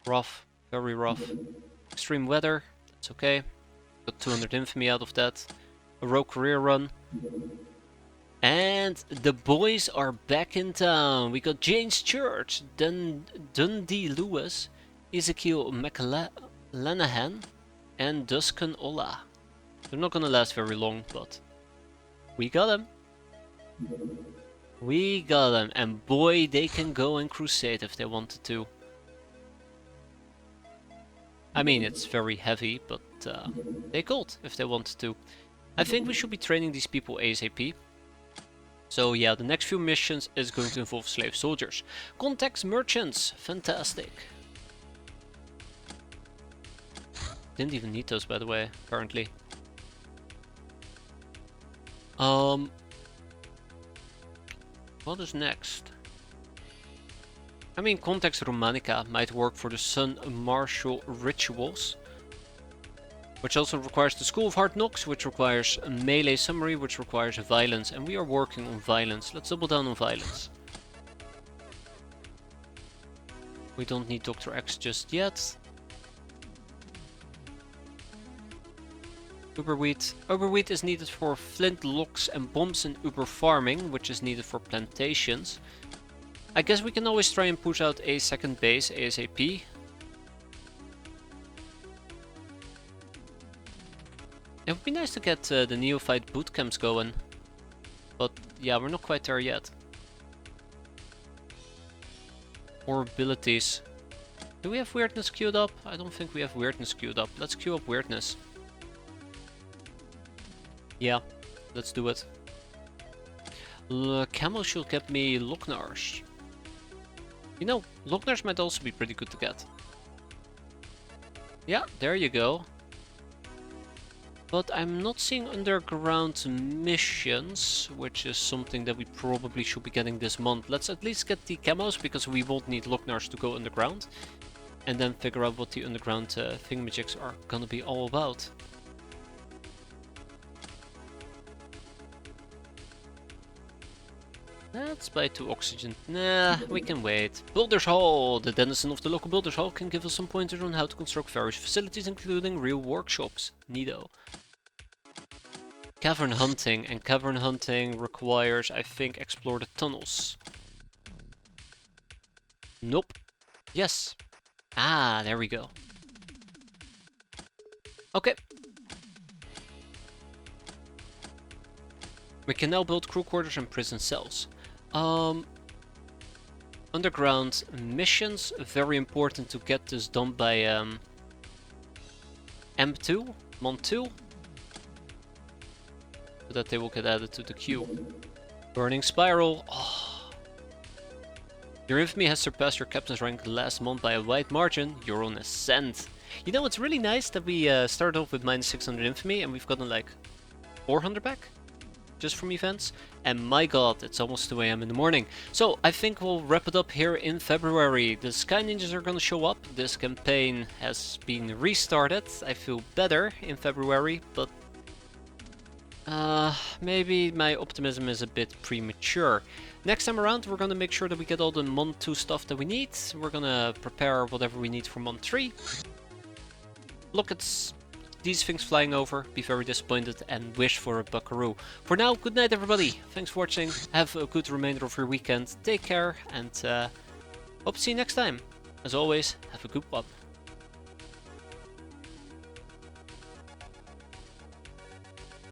Rough, very rough. Extreme weather, that's okay. Got 200 infamy out of that. A rogue career run. And the boys are back in town. We got James Church, Dundee Lewis, Ezekiel McLanahan, and Duskan Ola. They're not gonna last very long, but we got them. We got them, and boy, they can go and crusade if they wanted to. I mean, it's very heavy, but they could if they wanted to. I think we should be training these people ASAP. So yeah, the next few missions is going to involve slave soldiers. Contacts merchants, fantastic. Didn't even need those, by the way, apparently. What is next? I mean, Contacts Romanica might work for the Sun Martial Rituals, which also requires the School of Hard Knocks, which requires a melee summary, which requires violence, and we are working on violence. Let's double down on violence. We don't need Dr. X just yet. Uberwheat. Uberwheat is needed for flint locks and bombs in Uber farming, which is needed for plantations. I guess we can always try and push out a second base ASAP. It would be nice to get the neophyte boot camps going, but yeah, we're not quite there yet. Or abilities. Do we have weirdness queued up? I don't think we have weirdness queued up. Let's queue up weirdness. Yeah, let's do it. Camel should get me Locknars. You know, Locknars might also be pretty good to get. Yeah, there you go. But I'm not seeing underground missions, which is something that we probably should be getting this month. Let's at least get the camos, because we won't need Locknars to go underground. And then figure out what the underground thingamajigs are gonna be all about. Let's buy 2 oxygen. Nah, we can wait. Builders Hall! The denizen of the local Builders Hall can give us some pointers on how to construct various facilities, including real workshops. Neato. Cavern hunting, and cavern hunting requires, I think, explore the tunnels. Nope. Yes. Ah, there we go. Okay. We can now build crew quarters and prison cells. Underground missions, very important to get this done by M2, Mon2, so that they will get added to the queue. Burning Spiral. Oh. Your infamy has surpassed your captain's rank last month by a wide margin. You're on ascent. You know, it's really nice that we started off with minus 600 infamy and we've gotten like 400 back. Just from events, and my god, it's almost 2 AM in the morning. So I think we'll wrap it up here in February. The Sky Ninjas are gonna show up. This campaign has been restarted. I feel better in February, but maybe my optimism is a bit premature. Next time around, we're gonna make sure that we get all the Mon 2 stuff that we need. We're gonna prepare whatever we need for Mon 3. look at these things flying over, be very disappointed, and wish for a buckaroo. For now, good night everybody. Thanks for watching. Have a good remainder of your weekend. Take care, and hope to see you next time. As always, have a good one.